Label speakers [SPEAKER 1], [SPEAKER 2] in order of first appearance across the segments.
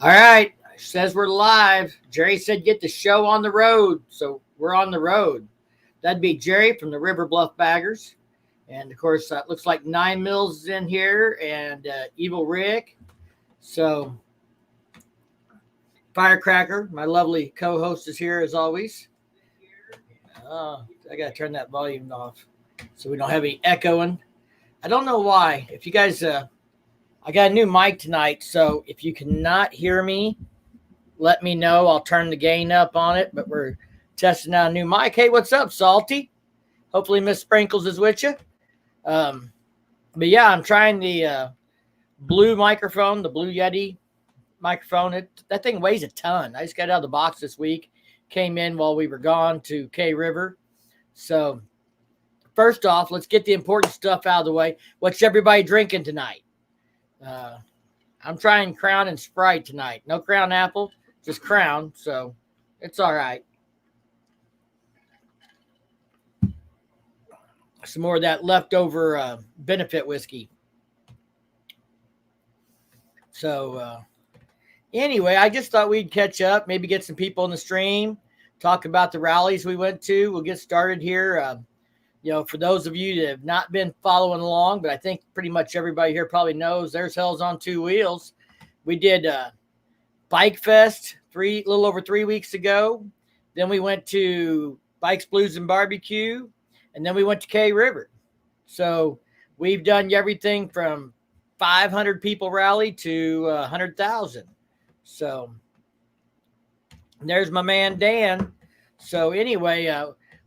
[SPEAKER 1] All right. Says we're live. Jerry said get the show on the road. So we're on the road. That'd be Jerry from the River Bluff Baggers. And of course, it looks like 9 Mills is in here and Evil Rick. So Firecracker, my lovely co host, is here as always. I got to turn that volume off so we don't have any echoing. I don't know why. If you guys, I got a new mic tonight. So if you cannot hear me, let me know. I'll turn the gain up on it, but we're testing out a new mic. Hey, what's up, Salty? Hopefully Miss Sprinkles is with you. But yeah, I'm trying the blue microphone, the Blue Yeti microphone. That thing weighs a ton. I just got it out of the box this week. Came in while we were gone to K River. So first off, let's get the important stuff out of the way. What's everybody drinking tonight? I'm trying Crown and Sprite tonight. No Crown Apple, just Crown. So it's all right. Some more of that leftover benefit whiskey. So anyway, I just thought we'd catch up, maybe get some people in the stream, talk about the rallies we went to. We'll get started here. For those of you that have not been following along, but I think pretty much everybody here probably knows there's Hell's on Two Wheels. We did Bike Fest a little over 3 weeks ago. Then we went to Bikes, Blues, and Barbecue. And then we went to K River. So we've done everything from 500 people rally to 100,000. So there's my man, Dan. So anyway,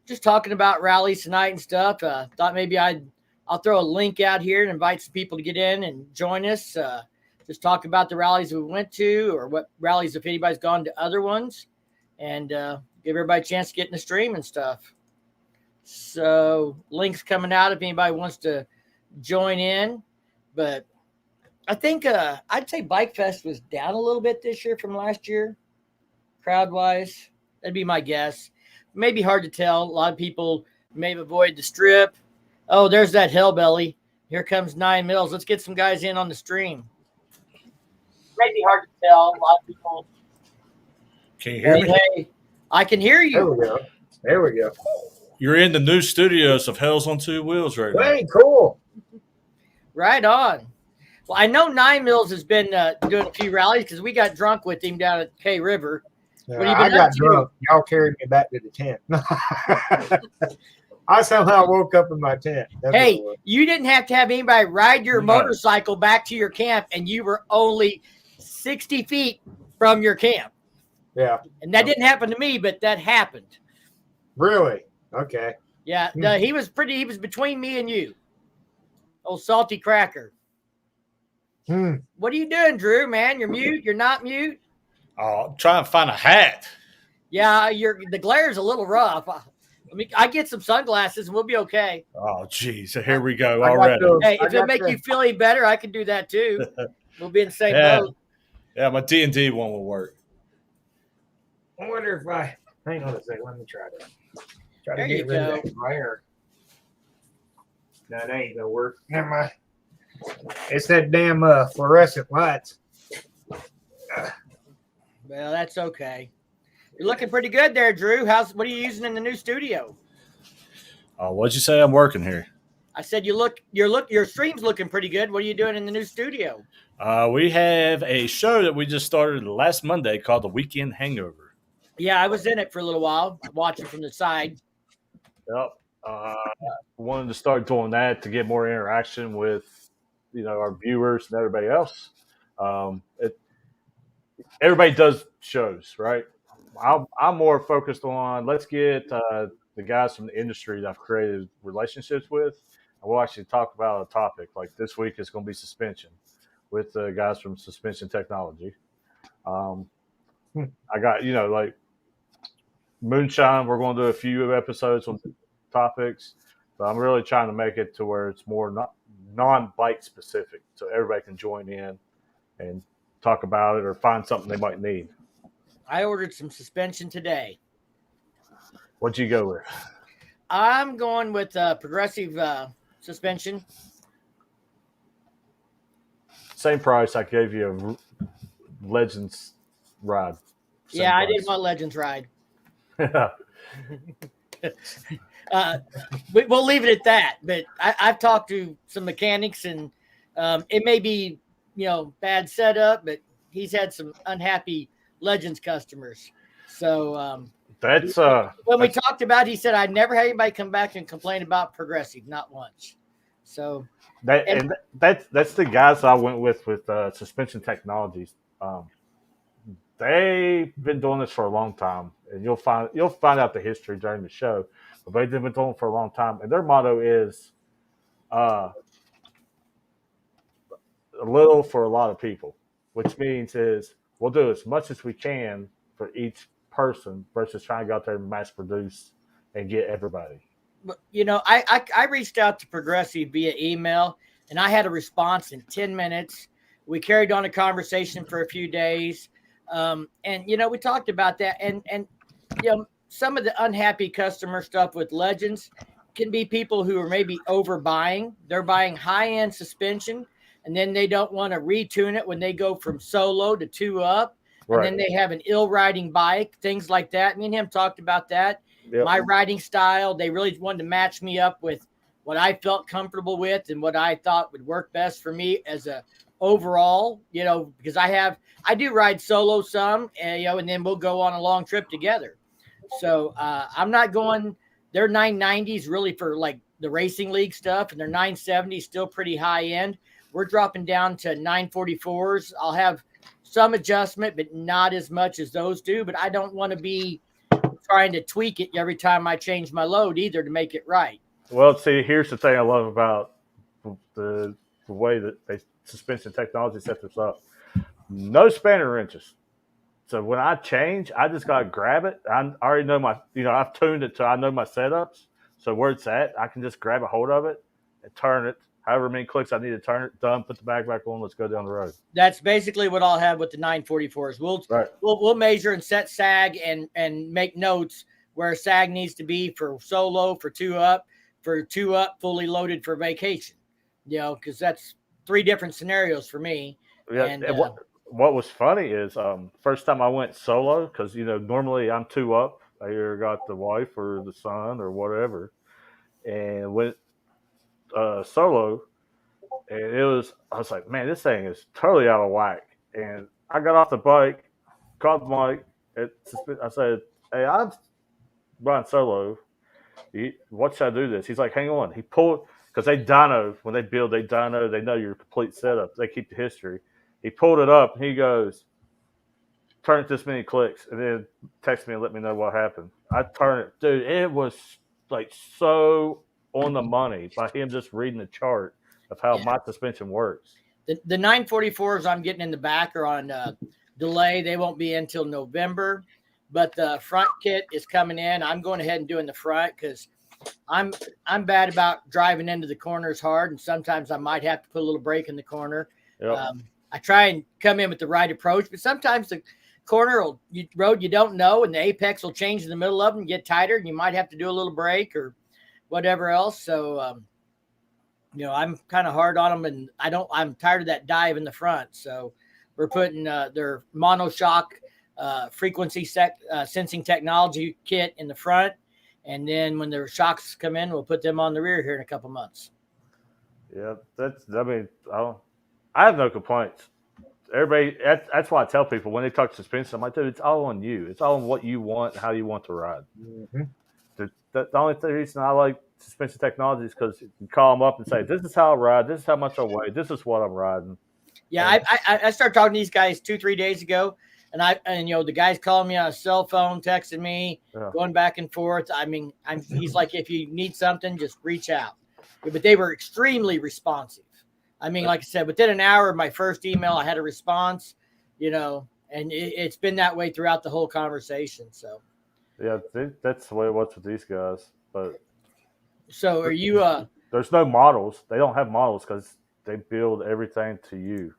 [SPEAKER 1] just talking about rallies tonight and stuff. Thought maybe I'll throw a link out here and invite some people to get in and join us. Just talk about the rallies we went to or what rallies, if anybody's gone to other ones, and give everybody a chance to get in the stream and stuff. So links coming out if anybody wants to join in. But I think I'd say Bike Fest was down a little bit this year from last year, crowd-wise. That'd be my guess. Maybe hard to tell. A lot of people may have avoided the strip. Oh, there's that Hellbelly. Here comes 9 Mills. Let's get some guys in on the stream. Maybe hard to tell. A lot of people.
[SPEAKER 2] Can you hear me?
[SPEAKER 1] Hey, I can hear you.
[SPEAKER 3] There we go.
[SPEAKER 2] You're in the new studios of Hell's on Two Wheels right now.
[SPEAKER 3] Hey, cool.
[SPEAKER 1] Right on. Well, I know 9 Mills has been doing a few rallies because we got drunk with him down at K River.
[SPEAKER 3] I got drunk. Y'all carried me back to the tent. I somehow woke up in my tent.
[SPEAKER 1] Hey, you didn't have to have anybody ride your motorcycle back to your camp, and you were only 60 feet from your camp.
[SPEAKER 3] Yeah.
[SPEAKER 1] And that didn't happen to me, but that happened.
[SPEAKER 3] Really? Okay.
[SPEAKER 1] Yeah. He was between me and you. Old salty cracker. What are you doing, Drew, man? You're mute? You're not mute?
[SPEAKER 2] Oh, I'm trying to find a hat.
[SPEAKER 1] Yeah, the glare's a little rough. I get some sunglasses and we'll be okay.
[SPEAKER 2] Oh, geez. So here we go already.
[SPEAKER 1] Hey, if it'll make you feel any better, I can do that too. We'll be in the same boat.
[SPEAKER 2] Yeah, my D&D one will work.
[SPEAKER 3] I wonder if hang on a second. Let me try that.
[SPEAKER 1] There you go.
[SPEAKER 3] Glare. No, that ain't gonna work. Never mind. It's that damn fluorescent lights.
[SPEAKER 1] Well, that's okay. You're looking pretty good there, Drew. What are you using in the new studio?
[SPEAKER 2] Oh, what'd you say? I'm working here.
[SPEAKER 1] I said your stream's looking pretty good. What are you doing in the new studio?
[SPEAKER 2] We have a show that we just started last Monday called The Weekend Hangover.
[SPEAKER 1] Yeah, I was in it for a little while, watching from the side.
[SPEAKER 2] Yep. Wanted to start doing that to get more interaction with, our viewers and everybody else. Everybody does shows, right? I'm more focused on let's get the guys from the industry that I've created relationships with, and we'll actually talk about a topic. Like this week is going to be suspension with the guys from Suspension Technology. I got, like moonshine. We're going to do a few episodes on topics, but I'm really trying to make it to where it's more non-bike specific, so everybody can join in and talk about it or find something they might need.
[SPEAKER 1] I ordered some suspension today.
[SPEAKER 2] What'd you go with?
[SPEAKER 1] I'm going with progressive suspension.
[SPEAKER 2] Same price. I gave you a Legends ride. Same
[SPEAKER 1] Yeah, I
[SPEAKER 2] price.
[SPEAKER 1] didn't want Legends ride.
[SPEAKER 2] Yeah.
[SPEAKER 1] We'll leave it at that. But I've talked to some mechanics, and it may be bad setup, but he's had some unhappy Legends customers. So
[SPEAKER 2] That's
[SPEAKER 1] when we talked about it, he said, I never had anybody come back and complain about Progressive, not once. So
[SPEAKER 2] that's the guys I went with Suspension Technologies. They've been doing this for a long time, and you'll find out the history during the show. But they've been doing it for a long time, and their motto is a little for a lot of people, which means is we'll do as much as we can for each person versus trying to go out there and mass produce and get everybody.
[SPEAKER 1] I reached out to Progressive via email, and I had a response in 10 minutes. We carried on a conversation for a few days. And we talked about that, and some of the unhappy customer stuff with Legends can be people who are maybe overbuying. They're buying high-end suspension, and then they don't want to retune it when they go from solo to 2-up,
[SPEAKER 2] Right.
[SPEAKER 1] and then they have an ill-riding bike, things like that. Me and him talked about that.
[SPEAKER 2] Yep.
[SPEAKER 1] My riding style, they really wanted to match me up with what I felt comfortable with and what I thought would work best for me as a overall, because I do ride solo some, and then we'll go on a long trip together. So I'm not going, their 990s really for like the racing league stuff, and their 970s still pretty high end. We're dropping down to 944s. I'll have some adjustment, but not as much as those do. But I don't want to be trying to tweak it every time I change my load either to make it right.
[SPEAKER 2] Well, see, here's the thing I love about the way that Suspension Technology set this up. No spanner wrenches. So when I change, I just got to grab it. I already know I've tuned it to I know my setups. So where it's at, I can just grab a hold of it and turn it. However many clicks I need to turn it, done, put the bag back on, let's go down the road.
[SPEAKER 1] That's basically what I'll have with the 944s. We'll measure and set sag and make notes where sag needs to be for solo, for 2-up, fully loaded for vacation. Because that's 3 different scenarios for me.
[SPEAKER 2] Yeah. And what was funny is first time I went solo, because normally I'm 2-up. I either got the wife or the son or whatever, and went solo, and I was like, man, this thing is totally out of whack. And I got off the bike, called the mic. I said, hey, I'm running solo. What should I do this? He's like, hang on. He pulled, because they dyno, when they build, they know your complete setup. They keep the history. He pulled it up, and he goes, turn it this many clicks, and then text me and let me know what happened. I turned it. Dude, it was like so on the money by him just reading the chart of how my suspension works.
[SPEAKER 1] The 944s I'm getting in the back are on delay. They won't be until November, but the front kit is coming in. I'm going ahead and doing the front because I'm bad about driving into the corners hard, and sometimes I might have to put a little brake in the corner.
[SPEAKER 2] Yep.
[SPEAKER 1] I try and come in with the right approach, but sometimes the corner road you don't know, and the apex will change in the middle of them and get tighter, and you might have to do a little brake or whatever else. So, I'm kind of hard on them, and I'm tired of that dive in the front. So we're putting their monoshock frequency sensing technology kit in the front. And then when their shocks come in, we'll put them on the rear here in a couple months.
[SPEAKER 2] Yeah, I have no complaints. Everybody, that's why I tell people when they talk suspension, I'm like, dude, it's all on you. It's all on what you want, how you want to ride.
[SPEAKER 3] Mm-hmm.
[SPEAKER 2] The only reason I like suspension technology is because you can call them up and say, this is how I ride, this is how much I weigh, this is what I'm riding.
[SPEAKER 1] Yeah, I started talking to these guys 2-3 days ago, and the guy's calling me on a cell phone, texting me, going back and forth. I mean, he's like, if you need something, just reach out. But they were extremely responsive. I mean, like I said, within an hour of my first email, I had a response, and it's been that way throughout the whole conversation. So,
[SPEAKER 2] yeah, that's the way it was with these guys. But
[SPEAKER 1] so are you?
[SPEAKER 2] There's no models. They don't have models because they build everything to you.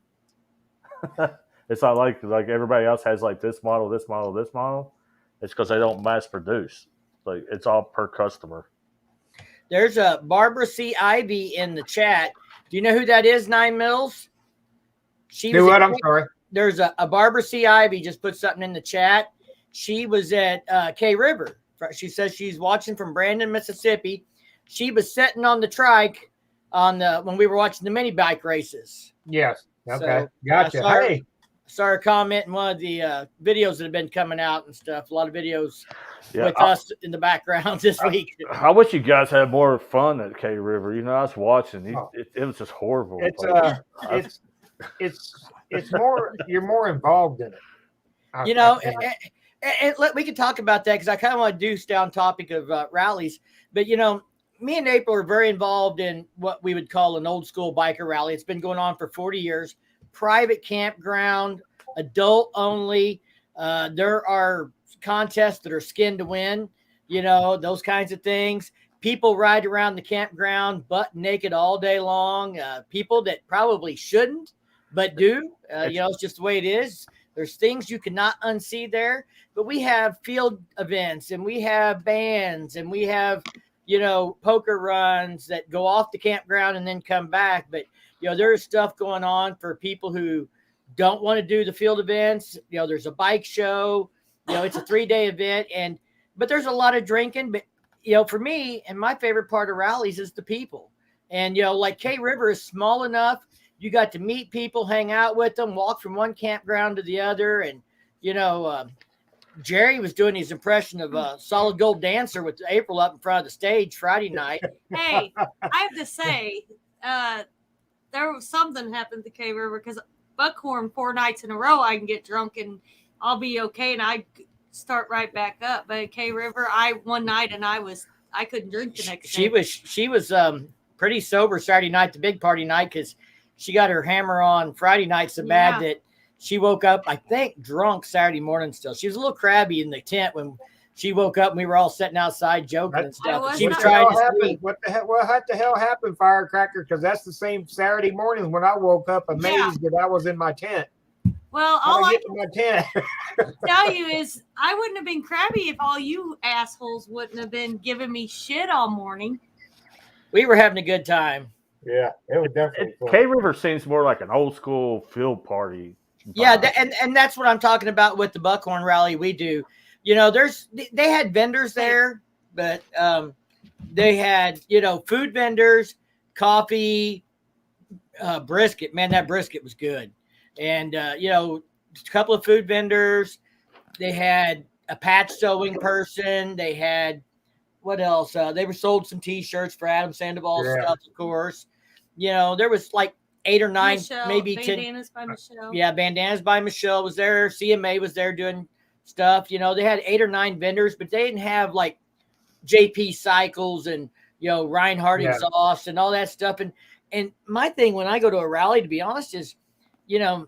[SPEAKER 2] It's not like everybody else has like this model, this model, this model. It's because they don't mass produce. Like it's all per customer.
[SPEAKER 1] There's a Barbara C. Ivy in the chat. Do you know who that is, 9 Mills?
[SPEAKER 3] Do what? I'm sorry.
[SPEAKER 1] there's a Barbara C. Ivy just put something in the chat. She was at K River. She says she's watching from Brandon, Mississippi. She was sitting on the trike when we were watching the mini bike races.
[SPEAKER 3] Yes. Okay.
[SPEAKER 1] So,
[SPEAKER 3] Gotcha. Hey.
[SPEAKER 1] Saw her comment in one of the videos that have been coming out and stuff. A lot of videos with us in the background this week.
[SPEAKER 2] I wish you guys had more fun at K River. You know, I was watching. It was just horrible.
[SPEAKER 3] It's more. You're more involved in it.
[SPEAKER 1] You know, and we can talk about that because I kind of want to stay on topic of rallies. But, you know, me and April are very involved in what we would call an old school biker rally. It's been going on for 40 years. Private campground, adult only. There are contests that are skin to win, you know, those kinds of things. People ride around the campground butt naked all day long. People that probably shouldn't, but do. You know, it's just the way it is. There's things you cannot unsee there, but we have field events and we have bands and we have, you know, poker runs that go off the campground and then come back. But, you know, there is stuff going on for people who don't want to do the field events. You know, there's a bike show, you know, it's a 3-day event but there's a lot of drinking. But, you know, for me, and my favorite part of rallies is the people. And, you know, like K River is small enough. You got to meet people, hang out with them, walk from one campground to the other. And, you know, Jerry was doing his impression of Solid Gold Dancer with April up in front of the stage Friday night.
[SPEAKER 4] Hey, I have to say, there was something happened to K River because Buckhorn 4 nights in a row, I can get drunk and I'll be okay and I start right back up. But at K River, one night and I couldn't drink the next day.
[SPEAKER 1] She was pretty sober Saturday night, the big party night, because she got her hammer on Friday night so bad that she woke up, I think, drunk Saturday morning still. She was a little crabby in the tent when she woke up and we were all sitting outside joking and stuff. She was trying to sleep.
[SPEAKER 3] What the hell happened, Firecracker? Because that's the same Saturday morning when I woke up amazed that I was in my tent.
[SPEAKER 4] Well, all I
[SPEAKER 3] can my tent.
[SPEAKER 4] tell you is I wouldn't have been crabby if all you assholes wouldn't have been giving me shit all morning.
[SPEAKER 1] We were having a good time.
[SPEAKER 3] Yeah, it was definitely fun.
[SPEAKER 2] K River seems more like an old school field party.
[SPEAKER 1] Yeah, and that's what I'm talking about with the Buckhorn Rally we do. You know, they had vendors there, but they had, you know, food vendors, coffee, brisket. Man, that brisket was good. And, you know, a couple of food vendors. They had a patch sewing person. They had, what else? They were sold some T-shirts for Adam Sandoval stuff, of course. You know, there was like 8 or 9, maybe 10.
[SPEAKER 4] Bandanas by Michelle.
[SPEAKER 1] Yeah, Bandanas by Michelle was there. CMA was there doing stuff. You know, they had 8 or 9 vendors, but they didn't have like JP Cycles and, you know, Reinhardt exhaust and all that stuff. And my thing when I go to a rally, to be honest, is, you know,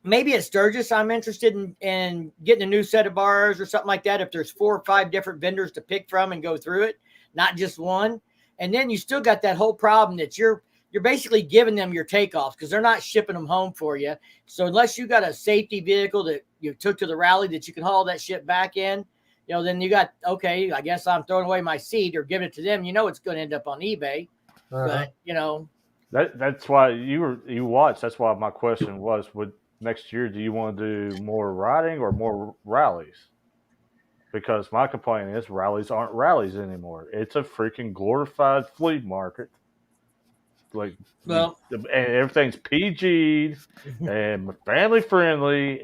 [SPEAKER 1] maybe at Sturgis, I'm interested in getting a new set of bars or something like that. If there's 4 or 5 different vendors to pick from and go through it, not just one. And then you still got that whole problem that you're basically giving them your takeoffs because they're not shipping them home for you. So unless you got a safety vehicle that you took to the rally that you can haul that shit back in, you know, then you got, okay, I guess I'm throwing away my seat or giving it to them. You know, it's going to end up on eBay. But, you know.
[SPEAKER 2] That's why you watched. That's why my question was, next year, do you want to do more riding or more rallies? Because my complaint is rallies aren't rallies anymore. It's a freaking glorified flea market. Like,
[SPEAKER 1] well,
[SPEAKER 2] and everything's PG'd and family friendly.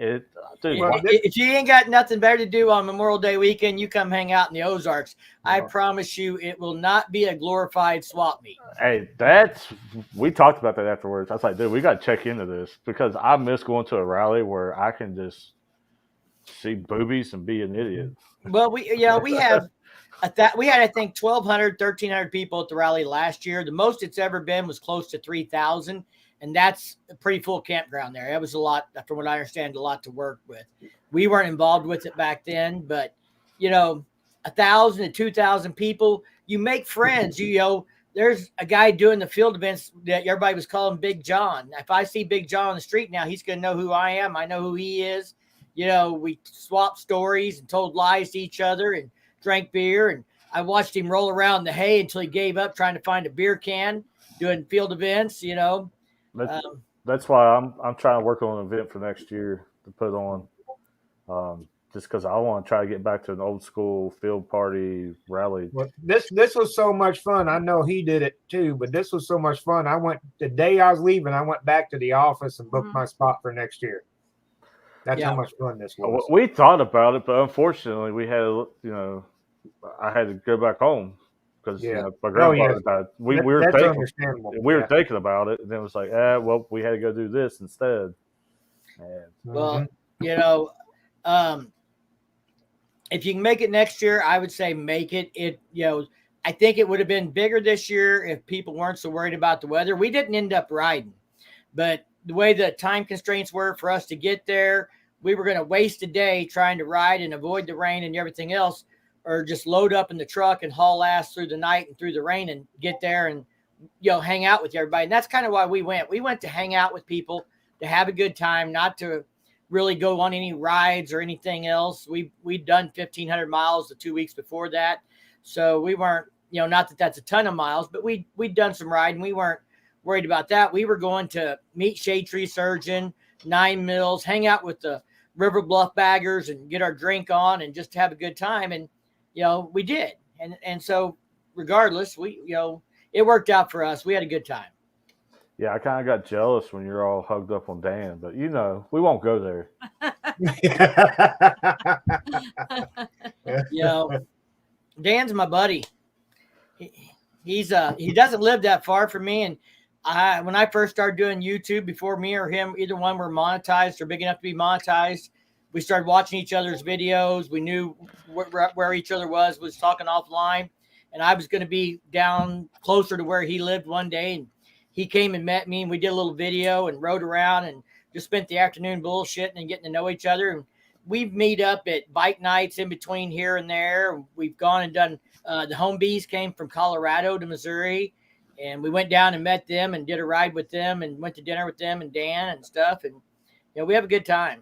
[SPEAKER 1] If you ain't got nothing better to do on Memorial Day weekend, you come hang out in the Ozarks. I promise you, it will not be a glorified swap meet.
[SPEAKER 2] Hey, we talked about that afterwards. I was like, dude, we got to check into this because I miss going to a rally where I can just see boobies and be an idiot.
[SPEAKER 1] Well, we have we had, I think, 1,200, 1,300 people at the rally last year. The most it's ever been was close to 3,000, and that's a pretty full campground there. That was a lot, from what I understand, a lot to work with. We weren't involved with it back then, but, you know, 1,000 to 2,000 people, you make friends. You know, there's a guy doing the field events that everybody was calling Big John. If I see Big John on the street now, he's going to know who I am. I know who he is. You know, we swapped stories and told lies to each other and drank beer. And I watched him roll around the hay until he gave up trying to find a beer can doing field events, you know.
[SPEAKER 2] That's why I'm trying to work on an event for next year to put on. Just because I want to try to get back to an old school field party rally.
[SPEAKER 3] Well, this was so much fun. I know he did it too, but this was so much fun. I went the day I was leaving. I went back to the office and booked my spot for next year. That's how much fun this was.
[SPEAKER 2] We thought about it, but unfortunately, we had I had to go back home because my grandfather died. We were
[SPEAKER 3] that's
[SPEAKER 2] thinking,
[SPEAKER 3] understandable.
[SPEAKER 2] We were thinking about it, and then it was like, well, we had to go do this instead. And,
[SPEAKER 1] well, if you can make it next year, I would say make it. I think it would have been bigger this year if people weren't so worried about the weather. We didn't end up riding, but the way the time constraints were for us to get there, we were going to waste a day trying to ride and avoid the rain and everything else, or just load up in the truck and haul ass through the night and through the rain and get there and, hang out with everybody. And that's kind of why we went. We went to hang out with people, to have a good time, not to really go on any rides or anything else. We'd done 1,500 miles the 2 weeks before that. So we weren't, not that that's a ton of miles, but we'd done some riding. We weren't worried about that. We were going to meet Shade Tree Surgeon, 9 Mills, hang out with the River Bluff baggers and get our drink on and just have a good time. And, we did. And so regardless, it worked out for us. We had a good time.
[SPEAKER 2] Yeah, I kind of got jealous when you're all hugged up on Dan, but we won't go there.
[SPEAKER 1] Dan's my buddy. He doesn't live that far from me, and when I first started doing YouTube, before me or him, either one were monetized or big enough to be monetized, we started watching each other's videos. We knew where each other was talking offline, and I was going to be down closer to where he lived one day, and he came and met me, and we did a little video and rode around and just spent the afternoon bullshitting and getting to know each other. And we meet up at bike nights in between here and there. We've gone and done the Home Bees came from Colorado to Missouri, and we went down and met them and did a ride with them and went to dinner with them and Dan and stuff. And we have a good time.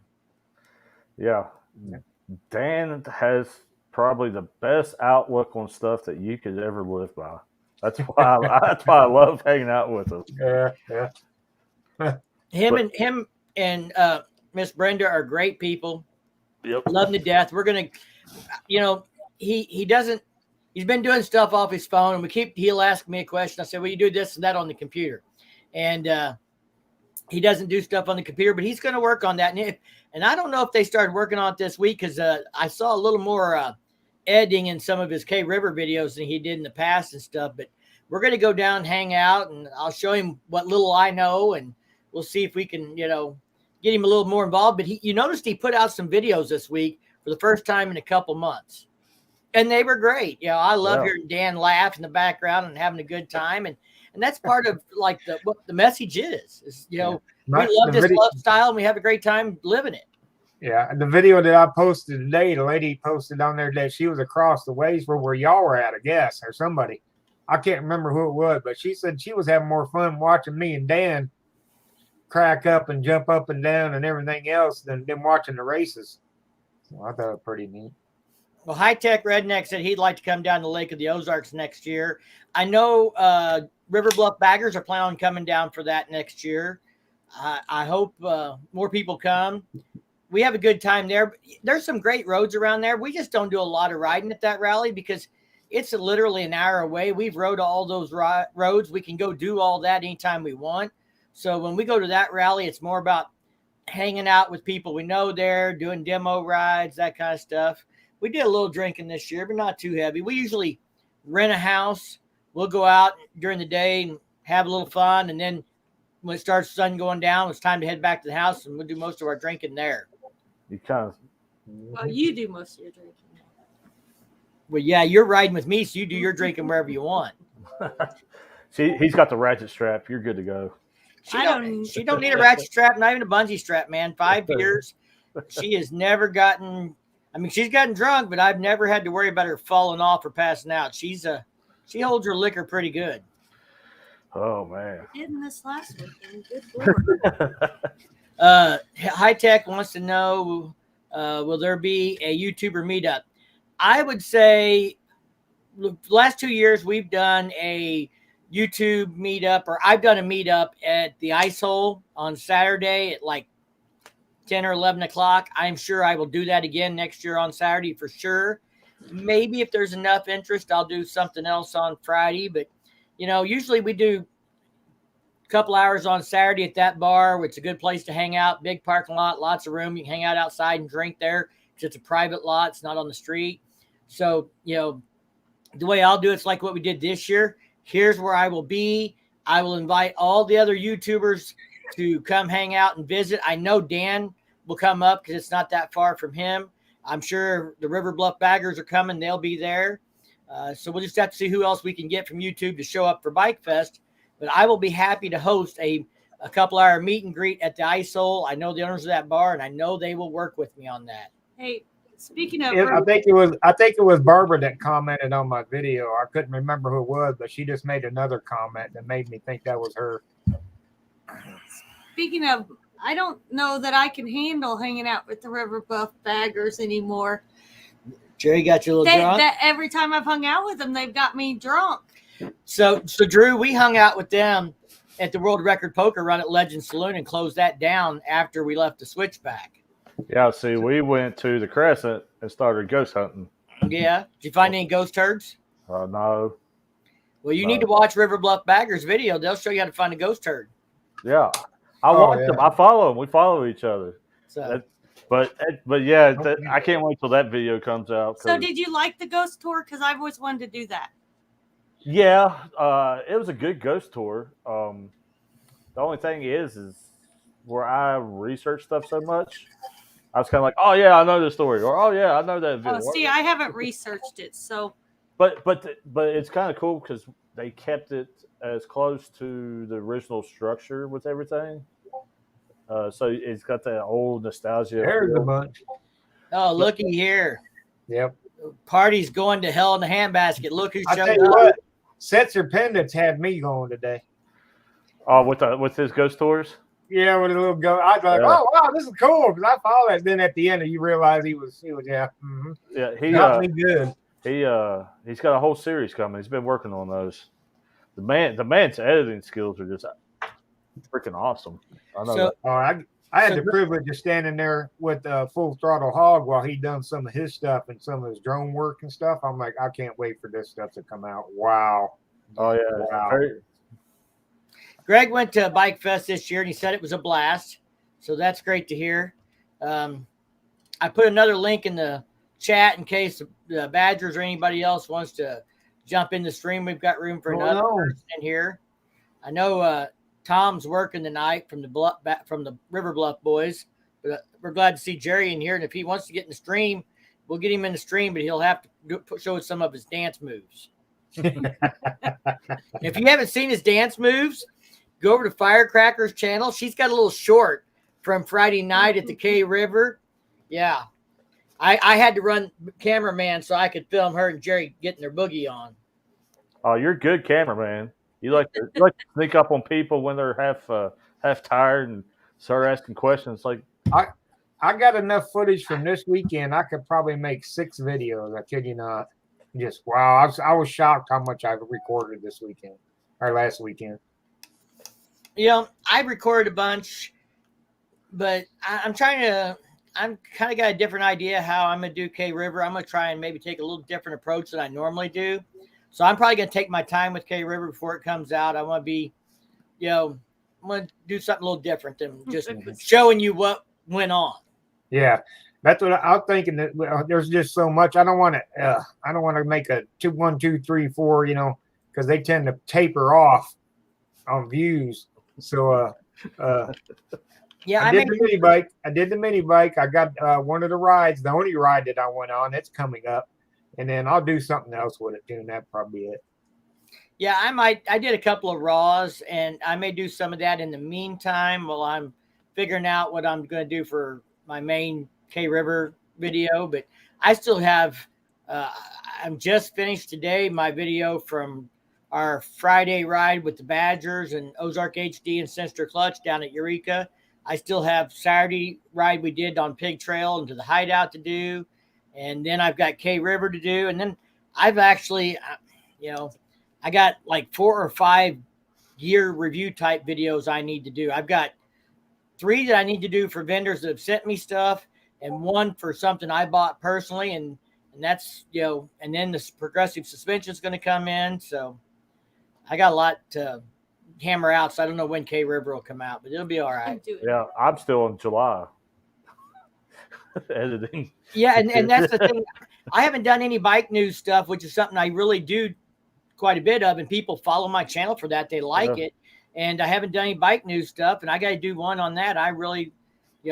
[SPEAKER 1] Yeah.
[SPEAKER 2] Dan has probably the best outlook on stuff that you could ever live by. That's why I love hanging out with him.
[SPEAKER 3] Yeah.
[SPEAKER 1] Him and Miss Brenda are great people.
[SPEAKER 2] Yep.
[SPEAKER 1] Love them to death. We're gonna, he's been doing stuff off his phone, and he'll ask me a question. I said, well, you do this and that on the computer. And he doesn't do stuff on the computer, but he's going to work on that. And I don't know if they started working on it this week, because I saw a little more editing in some of his K River videos than he did in the past and stuff. But we're going to go down and hang out, and I'll show him what little I know, and we'll see if we can, get him a little more involved. But you noticed he put out some videos this week for the first time in a couple months, and they were great. I love hearing Dan laugh in the background and having a good time. And that's part of like what the message is, we love this lifestyle and we have a great time living it.
[SPEAKER 3] Yeah. The video that I posted today, the lady posted on there that she was across the ways from where y'all were at, I guess, or somebody. I can't remember who it was, but she said she was having more fun watching me and Dan crack up and jump up and down and everything else than watching the races. So I thought it was pretty neat.
[SPEAKER 1] Well, High Tech Redneck said he'd like to come down to Lake of the Ozarks next year. I know River Bluff Baggers are planning on coming down for that next year. I hope more people come. We have a good time there. There's some great roads around there. We just don't do a lot of riding at that rally because it's literally an hour away. We've rode all those roads. We can go do all that anytime we want. So when we go to that rally, it's more about hanging out with people we know there, doing demo rides, that kind of stuff. We did a little drinking this year, but not too heavy. We usually rent a house. We'll go out during the day and have a little fun. And then when it starts sun going down, it's time to head back to the house, and we'll do most of our drinking there.
[SPEAKER 4] Well, you do most of your drinking.
[SPEAKER 1] Well, yeah, you're riding with me, so you do your drinking wherever you want.
[SPEAKER 2] See, he's got the ratchet strap. You're good to go.
[SPEAKER 1] She don't need a ratchet strap, not even a bungee strap, man. 5 years. She has never gotten, she's gotten drunk, but I've never had to worry about her falling off or passing out. She holds her liquor pretty good.
[SPEAKER 2] Oh, man.
[SPEAKER 4] Didn't this last weekend. Good Lord.
[SPEAKER 1] High Tech wants to know, will there be a YouTuber meetup? I would say the last 2 years we've done a YouTube meetup, or I've done a meetup at the Ice Hole on Saturday at like 10 or 11 o'clock. I'm sure I will do that again next year on Saturday for sure. Maybe if there's enough interest, I'll do something else on Friday. But, usually we do a couple hours on Saturday at that bar, which is a good place to hang out. Big parking lot, lots of room. You can hang out outside and drink there because it's a private lot. It's not on the street. So, the way I'll do it's like what we did this year. Here's where I will be. I will invite all the other YouTubers to come hang out and visit. I know Dan will come up because it's not that far from him. I'm sure the River Bluff Baggers are coming. They'll be there. So we'll just have to see who else we can get from YouTube to show up for Bike Fest. But I will be happy to host a couple-hour meet and greet at the Ice Hole. I know the owners of that bar, and I know they will work with me on that.
[SPEAKER 4] Hey, speaking of,
[SPEAKER 3] I think it was Barbara that commented on my video. I couldn't remember who it was, but she just made another comment that made me think that was her.
[SPEAKER 4] Speaking of, I don't know that I can handle hanging out with the River Bluff Baggers anymore.
[SPEAKER 1] Jerry got you a little drunk?
[SPEAKER 4] Every time I've hung out with them, they've got me drunk.
[SPEAKER 1] So Drew, we hung out with them at the World Record Poker Run at Legend Saloon and closed that down after we left the Switchback.
[SPEAKER 2] Yeah, see, we went to the Crescent and started ghost hunting.
[SPEAKER 1] Yeah. Did you find any ghost turds?
[SPEAKER 2] No.
[SPEAKER 1] Well, you need to watch River Bluff Baggers video. They'll show you how to find a ghost turd.
[SPEAKER 2] Yeah. I watch them. I follow them. We follow each other.
[SPEAKER 1] So,
[SPEAKER 2] but yeah, I can't wait till that video comes out.
[SPEAKER 4] So did you like the ghost tour? Because I've always wanted to do that.
[SPEAKER 2] Yeah, it was a good ghost tour. The only thing is where I research stuff so much, I was kind of like, oh yeah, I know the story, or oh yeah, I know that video.
[SPEAKER 4] Oh, see, I haven't researched it, so.
[SPEAKER 2] But it's kind of cool because they kept it as close to the original structure with everything. So it's got that old nostalgia.
[SPEAKER 3] There's a bunch.
[SPEAKER 1] oh, looky here.
[SPEAKER 3] Yep.
[SPEAKER 1] Party's going to hell in the handbasket. Look who
[SPEAKER 3] I
[SPEAKER 1] showed
[SPEAKER 3] tell you
[SPEAKER 1] up.
[SPEAKER 3] what, Setzer Pendants had me going today.
[SPEAKER 2] Oh, with his ghost tours.
[SPEAKER 3] Yeah, with a little go. I was like, oh wow, this is cool because I follow that. Then at the end, you realize he was yeah. Mm-hmm.
[SPEAKER 2] Yeah,
[SPEAKER 3] he got me good.
[SPEAKER 2] He's got a whole series coming. He's been working on those. The man's editing skills are just freaking awesome. I know.
[SPEAKER 1] So,
[SPEAKER 3] I had the privilege of standing there with Full Throttle Hog while he done some of his stuff and some of his drone work and stuff. I'm like, I can't wait for this stuff to come out. Wow.
[SPEAKER 2] Oh yeah.
[SPEAKER 3] Wow.
[SPEAKER 1] Greg went to Bike Fest this year and he said it was a blast. So that's great to hear. I put another link in the chat in case the Badgers or anybody else wants to jump in the stream. We've got room for another person in here. I know Tom's working tonight from the River Bluff boys, but we're glad to see Jerry in here. And if he wants to get in the stream, we'll get him in the stream, but he'll have to show us some of his dance moves. If you haven't seen his dance moves, go over to Firecracker's channel. She's got a little short from Friday night at the K River. Yeah. I had to run cameraman so I could film her and Jerry getting their boogie on.
[SPEAKER 2] Oh, you're a good cameraman. You like to sneak up on people when they're half tired and start asking questions. Like
[SPEAKER 3] I got enough footage from this weekend. I could probably make 6 videos. I kid you not. Just wow. I was shocked how much I've recorded this weekend or last weekend.
[SPEAKER 1] I recorded a bunch, but I'm kind of got a different idea how I'm going to do K River. I'm going to try and maybe take a little different approach than I normally do. So I'm probably going to take my time with K River before it comes out. I want to be, I'm going to do something a little different than just showing you what went on. Yeah,
[SPEAKER 3] that's what I was thinking. That there's just so much. I don't want to make a 2, 1, 2, 3, 4. Because they tend to taper off on views. So
[SPEAKER 1] yeah,
[SPEAKER 3] I did the mini bike. I got one of the rides, the only ride that I went on. It's coming up. And then I'll do something else with it too, and that's probably it.
[SPEAKER 1] Yeah, I did a couple of raws, and I may do some of that in the meantime while I'm figuring out what I'm going to do for my main K River video. But I still have, I'm just finished today my video from our Friday ride with the Badgers and Ozark HD and Sinister Clutch down at Eureka. I still have Saturday ride we did on Pig Trail into the hideout to do. And then I've got K River to do. And then I've actually, I got like 4 or 5 gear review type videos I need to do. I've got 3 that I need to do for vendors that have sent me stuff, and 1 for something I bought personally. And that's, and then the progressive suspension is going to come in. So I got a lot to hammer out. So I don't know when K River will come out, but it'll be all right.
[SPEAKER 2] Yeah, I'm still in July editing.
[SPEAKER 1] Yeah, and that's the thing. I haven't done any bike news stuff, which is something I really do quite a bit of, and people follow my channel for that. They like it. And I haven't done any bike news stuff, and I got to do one on that. I really,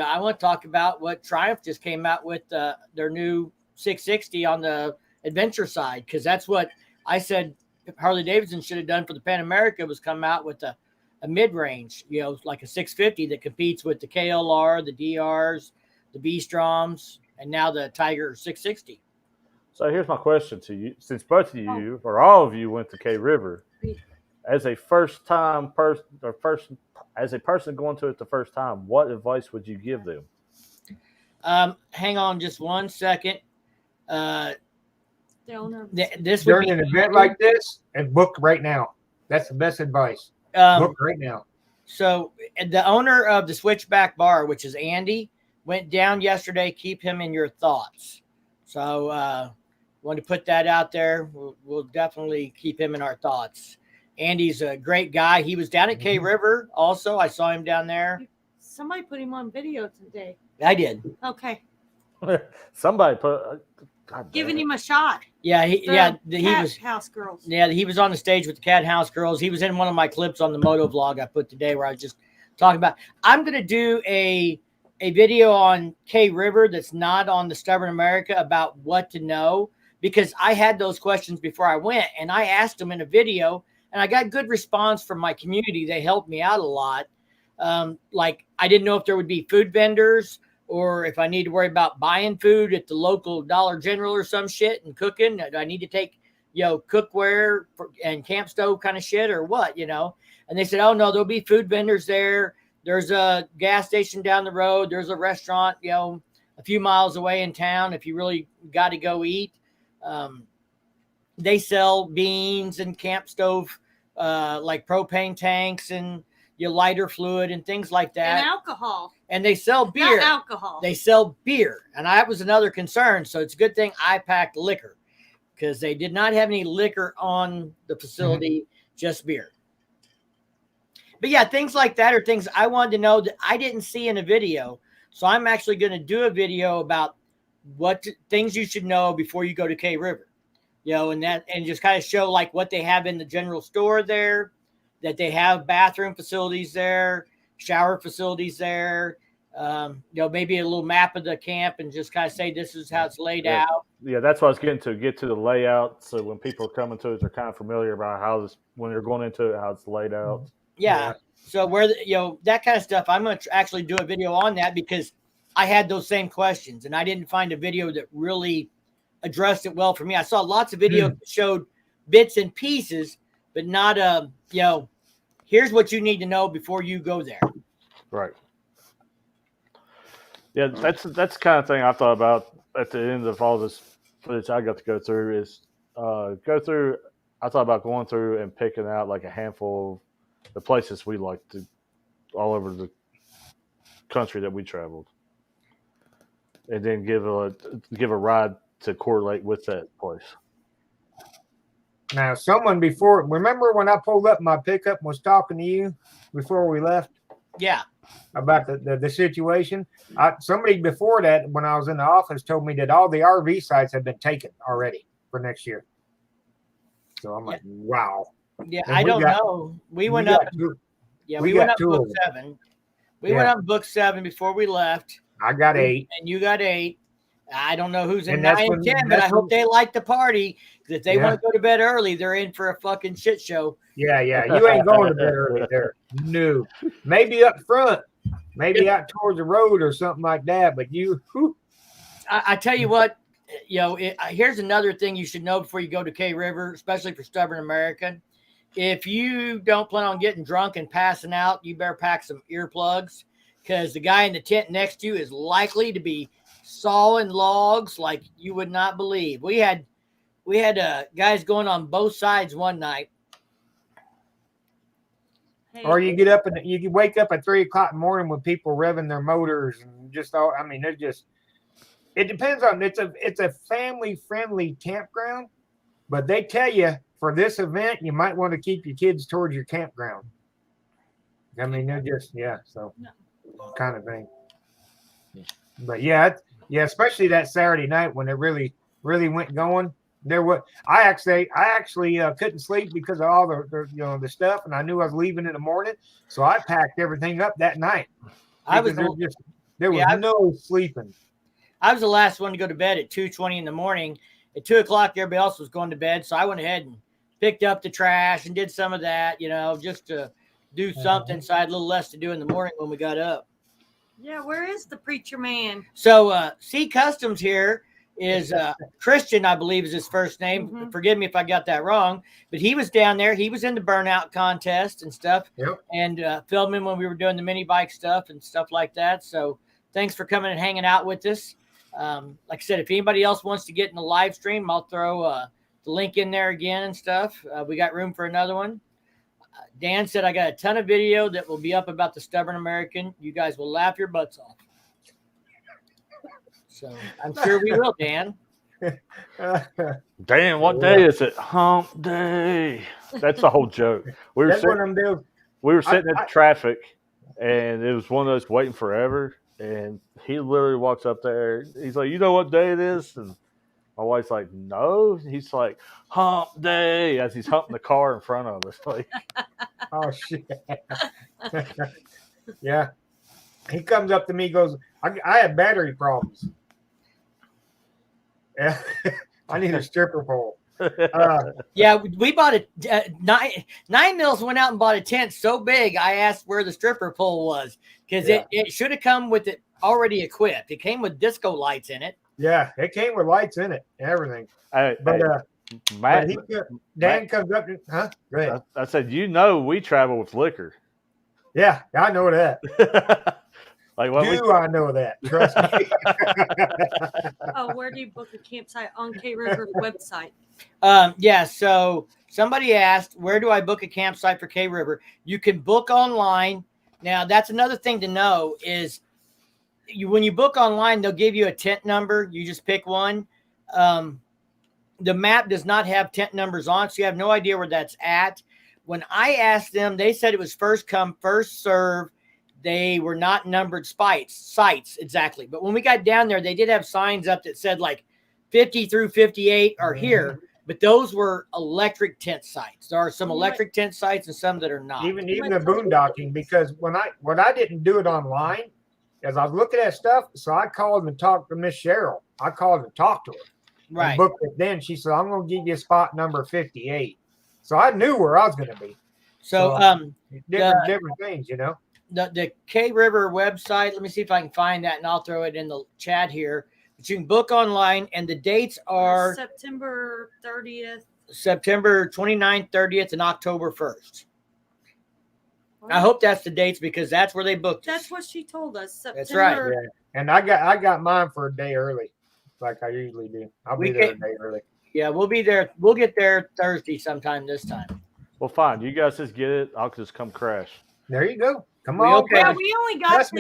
[SPEAKER 1] I want to talk about what Triumph just came out with, their new 660 on the adventure side, because that's what I said Harley Davidson should have done for the Pan America, was come out with a mid-range, like a 650 that competes with the KLR, the DRs, the B-Stroms, and now the Tiger 660.
[SPEAKER 2] So here's my question to you: since both of you or all of you went to K River, as a first-time person, as a person going to it the first time, what advice would you give them?
[SPEAKER 1] Hang on just one second. This would
[SPEAKER 3] during an event like this, and book right now. That's the best advice. Book right now.
[SPEAKER 1] So the owner of the Switchback Bar, which is Andy, went down yesterday. Keep him in your thoughts. So want to put that out there. We'll definitely keep him in our thoughts. Andy's a great guy. He was down at K River also. I saw him down there.
[SPEAKER 4] Somebody put him on video today.
[SPEAKER 1] I did.
[SPEAKER 4] Okay.
[SPEAKER 2] Somebody put
[SPEAKER 4] giving him a shot.
[SPEAKER 1] Yeah, he was
[SPEAKER 4] House Girls.
[SPEAKER 1] Yeah, he was on the stage with the Cat House Girls. He was in one of my clips on the moto vlog I put today, where I was just talking about. I'm gonna do a video on K River that's not on the Stubborn America about what to know, because I had those questions before I went, and I asked them in a video, and I got good response from my community. They helped me out a lot. Like, I didn't know if there would be food vendors, or if I need to worry about buying food at the local Dollar General or some shit and cooking. Do I need to take, cookware and camp stove kind of shit, or what, And they said, oh, no, there'll be food vendors there. There's a gas station down the road. There's a restaurant, a few miles away in town if you really got to go eat. They sell beans and camp stove, like propane tanks and your lighter fluid and things like that.
[SPEAKER 4] And alcohol.
[SPEAKER 1] And they sell beer.
[SPEAKER 4] Not alcohol.
[SPEAKER 1] They sell beer. And that was another concern. So it's a good thing I packed liquor, because they did not have any liquor on the facility, just beer. But yeah, things like that are things I wanted to know that I didn't see in a video. So I'm actually going to do a video about things you should know before you go to K River, and just kind of show like what they have in the general store there, that they have bathroom facilities there, shower facilities there, maybe a little map of the camp, and just kind of say this is how it's laid out.
[SPEAKER 2] Yeah, that's what I was getting to. Get to the layout, so when people are coming to it, they're kind of familiar about how this, when they're going into it, how it's laid out.
[SPEAKER 1] Yeah. So where that kind of stuff, I'm going to actually do a video on that, because I had those same questions, and I didn't find a video that really addressed it well for me. I saw lots of videos that showed bits and pieces, but not here's what you need to know before you go there. Right.
[SPEAKER 2] Yeah, that's the kind of thing I thought about at the end of all this footage I got to go through is I thought about going through and picking out like a handful of the places we like to all over the country that we traveled, and then give a ride to correlate with that place.
[SPEAKER 3] Now, someone before, remember when I pulled up my pickup and was talking to you before we left?
[SPEAKER 1] Yeah.
[SPEAKER 3] About the situation. Somebody before that, when I was in the office, told me that all the RV sites have been taken already for next year. So I'm like, wow.
[SPEAKER 1] Yeah, I don't know. We went up. We went up book 7. We went up book 7 before we left.
[SPEAKER 3] I got 8.
[SPEAKER 1] And you got 8. I don't know who's in 9 and 10, but I hope they like the party. Because if they want to go to bed early, they're in for a fucking shit show.
[SPEAKER 3] Yeah. You ain't going to bed early there. No. Maybe up front. Maybe out towards the road or something like that. But you.
[SPEAKER 1] I tell you what, here's another thing you should know before you go to K River, especially for Stubborn American. If you don't plan on getting drunk and passing out, you better pack some earplugs, because the guy in the tent next to you is likely to be sawing logs like you would not believe. We had guys going on both sides one night,
[SPEAKER 4] Hey,
[SPEAKER 3] Or you get up and you can wake up at 3:00 in the morning with people revving their motors and just all. I mean, they're just. It depends on it's a family friendly campground, but they tell you for this event you might want to keep your kids towards your campground. I mean, they're just so kind of thing. But yeah, especially that Saturday night when it really went going. There was I actually couldn't sleep because of all the stuff, and I knew I was leaving in the morning, so I packed everything up that night. There was no sleeping.
[SPEAKER 1] I was the last one to go to bed at 2:20 in the morning. At 2:00, everybody else was going to bed, so I went ahead and picked up the trash and did some of that, just to do something. So I had a little less to do in the morning when we got up.
[SPEAKER 4] Yeah, where is the preacher man?
[SPEAKER 1] So C Customs here is Christian, I believe is his first name.
[SPEAKER 4] Mm-hmm.
[SPEAKER 1] Forgive me if I got that wrong, but he was down there. He was in the burnout contest and stuff, and filming when we were doing the mini bike stuff and stuff like that. So thanks for coming and hanging out with us. Like I said, if anybody else wants to get in the live stream, I'll throw the link in there again and stuff. We got room for another one. Dan said, I got a ton of video that will be up about the stubborn American. You guys will laugh your butts off. So I'm sure we will, Dan.
[SPEAKER 2] Dan, what day is it? Hump day. That's the whole joke. We were sitting in traffic, and it was one of those waiting forever. And he literally walks up there. He's like, "You know what day it is?" And my wife's like, "No." He's like, "Hump day," as he's humping the car in front of us. Like,
[SPEAKER 3] oh shit. Yeah. He comes up to me, goes, I have battery problems. Yeah. I need a stripper pole.
[SPEAKER 1] Yeah, we bought a 9 Mills went out and bought a tent so big. I asked where the stripper pole was because it should have come with it already equipped. It came with disco lights in it.
[SPEAKER 3] Yeah, it came with lights in it and everything. Dan comes up to, huh? Go ahead.
[SPEAKER 2] I said, we travel with liquor.
[SPEAKER 3] Yeah, I know that.
[SPEAKER 1] I
[SPEAKER 3] know that? Trust me.
[SPEAKER 4] Oh, where do you book a campsite? On K River website.
[SPEAKER 1] So somebody asked, where do I book a campsite for K River? You can book online. Now, that's another thing to know is when you book online, they'll give you a tent number. You just pick one. The map does not have tent numbers on, so you have no idea where that's at. When I asked them, they said it was first come, first serve. They were not numbered sites exactly. But when we got down there, they did have signs up that said like 50 through 58 are here. But those were electric tent sites. There are some electric tent sites and some that are not.
[SPEAKER 3] Even the boondocking, because when I didn't do it online, as I was looking at stuff, so I called and talked to Miss Cheryl. I called and talked to her.
[SPEAKER 1] Right.
[SPEAKER 3] Booked it then. She said, I'm going to give you spot number 58. So I knew where I was going to be.
[SPEAKER 1] So
[SPEAKER 3] different things,
[SPEAKER 1] The K River website, let me see if I can find that and I'll throw it in the chat here. But you can book online and the dates are
[SPEAKER 4] September 30th.
[SPEAKER 1] September 29th, 30th, and October 1st.
[SPEAKER 4] Wow.
[SPEAKER 1] I hope that's the dates because that's where they booked us.
[SPEAKER 4] That's what she told us. September.
[SPEAKER 1] That's right.
[SPEAKER 3] Yeah. And I got mine for a day early, like I usually do. I'll be there a day early.
[SPEAKER 1] Yeah, we'll be there. We'll get there Thursday sometime this time.
[SPEAKER 2] Well, fine. You guys just get it. I'll just come crash.
[SPEAKER 3] There you go. Come on.
[SPEAKER 1] Okay.
[SPEAKER 4] Yeah, we only got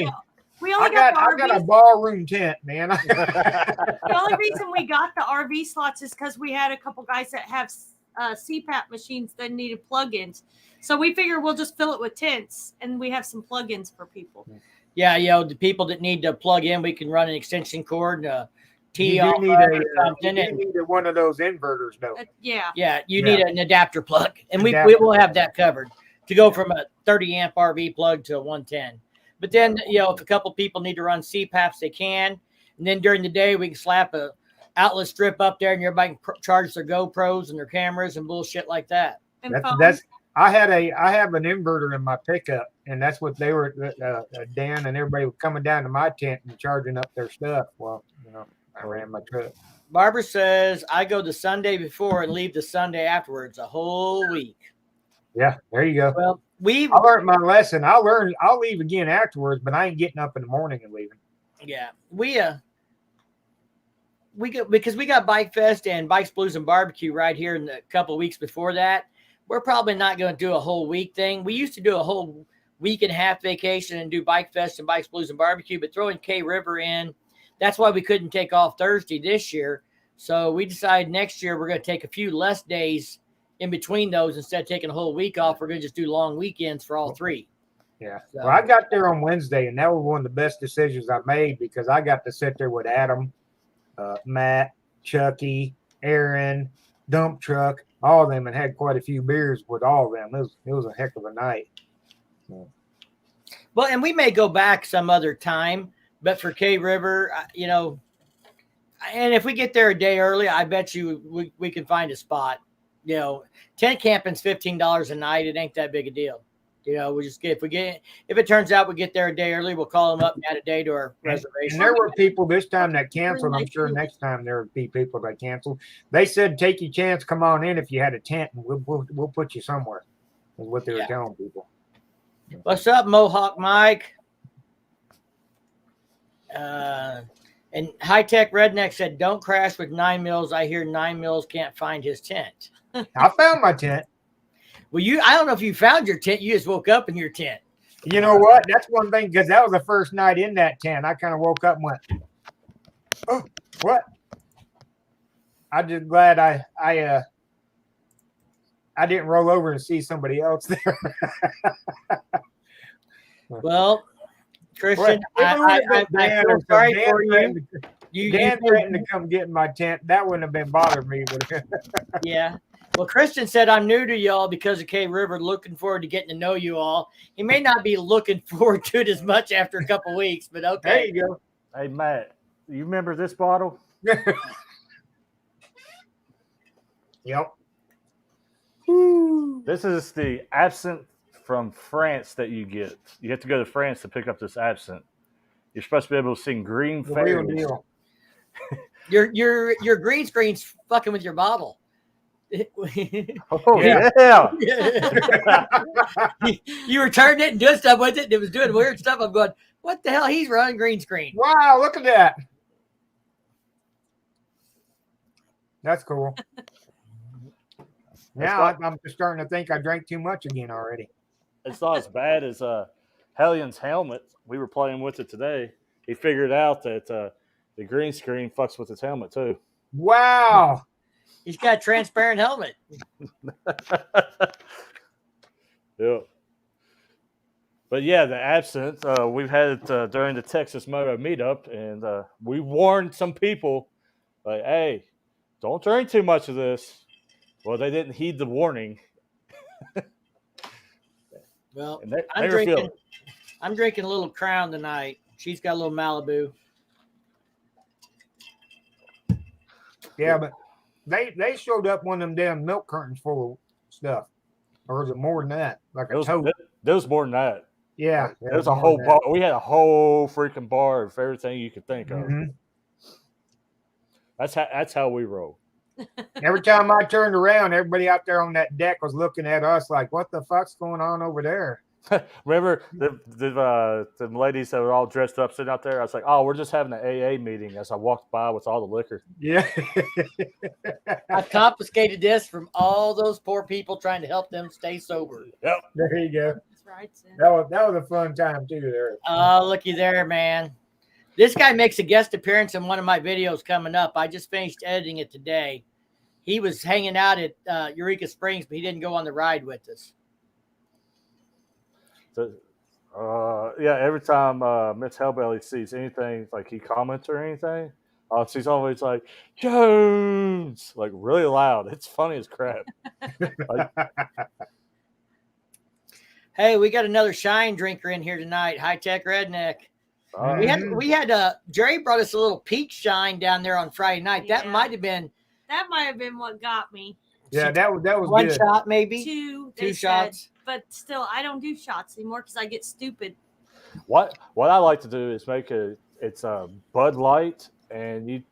[SPEAKER 3] I got a ballroom tent, man.
[SPEAKER 4] The only reason we got the RV slots is because we had a couple guys that have CPAP machines that needed plugins. So we figure we'll just fill it with tents, and we have some plugins for people.
[SPEAKER 1] Yeah, the people that need to plug in, we can run an extension cord,
[SPEAKER 3] you need one of those inverters, though.
[SPEAKER 1] Yeah, you need an adapter plug, and we will have that covered to go from a 30 amp RV plug to a 110. But then, if a couple people need to run CPAPs, they can. And then during the day, we can slap a outlet strip up there, and everybody can charge their GoPros and their cameras and bullshit like that.
[SPEAKER 3] I have an inverter in my pickup, and that's what they were. Dan and everybody were coming down to my tent and charging up their stuff. Well, I ran my truck.
[SPEAKER 1] Barbara says I go the Sunday before and leave the Sunday afterwards, a whole week.
[SPEAKER 3] Yeah, there you go.
[SPEAKER 1] Well, I
[SPEAKER 3] learned my lesson. I'll leave again afterwards, but I ain't getting up in the morning and leaving.
[SPEAKER 1] Yeah, because we got Bike Fest and Bikes, Blues, and Barbecue right here in the couple of weeks before that. we're probably not going to do a whole week thing. We used to do a whole week and a half vacation and do Bike Fest and Bikes, Blues, and Barbecue, but throwing K River in, that's why we couldn't take off Thursday this year. So we decided next year we're going to take a few less days in between those. Instead of taking a whole week off, we're going to just do long weekends for all three.
[SPEAKER 3] Yeah.
[SPEAKER 1] So,
[SPEAKER 3] Well, I got there on Wednesday, and that was one of the best decisions I made because I got to sit there with Adam, Matt, Chucky, Aaron, Dump Truck, all of them, and had quite a few beers with all of them. It was a heck of a night.
[SPEAKER 1] well, and we may go back some other time, but for K River, you know, and if we get there a day early, I bet you we can find a spot. You know, tent camping's $15 a night. It ain't that big a deal. You know, we just if it turns out we get there a day early, we'll call them up and add a day to our reservation.
[SPEAKER 3] And there were people this time that canceled. I'm sure next time there will be people that canceled. They said, take your chance, come on in if you had a tent, and we'll put you somewhere. Is what they were telling people.
[SPEAKER 1] What's up, Mohawk Mike? And High Tech Redneck said, don't crash with 9 Mills. I hear 9 Mills can't find his tent.
[SPEAKER 3] I found my tent.
[SPEAKER 1] Well, I don't know if you found your tent. You just woke up in your tent.
[SPEAKER 3] You know what? That's one thing, because that was the first night in that tent. I kind of woke up and went, oh, what? I'm just glad I didn't roll over and see somebody else there.
[SPEAKER 1] Well, Christian, I feel sorry for you.
[SPEAKER 3] Dan threatened to come get in my tent. That wouldn't have been bothering me.
[SPEAKER 1] Yeah. Well, Christian said, I'm new to y'all because of K River, looking forward to getting to know you all. He may not be looking forward to it as much after a couple weeks, but okay.
[SPEAKER 3] There you go.
[SPEAKER 2] Hey, Matt, you remember this bottle?
[SPEAKER 3] Yep.
[SPEAKER 2] This is the absinthe from France that you get. You have to go to France to pick up this absinthe. You're supposed to be able to sing Green
[SPEAKER 3] The real
[SPEAKER 2] Fairies.
[SPEAKER 3] deal.
[SPEAKER 1] Your green screen's fucking with your bottle.
[SPEAKER 2] Oh,
[SPEAKER 3] Yeah.
[SPEAKER 1] You were turning it and doing stuff with it, and it was doing weird stuff. I'm going, what the hell? He's running green screen.
[SPEAKER 3] Wow, look at that. That's cool. Now I'm just starting to think I drank too much again already.
[SPEAKER 2] It's not as bad as Hellions helmet. We were playing with it today. He figured out that the green screen fucks with his helmet too.
[SPEAKER 3] Wow.
[SPEAKER 1] He's got a transparent helmet.
[SPEAKER 2] Yeah. But yeah, the absinthe, we've had it during the Texas Moto Meetup, and we warned some people, like, hey, don't drink too much of this. Well, they didn't heed the warning.
[SPEAKER 1] Well,
[SPEAKER 2] And they
[SPEAKER 1] I'm
[SPEAKER 2] were feeling it.
[SPEAKER 1] I'm drinking a little Crown tonight. She's got a little Malibu.
[SPEAKER 3] Yeah, but they showed up one of them damn milk cartons full of stuff. Or was it more than that? Like a tote.
[SPEAKER 2] There was more than that.
[SPEAKER 3] Yeah.
[SPEAKER 2] There was a whole bar. We had a whole freaking bar of everything you could think of.
[SPEAKER 3] Mm-hmm.
[SPEAKER 2] That's how we roll.
[SPEAKER 3] Every time I turned around, everybody out there on that deck was looking at us like, what the fuck's going on over there?
[SPEAKER 2] Remember the ladies that were all dressed up sitting out there? I was like, oh, we're just having an AA meeting as I walked by with all the liquor.
[SPEAKER 3] Yeah.
[SPEAKER 1] I confiscated this from all those poor people trying to help them stay sober.
[SPEAKER 2] Yep.
[SPEAKER 3] There you go.
[SPEAKER 4] That's right, Sam.
[SPEAKER 3] That was a fun time too there.
[SPEAKER 1] Oh, looky there, man. This guy makes a guest appearance in one of my videos coming up. I just finished editing it today. He was hanging out at Eureka Springs, but he didn't go on the ride with us.
[SPEAKER 2] So, yeah, every time Miss Hellbelly sees anything, like he comments or anything, she's always like, Jones! Like, really loud. It's funny as crap. Like,
[SPEAKER 1] Hey, we got another Shine drinker in here tonight. High Tech Redneck. We had Jerry brought us a little peach Shine down there on Friday night. That
[SPEAKER 4] Yeah.
[SPEAKER 1] might have been
[SPEAKER 4] what got me.
[SPEAKER 3] Yeah, that was
[SPEAKER 1] one
[SPEAKER 3] good.
[SPEAKER 1] shot, maybe
[SPEAKER 4] Two
[SPEAKER 1] two shots.
[SPEAKER 4] But still, I don't do shots anymore because I get stupid.
[SPEAKER 2] what I like to do is make it's a Bud Light, and you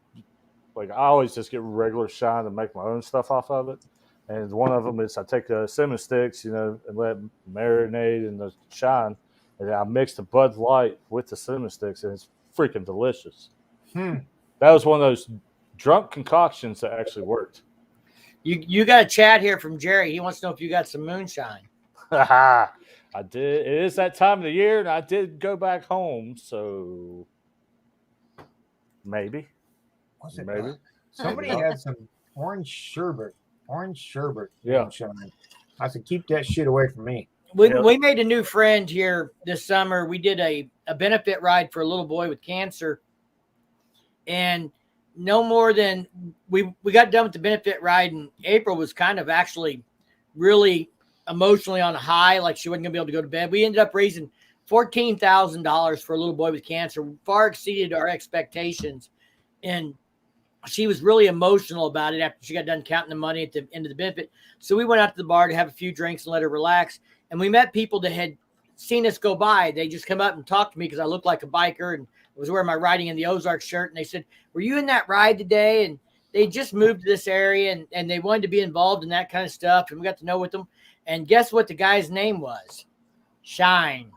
[SPEAKER 2] like I always just get regular Shine and make my own stuff off of it. And one of them is I take the cinnamon sticks, and let them marinate in the Shine, and then I mix the Bud Light with the cinnamon sticks, and it's freaking delicious. That was one of those drunk concoctions that actually worked.
[SPEAKER 1] You got a chat here from Jerry. He wants to know if you got some moonshine.
[SPEAKER 2] I did. It is that time of the year, and I did go back home, so maybe.
[SPEAKER 3] What's it?
[SPEAKER 2] Maybe.
[SPEAKER 3] Somebody had some orange sherbet.
[SPEAKER 2] Yeah.
[SPEAKER 3] Moonshine. I said, keep that shit away from me.
[SPEAKER 1] We made a new friend here this summer. We did a benefit ride for a little boy with cancer. And no more than we got done with the benefit ride, and April was kind of actually really emotionally on a high, like she wasn't going to be able to go to bed. We ended up raising $14,000 for a little boy with cancer, far exceeded our expectations. And she was really emotional about it after she got done counting the money at the end of the benefit. So we went out to the bar to have a few drinks and let her relax. And we met people that had seen us go by. They just come up and talked to me because I looked like a biker and I was wearing my Riding in the Ozarks shirt. And they said, were you in that ride today? And they just moved to this area and they wanted to be involved in that kind of stuff. And we got to know with them. And guess what the guy's name was? Shine.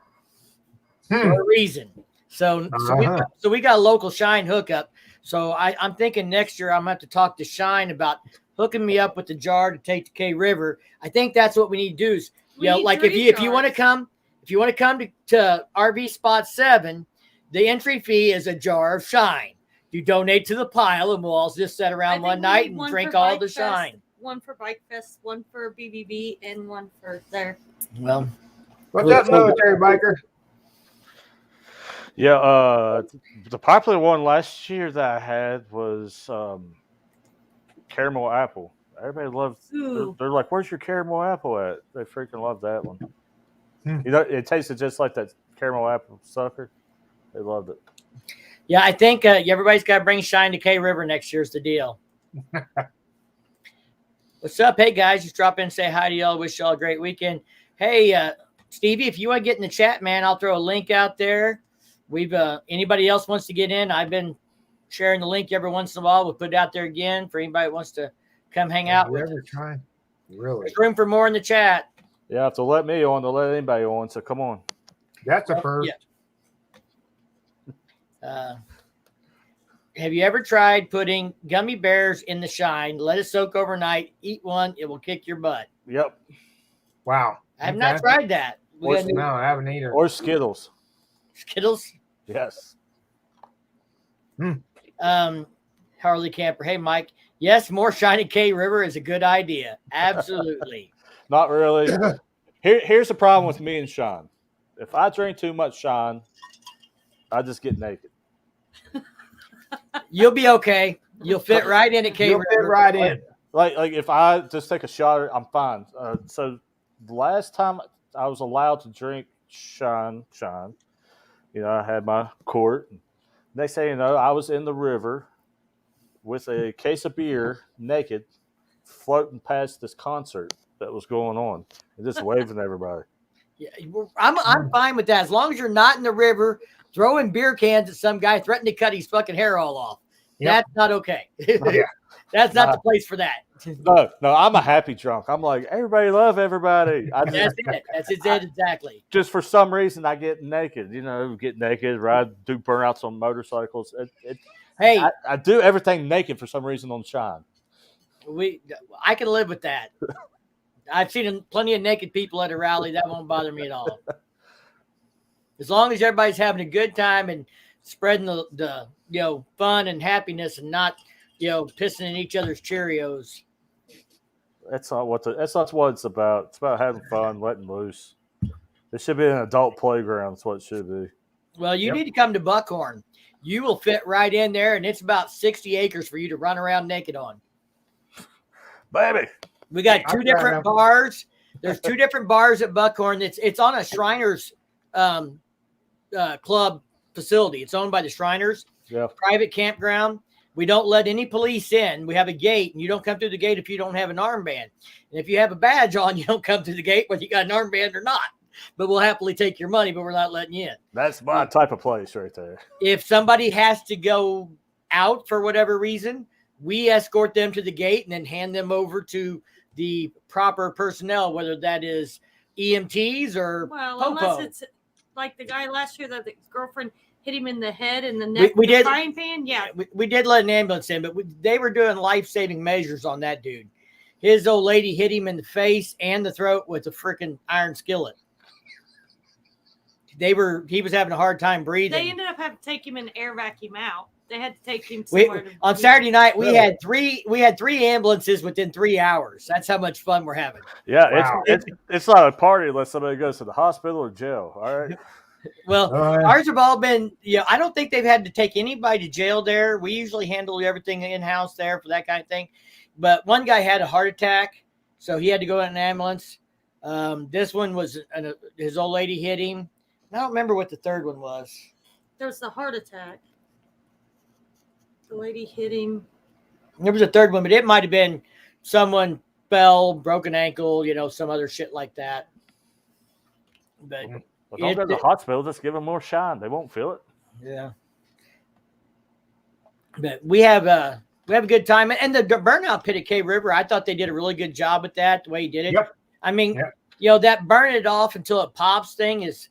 [SPEAKER 1] For a reason. So we got a local Shine hookup. So I'm thinking next year I'm going to have to talk to Shine about hooking me up with the jar to take to K River. I think that's what we need to do is, like if you want to come to RV Spot 7, the entry fee is a jar of Shine. You donate to the pile and we'll all just sit around one night and drink all the Shine.
[SPEAKER 4] One for Bike Fest, one for BBB, and one for there.
[SPEAKER 1] Well,
[SPEAKER 3] what's up, military biker?
[SPEAKER 2] Yeah, the popular one last year that I had was caramel apple. Everybody loved. They're like, "Where's your caramel apple at?" They freaking love that one. You know, it tasted just like that caramel apple sucker. They loved it.
[SPEAKER 1] Yeah, I think everybody's got to bring Shine to K River next year is the deal. What's up? Hey, guys, just drop in and say hi to y'all. Wish y'all a great weekend. Hey, Stevie, if you want to get in the chat, man, I'll throw a link out there. We've anybody else wants to get in, I've been sharing the link every once in a while. We'll put it out there again for anybody that wants to come hang out with us.
[SPEAKER 3] Really?
[SPEAKER 1] There's room for more in the chat.
[SPEAKER 2] Yeah, if they'll let me on, they'll let anybody on. So come on.
[SPEAKER 3] That's a first.
[SPEAKER 1] Yeah. Have you ever tried putting gummy bears in the Shine? Let it soak overnight. Eat one. It will kick your butt.
[SPEAKER 2] Yep.
[SPEAKER 3] Wow.
[SPEAKER 1] I have not tried that.
[SPEAKER 3] No, I haven't either.
[SPEAKER 2] Or Skittles.
[SPEAKER 1] Skittles?
[SPEAKER 2] Yes.
[SPEAKER 1] Harley Camper. Hey, Mike. Yes, more Shiny K River is a good idea. Absolutely.
[SPEAKER 2] Not really. Here's the problem with me and Sean. If I drink too much Sean, I just get naked.
[SPEAKER 1] You'll be okay. You'll fit right in at K River.
[SPEAKER 3] Fit right in.
[SPEAKER 2] Like if I just take a shot, I'm fine. So the last time I was allowed to drink Sean, you know, I had my quart. Next thing you know, I was in the river with a case of beer, naked, floating past this concert that was going on, and just waving at everybody.
[SPEAKER 1] Yeah, I'm fine with that as long as you're not in the river throwing beer cans at some guy threatening to cut his fucking hair all off. Yep. That's not okay. That's not the place for that.
[SPEAKER 2] No, I'm a happy drunk. I'm like, everybody love everybody.
[SPEAKER 1] That's it. That's it exactly.
[SPEAKER 2] Just for some reason, I get naked. You know, do burnouts on motorcycles.
[SPEAKER 1] Hey,
[SPEAKER 2] I do everything naked for some reason on Shine.
[SPEAKER 1] I can live with that. I've seen plenty of naked people at a rally. That won't bother me at all. As long as everybody's having a good time and spreading the fun and happiness and not pissing in each other's Cheerios.
[SPEAKER 2] That's not what it's about. It's about having fun, letting loose. It should be an adult playground. That's what it should be.
[SPEAKER 1] Well, you need to come to Buckhorn. You will fit right in there, and it's about 60 acres for you to run around naked on.
[SPEAKER 2] Baby.
[SPEAKER 1] We got two different bars. There's two different bars at Buckhorn. It's on a Shriners club facility. It's owned by the Shriners.
[SPEAKER 2] Yeah.
[SPEAKER 1] Private campground. We don't let any police in. We have a gate, and you don't come through the gate if you don't have an armband. And if you have a badge on, you don't come through the gate whether you got an armband or not. But we'll happily take your money, but we're not letting you in.
[SPEAKER 2] That's my type of place right there.
[SPEAKER 1] If somebody has to go out for whatever reason, we escort them to the gate and then hand them over to the proper personnel, whether that is EMTs or
[SPEAKER 4] unless it's like the guy last year that his girlfriend hit him in the head and the neck with a frying pan. Yeah,
[SPEAKER 1] we did let an ambulance in, but they were doing life-saving measures on that dude. his old lady hit him in the face and the throat with a freaking iron skillet. He was having a hard time breathing.
[SPEAKER 4] They ended up having to take him and air vacuum out. They had to take him somewhere.
[SPEAKER 1] On Saturday night, we had three ambulances within 3 hours. That's how much fun we're having.
[SPEAKER 2] Yeah,
[SPEAKER 3] Wow.
[SPEAKER 2] it's not a party unless somebody goes to the hospital or jail. All right.
[SPEAKER 1] Well, ours have all been, I don't think they've had to take anybody to jail there. We usually handle everything in-house there for that kind of thing. But one guy had a heart attack, so he had to go in an ambulance. This one was, his old lady hit him. I don't remember what the third one was.
[SPEAKER 4] There's the heart attack. The lady hit him.
[SPEAKER 1] There was a third one, but it might have been someone fell, broke an ankle, some other shit like that. But
[SPEAKER 2] don't go to the hospital. Just give them more shine. They won't feel it.
[SPEAKER 1] Yeah. But we have a good time. And the burnout pit at Cave River, I thought they did a really good job with that, the way he did it.
[SPEAKER 3] Yep.
[SPEAKER 1] I mean, that burn it off until it pops thing is,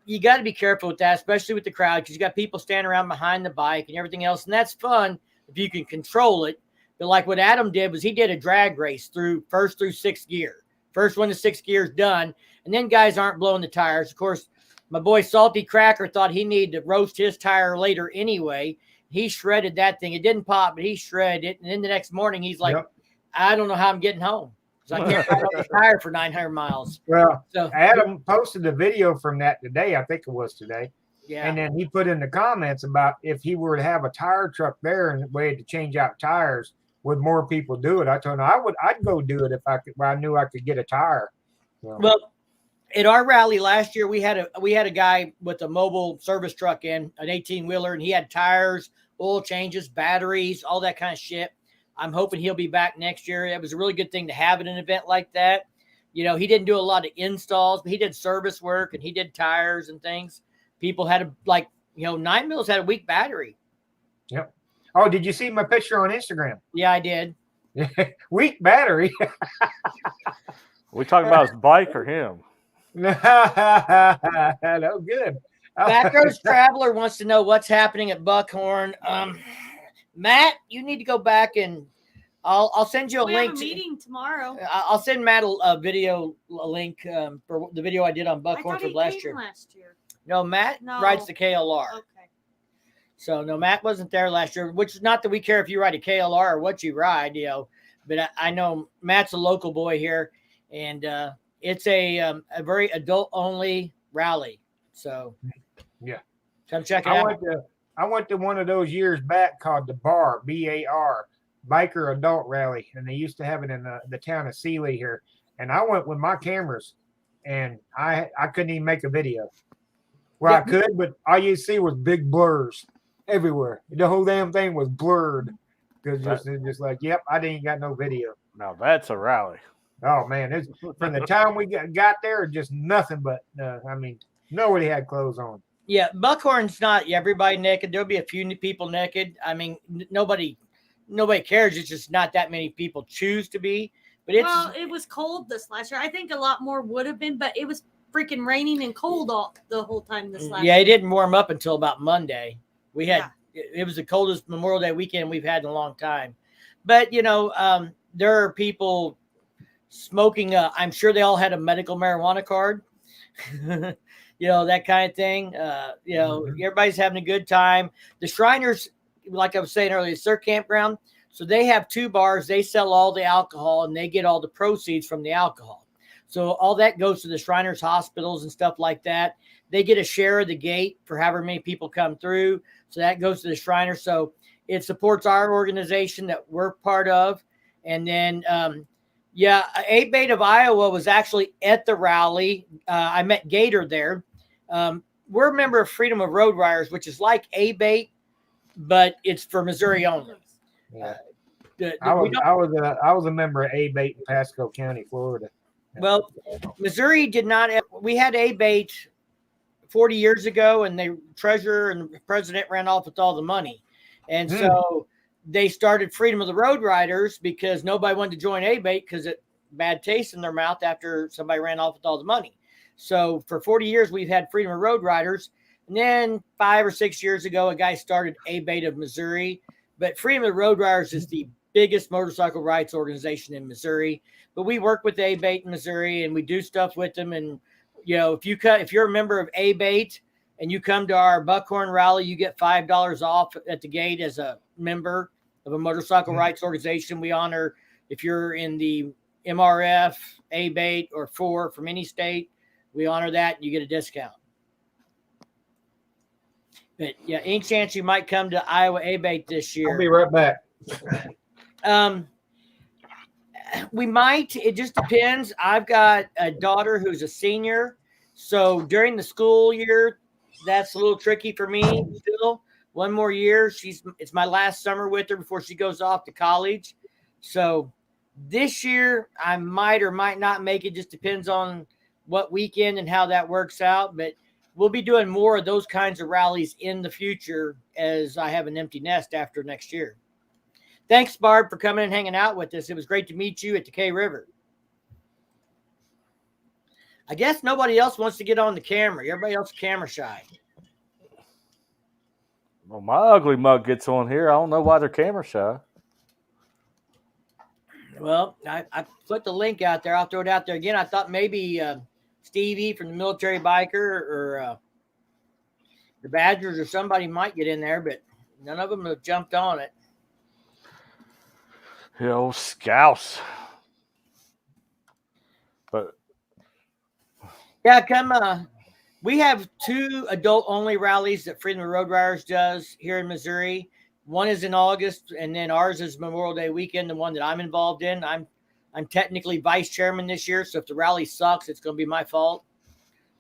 [SPEAKER 1] you got to be careful with that, especially with the crowd, because you got people standing around behind the bike and everything else. And that's fun if you can control it. But like what Adam did was he did a drag race through sixth gear. First one to sixth gear is done. And then guys aren't blowing the tires. Of course, my boy Salty Cracker thought he needed to roast his tire later anyway. He shredded that thing. It didn't pop, but he shredded it. And then the next morning, he's like, I don't know how I'm getting home. So I can't ride on this tire for 900 miles.
[SPEAKER 3] Well,
[SPEAKER 1] so
[SPEAKER 3] Adam posted a video from that today. I think it was today.
[SPEAKER 1] Yeah.
[SPEAKER 3] And then he put in the comments about if he were to have a tire truck there and we had to change out tires, would more people do it? I told him I'd go do it if I knew I could get a tire. So.
[SPEAKER 1] Well, at our rally last year, we had a guy with a mobile service truck an 18-wheeler, and he had tires, oil changes, batteries, all that kind of shit. I'm hoping he'll be back next year. It was a really good thing to have at an event like that. He didn't do a lot of installs, but he did service work and he did tires and things. People had 9 Mills had a weak battery.
[SPEAKER 3] Yep. Oh, did you see my picture on Instagram?
[SPEAKER 1] Yeah, I did.
[SPEAKER 3] Weak battery.
[SPEAKER 2] We talking about his bike or him?
[SPEAKER 3] No, good.
[SPEAKER 1] Backroads Traveler wants to know what's happening at Buckhorn. Matt, you need to go back and I'll send you a link.
[SPEAKER 4] We have a meeting tomorrow.
[SPEAKER 1] I'll send Matt a video link for the video I did on Buckhorn from last year. No, Matt rides the KLR.
[SPEAKER 4] Okay.
[SPEAKER 1] So no, Matt wasn't there last year, which is not that we care if you ride a KLR or what you ride, but I know Matt's a local boy here, and it's a very adult only rally. So
[SPEAKER 3] yeah,
[SPEAKER 1] come check it out.
[SPEAKER 3] I went to one of those years back called the BAR, BAR, Biker Adult Rally, and they used to have it in the town of Sealy here. And I went with my cameras, and I couldn't even make a video. Well, I could, but all you see was big blurs everywhere. The whole damn thing was blurred because just like, yep, I didn't got no video.
[SPEAKER 2] Now that's a rally.
[SPEAKER 3] Oh man, it's from the time we got there, just nothing but. Nobody had clothes on.
[SPEAKER 1] Yeah, Buckhorn's not everybody naked. There'll be a few people naked. I mean, nobody cares. It's just not that many people choose to be. But
[SPEAKER 4] it was cold this last year. I think a lot more would have been, but it was freaking raining and cold all the whole time this last year.
[SPEAKER 1] Yeah, it didn't warm up until about Monday. We had it was the coldest Memorial Day weekend we've had in a long time. But there are people smoking. I'm sure they all had a medical marijuana card. That kind of thing. Everybody's having a good time. The Shriners, like I was saying earlier, it's their campground. So they have 2 bars. They sell all the alcohol and they get all the proceeds from the alcohol. So all that goes to the Shriners hospitals and stuff like that. They get a share of the gate for however many people come through. So that goes to the Shriners. So it supports our organization that we're part of. And then, A-Bait of Iowa was actually at the rally. I met Gator there. We're a member of Freedom of Road Riders, which is like A-Bait, but it's for Missouri only.
[SPEAKER 3] Yeah. I was a member of A-Bait in Pasco County, Florida.
[SPEAKER 1] Well, Missouri did not. We had A-Bait 40 years ago, and the treasurer and the president ran off with all the money. And so they started Freedom of the Road Riders because nobody wanted to join A-Bait because it bad taste in their mouth after somebody ran off with all the money. So for 40 years, we've had Freedom of Road Riders. And then 5 or 6 years ago, a guy started A-Bait of Missouri. But Freedom of the Road Riders is the biggest motorcycle rights organization in Missouri. But we work with ABATE in Missouri, and we do stuff with them. And if you're a member of ABATE and you come to our Buckhorn rally, you get $5 off at the gate as a member of a motorcycle rights organization. We honor if you're in the MRF, ABATE, or FOR from any state, we honor that and you get a discount. But yeah, any chance you might come to Iowa ABATE this year?
[SPEAKER 3] I'll be right back.
[SPEAKER 1] We might. It just depends. I've got a daughter who's a senior, so during the school year, that's a little tricky for me. Still, one more year. It's my last summer with her before she goes off to college. So this year, I might or might not make it. Just depends on what weekend and how that works out. But we'll be doing more of those kinds of rallies in the future as I have an empty nest after next year. Thanks, Barb, for coming and hanging out with us. It was great to meet you at the K River. I guess nobody else wants to get on the camera. Everybody else is camera shy.
[SPEAKER 2] Well, my ugly mug gets on here. I don't know why they're camera shy.
[SPEAKER 1] Well, I put the link out there. I'll throw it out there again. I thought maybe Stevie from the Military Biker or the Badgers or somebody might get in there, but none of them have jumped on it.
[SPEAKER 2] Yeah, old Scouse. But
[SPEAKER 1] yeah, come. We have 2 adult-only rallies that Freedom of Road Riders does here in Missouri. One is in August, and then ours is Memorial Day weekend, the one that I'm involved in. I'm technically vice chairman this year, so if the rally sucks, it's going to be my fault.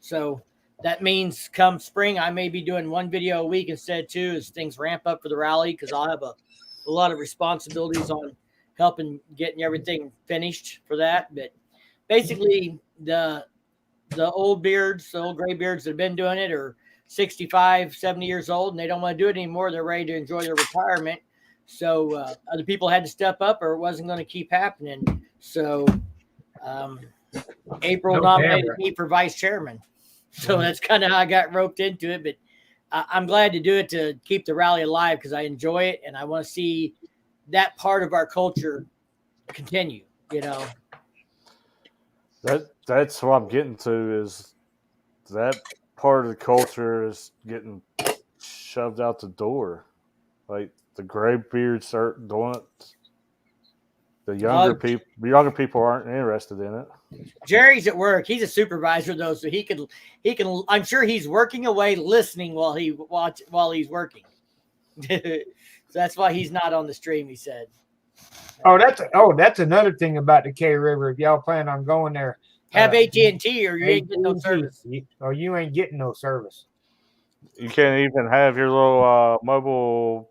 [SPEAKER 1] So that means come spring, I may be doing 1 video a week instead of 2 as things ramp up for the rally, because I'll have a lot of responsibilities on helping getting everything finished for that. But basically, the old beards, the old gray beards that have been doing it are 65, 70 years old, and they don't want to do it anymore. They're ready to enjoy their retirement. So other people had to step up or it wasn't going to keep happening. So April nominated me for vice chairman. So that's kind of how I got roped into it. But I'm glad to do it to keep the rally alive because I enjoy it and I want to see that part of our culture continue,
[SPEAKER 2] That's what I'm getting to is that part of the culture is getting shoved out the door. Like the gray beards start doing it. The younger people aren't interested in it.
[SPEAKER 1] Jerry's at work. He's a supervisor though, so he can. I'm sure he's working away, listening while he's working. So that's why he's not on the stream. He said.
[SPEAKER 3] That's another thing about the K River. If y'all plan on going there,
[SPEAKER 1] have AT&T or you ain't getting no service.
[SPEAKER 3] Or you ain't getting no service.
[SPEAKER 2] You can't even have your little mobile.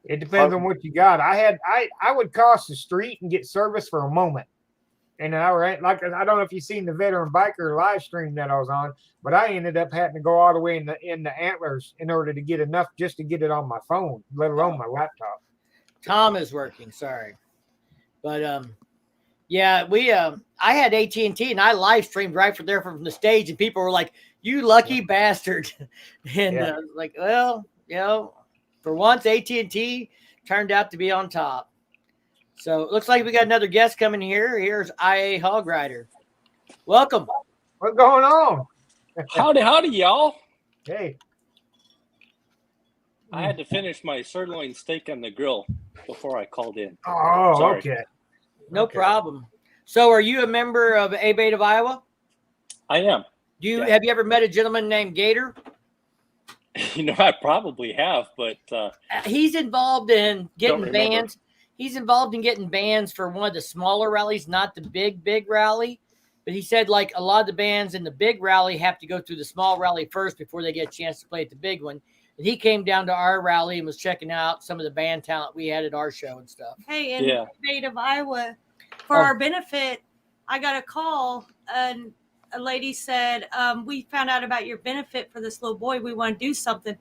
[SPEAKER 3] It depends on what you got. I would cross the street and get service for a moment. And I don't know if you've seen the Veteran Biker live stream that I was on, but I ended up having to go all the way in the Antlers in order to get enough just to get it on my phone, let alone my laptop.
[SPEAKER 1] Tom is working, sorry. But yeah, I had AT&T and I live streamed right from there from the stage and people were like, "You lucky bastard." And like, well, for once AT&T turned out to be on top. So it looks like we got another guest coming here. Here's IA Hog Rider. Welcome.
[SPEAKER 3] What's going on?
[SPEAKER 5] Howdy, y'all.
[SPEAKER 3] Hey.
[SPEAKER 5] I had to finish my sirloin steak on the grill before I called in.
[SPEAKER 3] Oh,
[SPEAKER 5] sorry.
[SPEAKER 3] Okay.
[SPEAKER 1] No problem. So are you a member of ABATE of Iowa?
[SPEAKER 5] I am.
[SPEAKER 1] Have you ever met a gentleman named Gator?
[SPEAKER 5] I probably have, but
[SPEAKER 1] he's involved in getting bans. He's involved in getting bans for one of the smaller rallies, not the big rally. But he said like a lot of the bands in the big rally have to go through the small rally first before they get a chance to play at the big one. And he came down to our rally and was checking out some of the band talent we had at our show and stuff.
[SPEAKER 4] Hey, in the state of Iowa, for our benefit, I got a call and a lady said, we found out about your benefit for this little boy. We want to do something.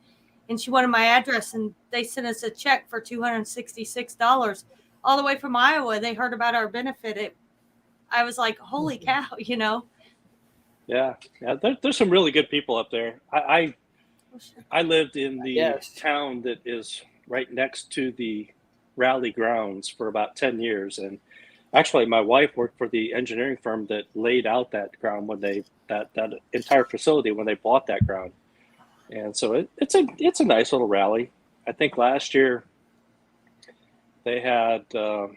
[SPEAKER 4] And she wanted my address and they sent us a check for $266 all the way from Iowa. They heard about our benefit. I was like, holy cow,
[SPEAKER 5] Yeah. There's some really good people up there. I lived in the town that is right next to the rally grounds for about 10 years. And actually, my wife worked for the engineering firm that laid out that ground when that entire facility when they bought that ground. And so it's a nice little rally. I think last year they had I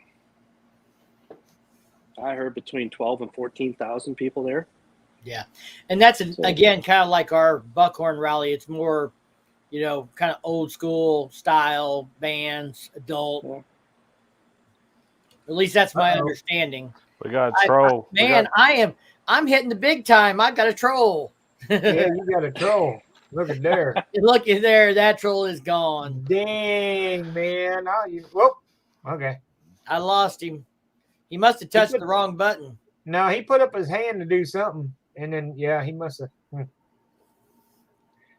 [SPEAKER 5] heard between 12 and 14,000 people there.
[SPEAKER 1] Yeah, and that's again kind of like our Buckhorn rally. It's more, kind of old school style bands, adult. Yeah. At least that's my understanding.
[SPEAKER 2] We got a troll.
[SPEAKER 1] I'm hitting the big time. I got a troll.
[SPEAKER 3] Yeah, you got a troll. Look at there.
[SPEAKER 1] Look at there. That troll is gone.
[SPEAKER 3] Dang, man. Whoop. Okay.
[SPEAKER 1] I lost him. He must have touched the wrong button.
[SPEAKER 3] No, he put up his hand to do something. And then, yeah, he must have.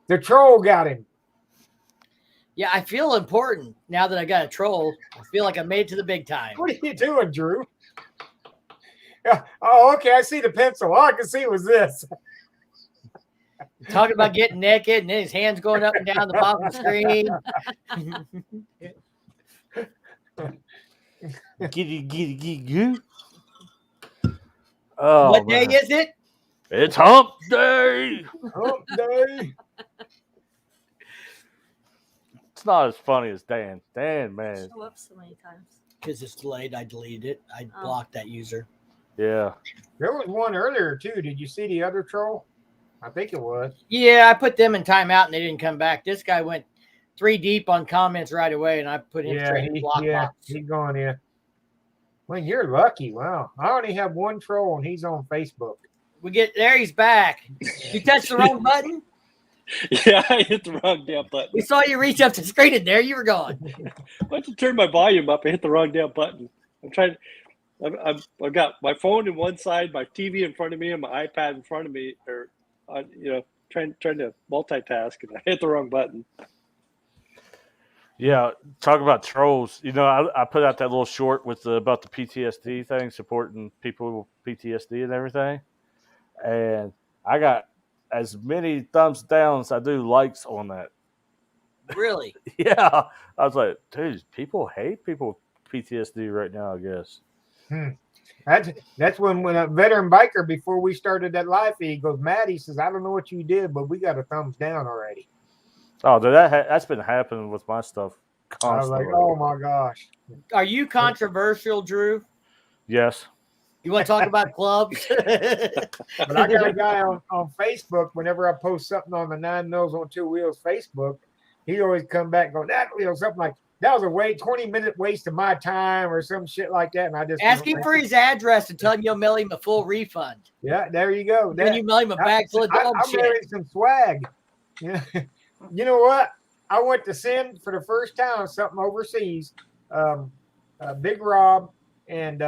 [SPEAKER 3] The troll got him.
[SPEAKER 1] Yeah, I feel important now that I got a troll. I feel like I made it to the big time.
[SPEAKER 3] What are you doing, Drew? Yeah. Oh, okay. I see the pencil. All I can see was this.
[SPEAKER 1] Talking about getting naked and then his hands going up and down the bottom of the screen.
[SPEAKER 2] Giddy. Oh,
[SPEAKER 1] what day is it?
[SPEAKER 2] It's hump day.
[SPEAKER 3] Hump day.
[SPEAKER 2] It's not as funny as Dan. Dan, man.
[SPEAKER 4] Show up so many times.
[SPEAKER 1] Because it's delayed. I deleted it. I blocked that user.
[SPEAKER 2] Yeah.
[SPEAKER 3] There was one earlier, too. Did you see the other troll? I think it was.
[SPEAKER 1] Yeah, I put them in timeout and they didn't come back. This guy went 3 deep on comments right away, and I put him straight in the block box.
[SPEAKER 3] He's going in. Well, you're lucky. Wow. I only have one troll, and he's on Facebook.
[SPEAKER 1] He's back. You touched the wrong button?
[SPEAKER 5] Yeah, I hit the wrong damn button.
[SPEAKER 1] We saw you reach up to the screen and there you were gone.
[SPEAKER 5] I went to turn my volume up. I hit the wrong damn button. I'm trying. I've got my phone in one side, my TV in front of me, and my iPad in front of me, or trying to multitask, and I hit the wrong button.
[SPEAKER 2] Yeah, talk about trolls. I put out that little short with about the PTSD thing, supporting people with PTSD and everything, and I got as many thumbs down as I do likes on that.
[SPEAKER 1] Really?
[SPEAKER 2] Yeah. I was like, dude, people hate people with PTSD right now, I guess.
[SPEAKER 3] That's when a veteran biker, before we started that live feed, he goes, Matt, he says, I don't know what you did, but we got a thumbs down already.
[SPEAKER 2] Oh, that's been happening with my stuff constantly.
[SPEAKER 3] I was like, oh my gosh.
[SPEAKER 1] Are you controversial, Drew?
[SPEAKER 2] Yes.
[SPEAKER 1] You want to talk about clubs?
[SPEAKER 3] But I got a guy on Facebook, whenever I post something on the 9 Nose on 2 Wheels Facebook, he always come back and go, that wheel, something like, that was a 20-minute waste of my time or some shit like that. And I just
[SPEAKER 1] ask him for his address and tell him you'll mail him a full refund.
[SPEAKER 3] Yeah, there you go.
[SPEAKER 1] Then you mail him a bag full of dog shit.
[SPEAKER 3] I'm wearing some swag. Yeah. You know what? I went to send for the first time something overseas. Big Rob and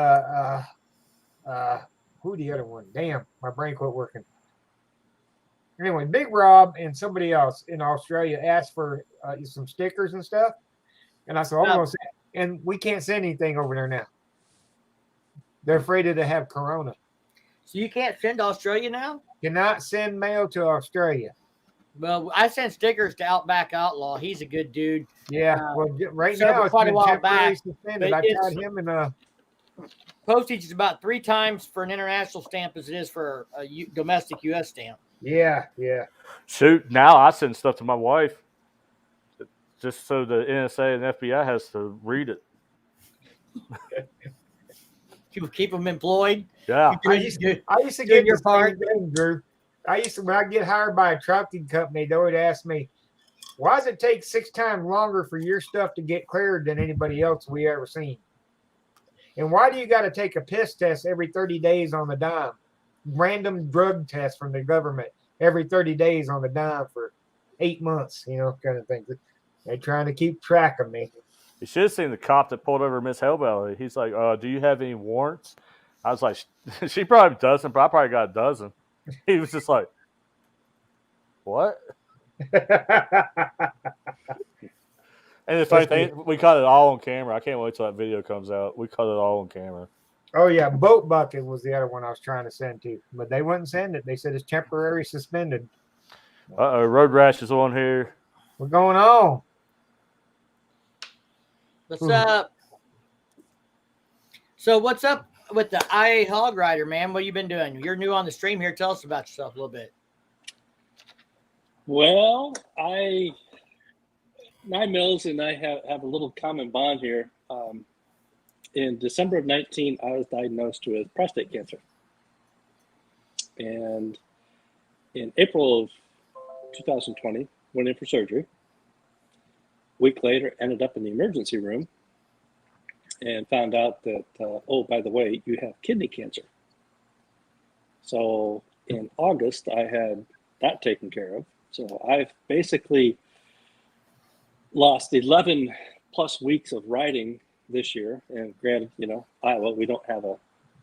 [SPEAKER 3] who the other one? Damn, my brain quit working. Anyway, Big Rob and somebody else in Australia asked for some stickers and stuff. And I said, I'm going to send, and we can't send anything over there now. They're afraid to have corona.
[SPEAKER 1] So you can't send to Australia now?
[SPEAKER 3] Cannot send mail to Australia.
[SPEAKER 1] Well, I sent stickers to Outback Outlaw. He's a good dude.
[SPEAKER 3] Yeah, well, right now it's
[SPEAKER 1] quite
[SPEAKER 3] been
[SPEAKER 1] a while
[SPEAKER 3] temporarily
[SPEAKER 1] back.
[SPEAKER 3] suspended. I got him in
[SPEAKER 1] postage is about 3 times for an international stamp as it is for a domestic U.S. stamp.
[SPEAKER 3] Yeah.
[SPEAKER 2] Shoot, now I send stuff to my wife just so the NSA and FBI has to read it.
[SPEAKER 1] Keep them employed.
[SPEAKER 2] Yeah.
[SPEAKER 3] I used to get your part, Drew. When I get hired by a trucking company, they would ask me, why does it take 6 times longer for your stuff to get cleared than anybody else we ever seen? And why do you got to take a piss test every 30 days on the dime? Random drug test from the government every 30 days on the dime for 8 months, kind of thing. They're trying to keep track of me.
[SPEAKER 2] You should have seen the cop that pulled over Miss Hellbelly. He's like, do you have any warrants? I was like, she probably doesn't, but I probably got a dozen. He was just like, what? And the funny thing, we caught it all on camera. I can't wait till that video comes out. We caught it all on camera.
[SPEAKER 3] Oh, yeah. Boat Bucket was the other one I was trying to send to, but they wouldn't send it. They said it's temporarily suspended.
[SPEAKER 2] Uh-oh, Road Rash is on here.
[SPEAKER 3] What's going on?
[SPEAKER 1] What's up? So what's up with the IA Hog Rider, man? What you been doing? You're new on the stream here. Tell us about yourself a little bit.
[SPEAKER 5] Well, Nine Mills and I have a little common bond here. In December of 19, I was diagnosed with prostate cancer. And in April of 2020, went in for surgery. A week later, ended up in the emergency room and found out that, oh, by the way, you have kidney cancer. So in August, I had that taken care of. So I've basically lost 11 plus weeks of riding this year. And granted, Iowa, we don't have a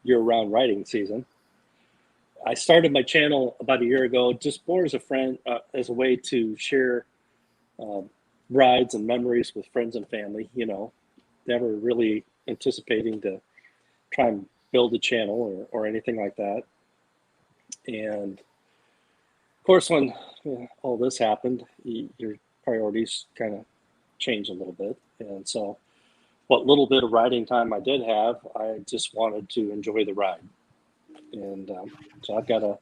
[SPEAKER 5] year-round riding season. I started my channel about a year ago, just more as a friend, as a way to share rides and memories with friends and family, never really anticipating to try and build a channel or anything like that. And of course, when all this happened, your priorities kind of change a little bit. And so what little bit of riding time I did have, I just wanted to enjoy the ride. And so I've got a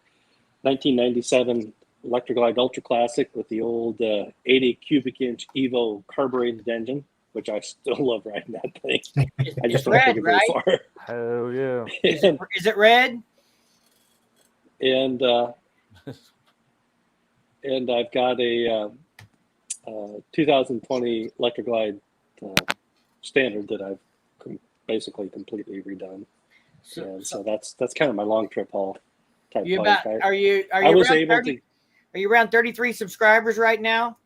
[SPEAKER 5] 1997 Electroglide Ultra Classic with the old 80 cubic inch Evo carbureted engine, which I still love riding that thing. I just
[SPEAKER 1] It's red,
[SPEAKER 5] take it very
[SPEAKER 1] right?
[SPEAKER 5] far.
[SPEAKER 2] Hell yeah.
[SPEAKER 1] Is it red?
[SPEAKER 5] And and I've got a 2020 Electroglide standard that I've basically completely redone. So that's kind of my long trip haul type bike.
[SPEAKER 1] Are you Are you around 33 subscribers right now?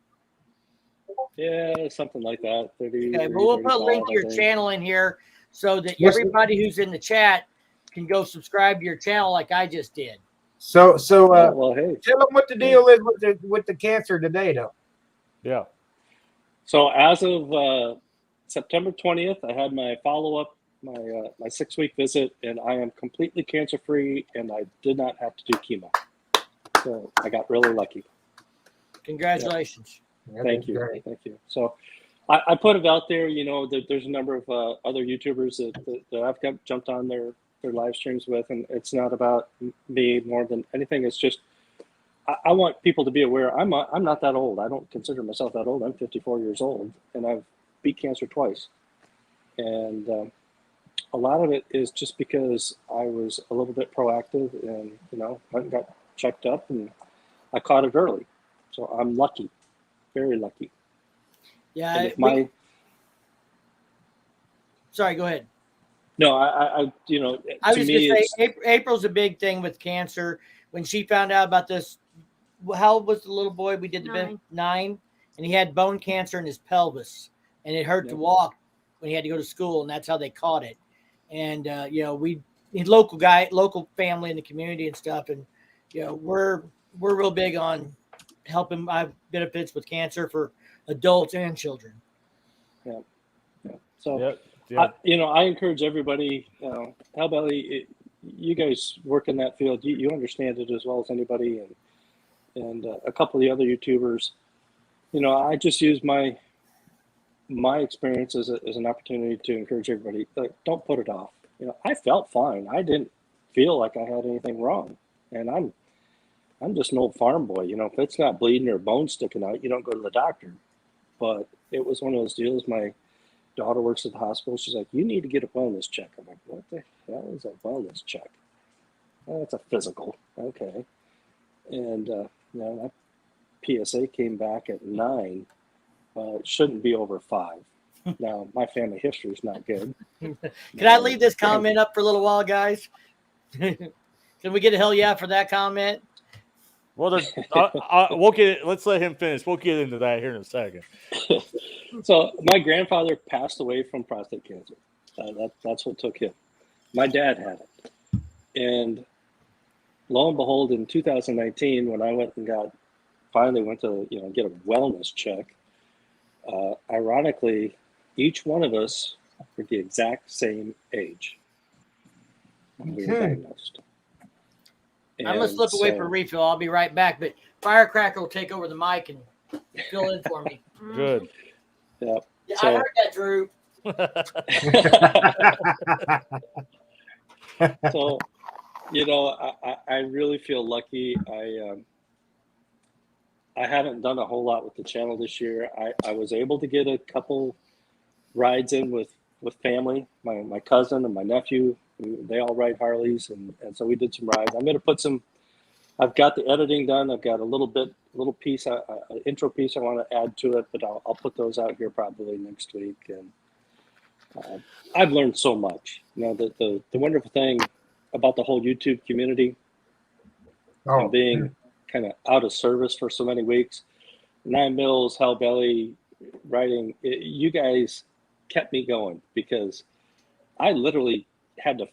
[SPEAKER 5] Yeah, something like that. 30.
[SPEAKER 1] Okay, but we'll put a link to your channel in here so that everybody who's in the chat can go subscribe to your channel like I just did.
[SPEAKER 3] So
[SPEAKER 5] well, hey.
[SPEAKER 3] Tell them what the deal is with the cancer today, though.
[SPEAKER 2] Yeah.
[SPEAKER 5] So as of September 20th, I had my follow-up, my 6-week visit, and I am completely cancer-free, and I did not have to do chemo. So I got really lucky.
[SPEAKER 1] Congratulations.
[SPEAKER 5] Yeah. Thank you. Great. Thank you. So I put it out there, there's a number of other YouTubers that I've jumped on their live streams with, and it's not about me more than anything. It's just I want people to be aware. I'm not that old. I don't consider myself that old. I'm 54 years old, and I've beat cancer twice. And a lot of it is just because I was a little bit proactive and, went and got checked up, and I caught it early. So I'm lucky, very lucky.
[SPEAKER 1] Yeah. Sorry, go ahead.
[SPEAKER 5] No, I was
[SPEAKER 1] just going to say, April's a big thing with cancer. When she found out about this, how old was the little boy? We did the 9, and he had bone cancer in his pelvis, and it hurt to walk when he had to go to school, and that's how they caught it. And local family in the community and stuff, and we're real big on helping benefits with cancer for adults and children.
[SPEAKER 5] Yeah. So. Yep. I encourage everybody, Hellbelly, you guys work in that field. You understand it as well as anybody, and a couple of the other YouTubers. I just use my experience as an opportunity to encourage everybody. Like, don't put it off. I felt fine. I didn't feel like I had anything wrong, and I'm just an old farm boy. If it's not bleeding or bone sticking out, you don't go to the doctor. But it was one of those deals. My daughter works at the hospital. She's like, you need to get a wellness check. I'm like, what the hell is a wellness check? Oh, it's a physical. Okay. And, my PSA came back at 9. It shouldn't be over 5. Now, my family history is not good.
[SPEAKER 1] Can I leave this comment up for a little while, guys? Can we get a hell yeah for that comment?
[SPEAKER 2] Well, we'll get. Let's let him finish. We'll get into that here in a second.
[SPEAKER 5] So my grandfather passed away from prostate cancer. That's what took him. My dad had it, and lo and behold, in 2019, when I finally went to get a wellness check, ironically, each one of us were the exact same age when we were diagnosed.
[SPEAKER 1] I'm going to slip away for a refill. I'll be right back. But Firecracker will take over the mic and fill in for me.
[SPEAKER 2] Good.
[SPEAKER 5] Yeah.
[SPEAKER 1] I heard that, Drew.
[SPEAKER 5] So, I really feel lucky. I haven't done a whole lot with the channel this year. I was able to get a couple rides in with family, my cousin and my nephew. They all ride Harleys, and so we did some rides. I'm going to put some. I've got the editing done. I've got a little piece, an intro piece I want to add to it, but I'll put those out here probably next week. And I've learned so much. The wonderful thing about the whole YouTube community and being kind of out of service for so many weeks, 9 Mills, Hell Belly, writing, you guys kept me going because I literally had to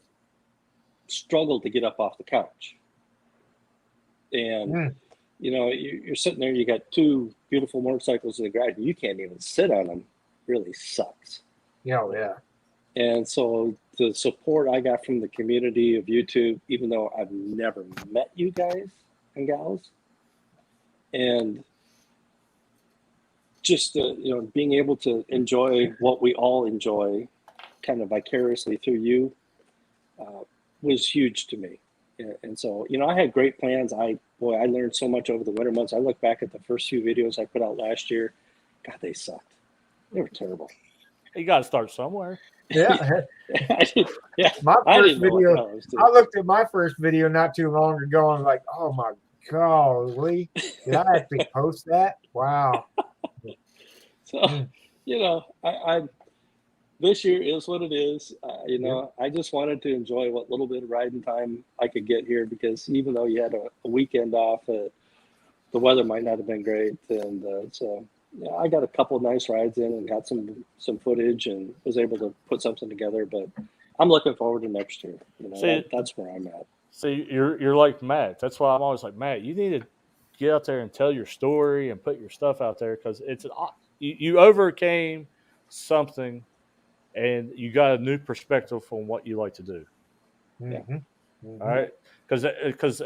[SPEAKER 5] struggle to get up off the couch. And, you're sitting there, you got 2 beautiful motorcycles in the garage, and you can't even sit on them. Really sucks.
[SPEAKER 3] Yeah.
[SPEAKER 5] And so the support I got from the community of YouTube, even though I've never met you guys and gals, and just being able to enjoy what we all enjoy kind of vicariously through you was huge to me. And so, I had great plans. I learned so much over the winter months. I look back at the first few videos I put out last year. God, they sucked. They were terrible.
[SPEAKER 2] You got to start somewhere.
[SPEAKER 3] Yeah.
[SPEAKER 5] My
[SPEAKER 3] first video, I looked at my first video not too long ago and like, oh my golly, did I actually post that? Wow.
[SPEAKER 5] So, I this year is what it is. I just wanted to enjoy what little bit of riding time I could get here, because even though you had a weekend off, the weather might not have been great. And so I got a couple of nice rides in and got some footage and was able to put something together. But I'm looking forward to next year. That's where I'm at.
[SPEAKER 2] See, you're like Matt. That's why I'm always like, Matt, you need to get out there and tell your story and put your stuff out there, because you overcame something and you got a new perspective on what you like to do.
[SPEAKER 3] Mm-hmm.
[SPEAKER 2] All right, because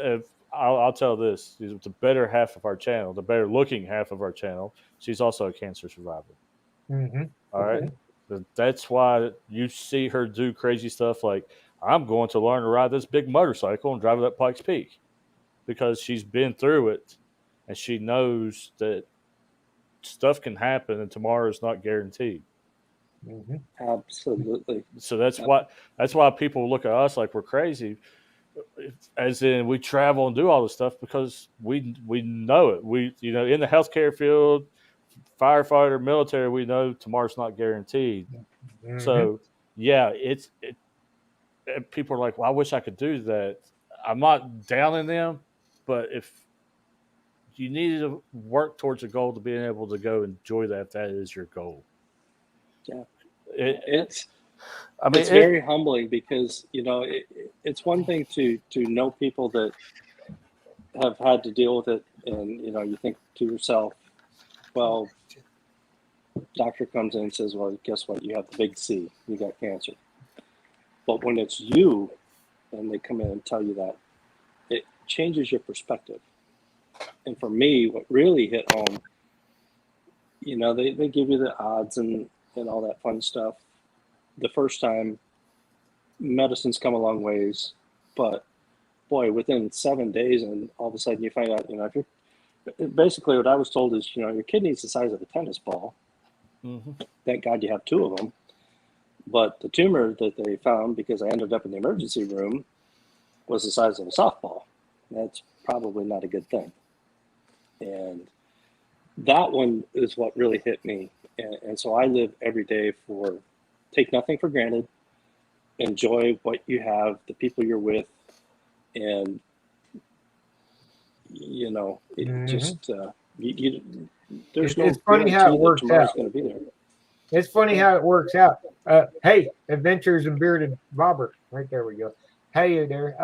[SPEAKER 2] I'll tell this: the better half of our channel, the better looking half of our channel, she's also a cancer survivor.
[SPEAKER 3] Mm-hmm.
[SPEAKER 2] All right, that's why you see her do crazy stuff like, I'm going to learn to ride this big motorcycle and drive it up Pikes Peak, because she's been through it and she knows that stuff can happen and tomorrow is not guaranteed.
[SPEAKER 3] Mm-hmm.
[SPEAKER 5] Absolutely.
[SPEAKER 2] So that's why people look at us like we're crazy, as in we travel and do all this stuff because we know it. We in the healthcare field, firefighter, military, we know tomorrow's not guaranteed.
[SPEAKER 3] Mm-hmm.
[SPEAKER 2] So yeah, people are like, well, I wish I could do that. I'm not downing them, but if you need to work towards a goal to being able to go enjoy that, that is your goal.
[SPEAKER 5] Yeah.
[SPEAKER 2] It's
[SPEAKER 5] very humbling, because it's one thing to know people that have had to deal with it, and you think to yourself, well, doctor comes in and says, well, guess what, you have the big C, you got cancer. But when it's you and they come in and tell you that, it changes your perspective. And for me, what really hit home, they give you the odds and all that fun stuff. The first time, medicine's come a long ways, but boy, within 7 days, and all of a sudden you find out, if you're basically, what I was told is, your kidney's the size of a tennis ball.
[SPEAKER 2] Mm-hmm.
[SPEAKER 5] Thank God you have 2 of them. But the tumor that they found, because I ended up in the emergency room, was the size of a softball. That's probably not a good thing. And that one is what really hit me. And so I live every day take nothing for granted, enjoy what you have, the people you're with, and, it just, there's no
[SPEAKER 3] it's funny how it works out.
[SPEAKER 5] Going to be there.
[SPEAKER 3] It's funny how it works out. Hey, Adventures in Bearded Bobber. Right there we go. Hey there.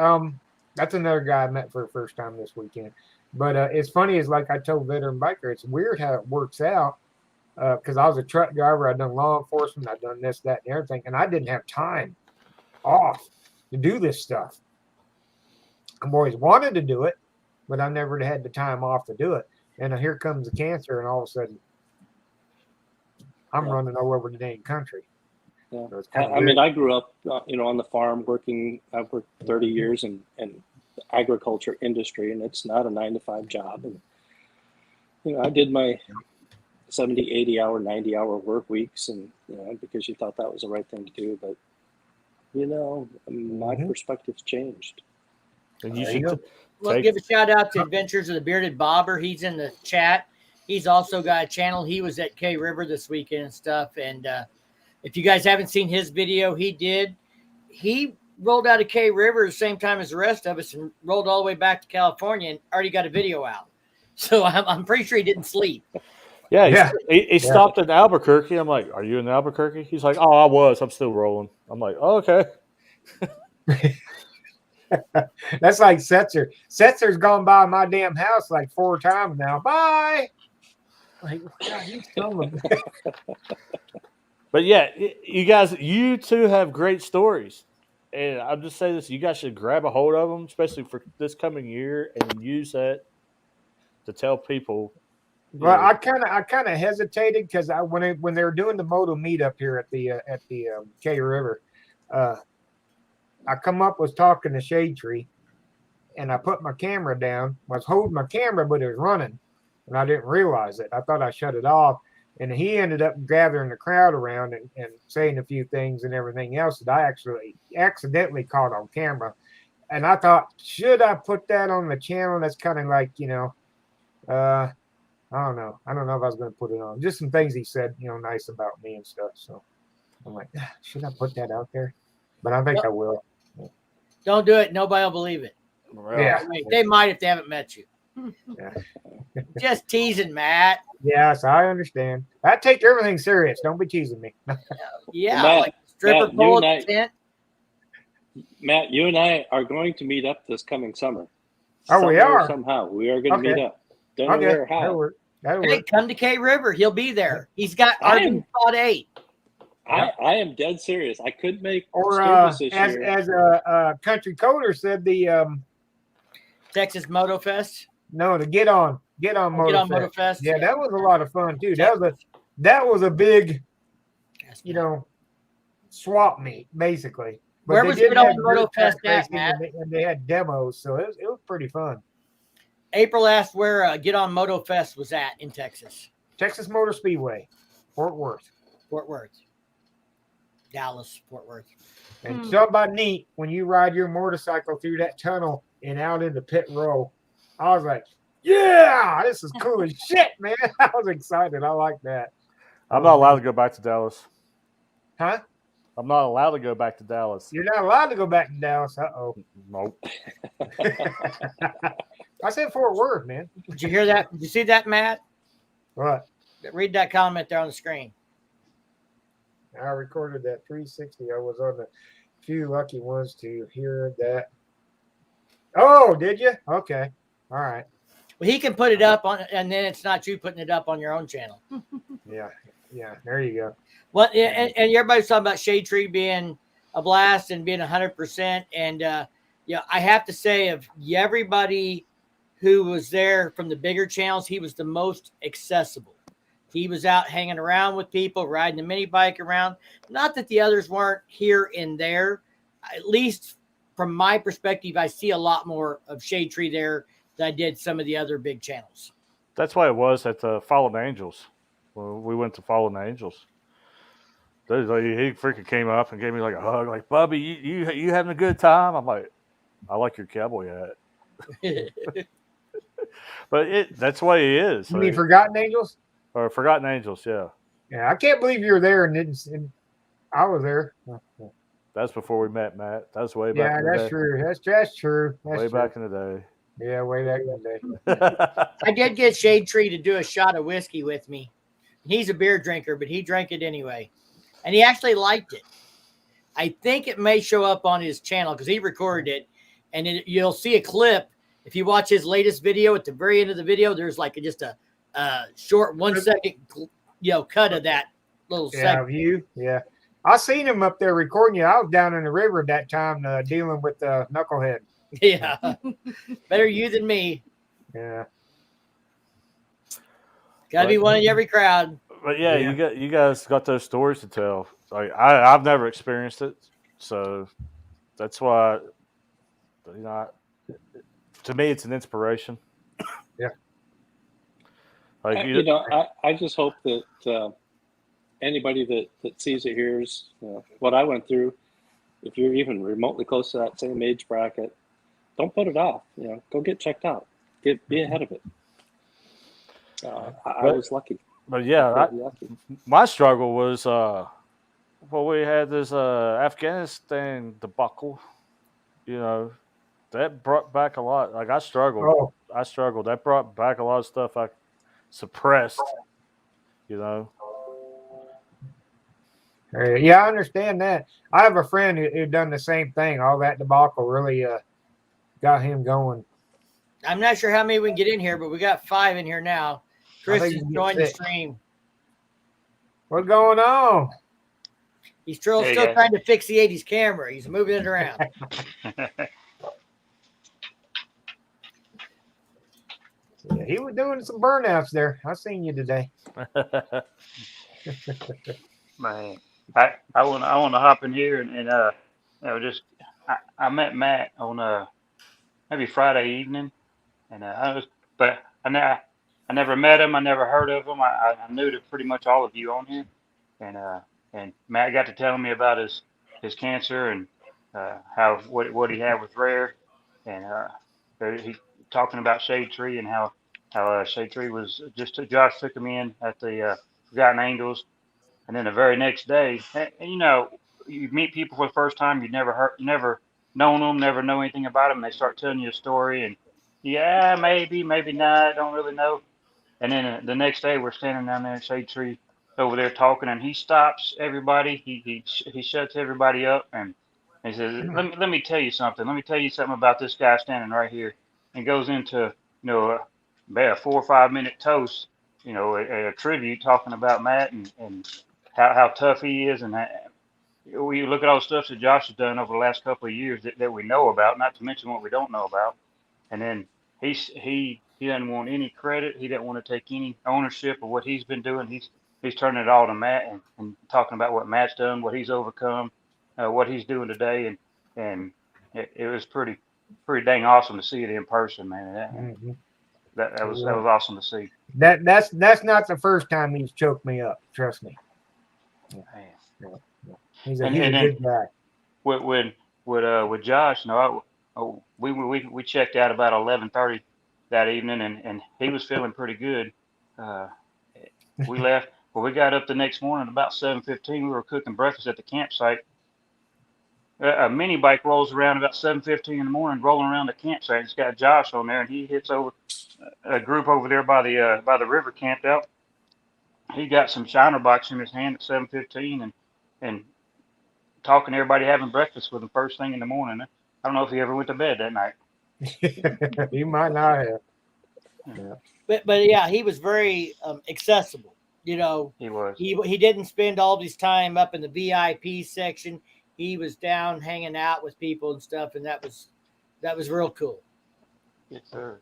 [SPEAKER 3] That's another guy I met for the first time this weekend. But it's funny, is like I told Veteran Biker, it's weird how it works out. Because I was a truck driver, I'd done law enforcement, I'd done this, that, and everything, and I didn't have time off to do this stuff. I've always wanted to do it, but I never had the time off to do it. And here comes the cancer, and all of a sudden, I'm running all over the dang country.
[SPEAKER 5] Yeah.
[SPEAKER 3] So it's kinda
[SPEAKER 5] I mean,
[SPEAKER 3] weird.
[SPEAKER 5] I grew up, on the farm working. I've worked 30 years in the agriculture industry, and it's not a 9 to 5 job. And, I did my 70, 80 hour, 90-hour work weeks, and, because you thought that was the right thing to do. But, my perspective's changed.
[SPEAKER 2] And you
[SPEAKER 3] There
[SPEAKER 2] should
[SPEAKER 3] you go.
[SPEAKER 1] Well, give a shout out to Adventures of the Bearded Bobber. He's in the chat. He's also got a channel. He was at K River this weekend and stuff. And if you guys haven't seen his video, he rolled out of K River the same time as the rest of us and rolled all the way back to California and already got a video out. So I'm pretty sure he didn't sleep.
[SPEAKER 2] Yeah, he stopped in Albuquerque. I'm like, "Are you in Albuquerque?" He's like, "Oh, I was. I'm still rolling." I'm like, "Oh, okay."
[SPEAKER 3] That's like Setzer. Setzer's gone by my damn house like 4 times now. Bye. Like, God, you son of a-
[SPEAKER 2] But yeah, you two have great stories, and I'm just saying this: you guys should grab a hold of them, especially for this coming year, and use that to tell people.
[SPEAKER 3] Well, I kind of hesitated because when they were doing the moto meetup here at the K River, I was talking to Shade Tree, and I put my camera down. I was holding my camera, but it was running, and I didn't realize it. I thought I shut it off, and he ended up gathering the crowd around and saying a few things and everything else that I actually accidentally caught on camera. And I thought, should I put that on the channel? That's kind of like, I don't know. I don't know if I was going to put it on. Just some things he said, nice about me and stuff. So I'm like, should I put that out there? But I think I will.
[SPEAKER 1] Don't do it. Nobody will believe it.
[SPEAKER 3] Yeah.
[SPEAKER 1] They might if they haven't met you.
[SPEAKER 3] Yeah.
[SPEAKER 1] Just teasing, Matt.
[SPEAKER 3] Yes, I understand. I take everything serious. Don't be teasing me.
[SPEAKER 1] Yeah,
[SPEAKER 5] Matt,
[SPEAKER 1] like stripper
[SPEAKER 5] Matt,
[SPEAKER 1] pole at the tent.
[SPEAKER 5] Matt, you and I are going to meet up this coming summer.
[SPEAKER 3] Oh, we
[SPEAKER 5] Somewhere,
[SPEAKER 3] are?
[SPEAKER 5] somehow. We are going to meet up. Don't know where or how.
[SPEAKER 3] That'll
[SPEAKER 1] Hey,
[SPEAKER 3] work.
[SPEAKER 1] come to K River. He'll be there. He's got RV Spot 8.
[SPEAKER 5] I am dead serious. I could make
[SPEAKER 3] Or
[SPEAKER 5] Sturgis this year.
[SPEAKER 3] as Country Coder said, the
[SPEAKER 1] Texas Moto Fest.
[SPEAKER 3] no, the Get On Moto Fest. Yeah, that was a lot of fun too. That was a big, swap meet basically. But
[SPEAKER 1] where
[SPEAKER 3] they
[SPEAKER 1] was
[SPEAKER 3] did
[SPEAKER 1] Get On
[SPEAKER 3] have
[SPEAKER 1] Moto
[SPEAKER 3] dirt track
[SPEAKER 1] Fest at,
[SPEAKER 3] racing,
[SPEAKER 1] Matt?
[SPEAKER 3] and they had demos, so it was pretty fun.
[SPEAKER 1] April asked where Get On Moto Fest was at in Texas.
[SPEAKER 3] Texas Motor Speedway, Fort Worth.
[SPEAKER 1] Dallas, Fort Worth.
[SPEAKER 3] And something about neat when you ride your motorcycle through that tunnel and out into pit row. I was like, yeah, this is cool as shit, man. I was excited. I like that.
[SPEAKER 2] I'm not allowed to go back to Dallas.
[SPEAKER 3] Huh?
[SPEAKER 2] I'm not allowed to go back to Dallas.
[SPEAKER 3] You're not allowed to go back to Dallas. Uh-oh.
[SPEAKER 2] Nope.
[SPEAKER 3] I said Fort Worth, man.
[SPEAKER 1] Did you hear that? Did you see that, Matt?
[SPEAKER 3] What?
[SPEAKER 1] Read that comment there on the screen.
[SPEAKER 3] I recorded that 360. I was on the few lucky ones to hear that. Oh, did you? Okay. All right.
[SPEAKER 1] Well, he can put it up on, and then it's not you putting it up on your own channel.
[SPEAKER 3] Yeah. There you go.
[SPEAKER 1] Well, and everybody's talking about Shade Tree being a blast and being 100%. And I have to say, of everybody who was there from the bigger channels, he was the most accessible. He was out hanging around with people, riding the mini bike around. Not that the others weren't here and there. At least from my perspective, I see a lot more of Shade Tree there than I did some of the other big channels.
[SPEAKER 2] That's why it was at the Fallen Angels. Well, we went to Fallen Angels. He freaking came up and gave me like a hug, like, Bubby, you having a good time? I'm like, I like your cowboy hat. But that's the way he is.
[SPEAKER 3] You mean Forgotten Angels?
[SPEAKER 2] Or Forgotten Angels, yeah.
[SPEAKER 3] Yeah, I can't believe you were there and I was there.
[SPEAKER 2] That's before we met, Matt. That's way back in the day.
[SPEAKER 3] Yeah, that's true. That's true. That's true.
[SPEAKER 2] Back in the day.
[SPEAKER 3] Yeah, way back in the day.
[SPEAKER 1] I did get Shade Tree to do a shot of whiskey with me. He's a beer drinker, but he drank it anyway. And he actually liked it. I think it may show up on his channel because he recorded it. And you'll see a clip. If you watch his latest video, at the very end of the video, there's like just a short 1 second, cut of that little segment.
[SPEAKER 3] View. Yeah. I seen him up there recording you. I was down in the river at that time dealing with Knucklehead.
[SPEAKER 1] Yeah. Better you than me.
[SPEAKER 3] Yeah.
[SPEAKER 1] Got to be one in every crowd.
[SPEAKER 2] But yeah, you guys got those stories to tell. Like I've never experienced it, so that's why to me it's an inspiration.
[SPEAKER 3] Yeah.
[SPEAKER 2] Like
[SPEAKER 5] I just hope that anybody that sees it hears what I went through. If you're even remotely close to that same age bracket, don't put it off. Go get checked out. Be ahead of it. I was lucky.
[SPEAKER 2] But yeah, my struggle was we had this Afghanistan debacle. That brought back a lot. Like I struggled.
[SPEAKER 3] Oh.
[SPEAKER 2] That brought back a lot of stuff I suppressed.
[SPEAKER 3] Yeah, I understand that. I have a friend who done the same thing. All that debacle really got him going.
[SPEAKER 1] I'm not sure how many we can get in here, but we got 5 in here now. Chris has joined the stream.
[SPEAKER 3] What's going on?
[SPEAKER 1] He's still trying to fix the 80s camera. He's moving it around.
[SPEAKER 3] Yeah, he was doing some burnouts there. I seen you today.
[SPEAKER 6] Man, I want to hop in here and I met Matt on maybe Friday evening, and I never met him. I never heard of him. I knew to pretty much all of you on here, and Matt got to telling me about his cancer and what he had with Rare, and he talking about Shade Tree and how Shade Tree was just Josh took him in at the Forgotten Angels, and then the very next day, and, you meet people for the first time, you never known them, never know anything about them. They start telling you a story, and yeah, maybe not, don't really know. And then the next day, we're standing down there in Shade Tree over there talking, and he stops everybody. He shuts everybody up, and he says, "Let me tell you something. Let me tell you something about this guy standing right here." And goes into a 4 or 5 minute toast, a tribute talking about Matt and how tough he is, and we look at all the stuff that Josh has done over the last couple of years that we know about, not to mention what we don't know about. And then he doesn't want any credit. He doesn't want to take any ownership of what he's been doing. He's turning it all to Matt and talking about what Matt's done, what he's overcome, what he's doing today, and it was pretty dang awesome to see it in person, man. That was awesome to see.
[SPEAKER 3] That's not the first time he's choked me up. Trust me. Yeah. He's a good guy.
[SPEAKER 6] With Josh, we checked out about 11:30 that evening, and he was feeling pretty good. We left. Well, we got up the next morning about 7:15. We were cooking breakfast at the campsite. A mini bike rolls around about 7:15 in the morning, rolling around the campsite. It's got Josh on there, and he hits over a group over there by the river camped out. He got some shiner box in his hand at 7:15, and talking to everybody, having breakfast with him first thing in the morning. I don't know if he ever went to bed that night.
[SPEAKER 3] He might not have.
[SPEAKER 1] Yeah. But yeah, he was very accessible.
[SPEAKER 6] He was.
[SPEAKER 1] He didn't spend all his time up in the VIP section. He was down hanging out with people and stuff, and that was real cool.
[SPEAKER 6] Yes, sir.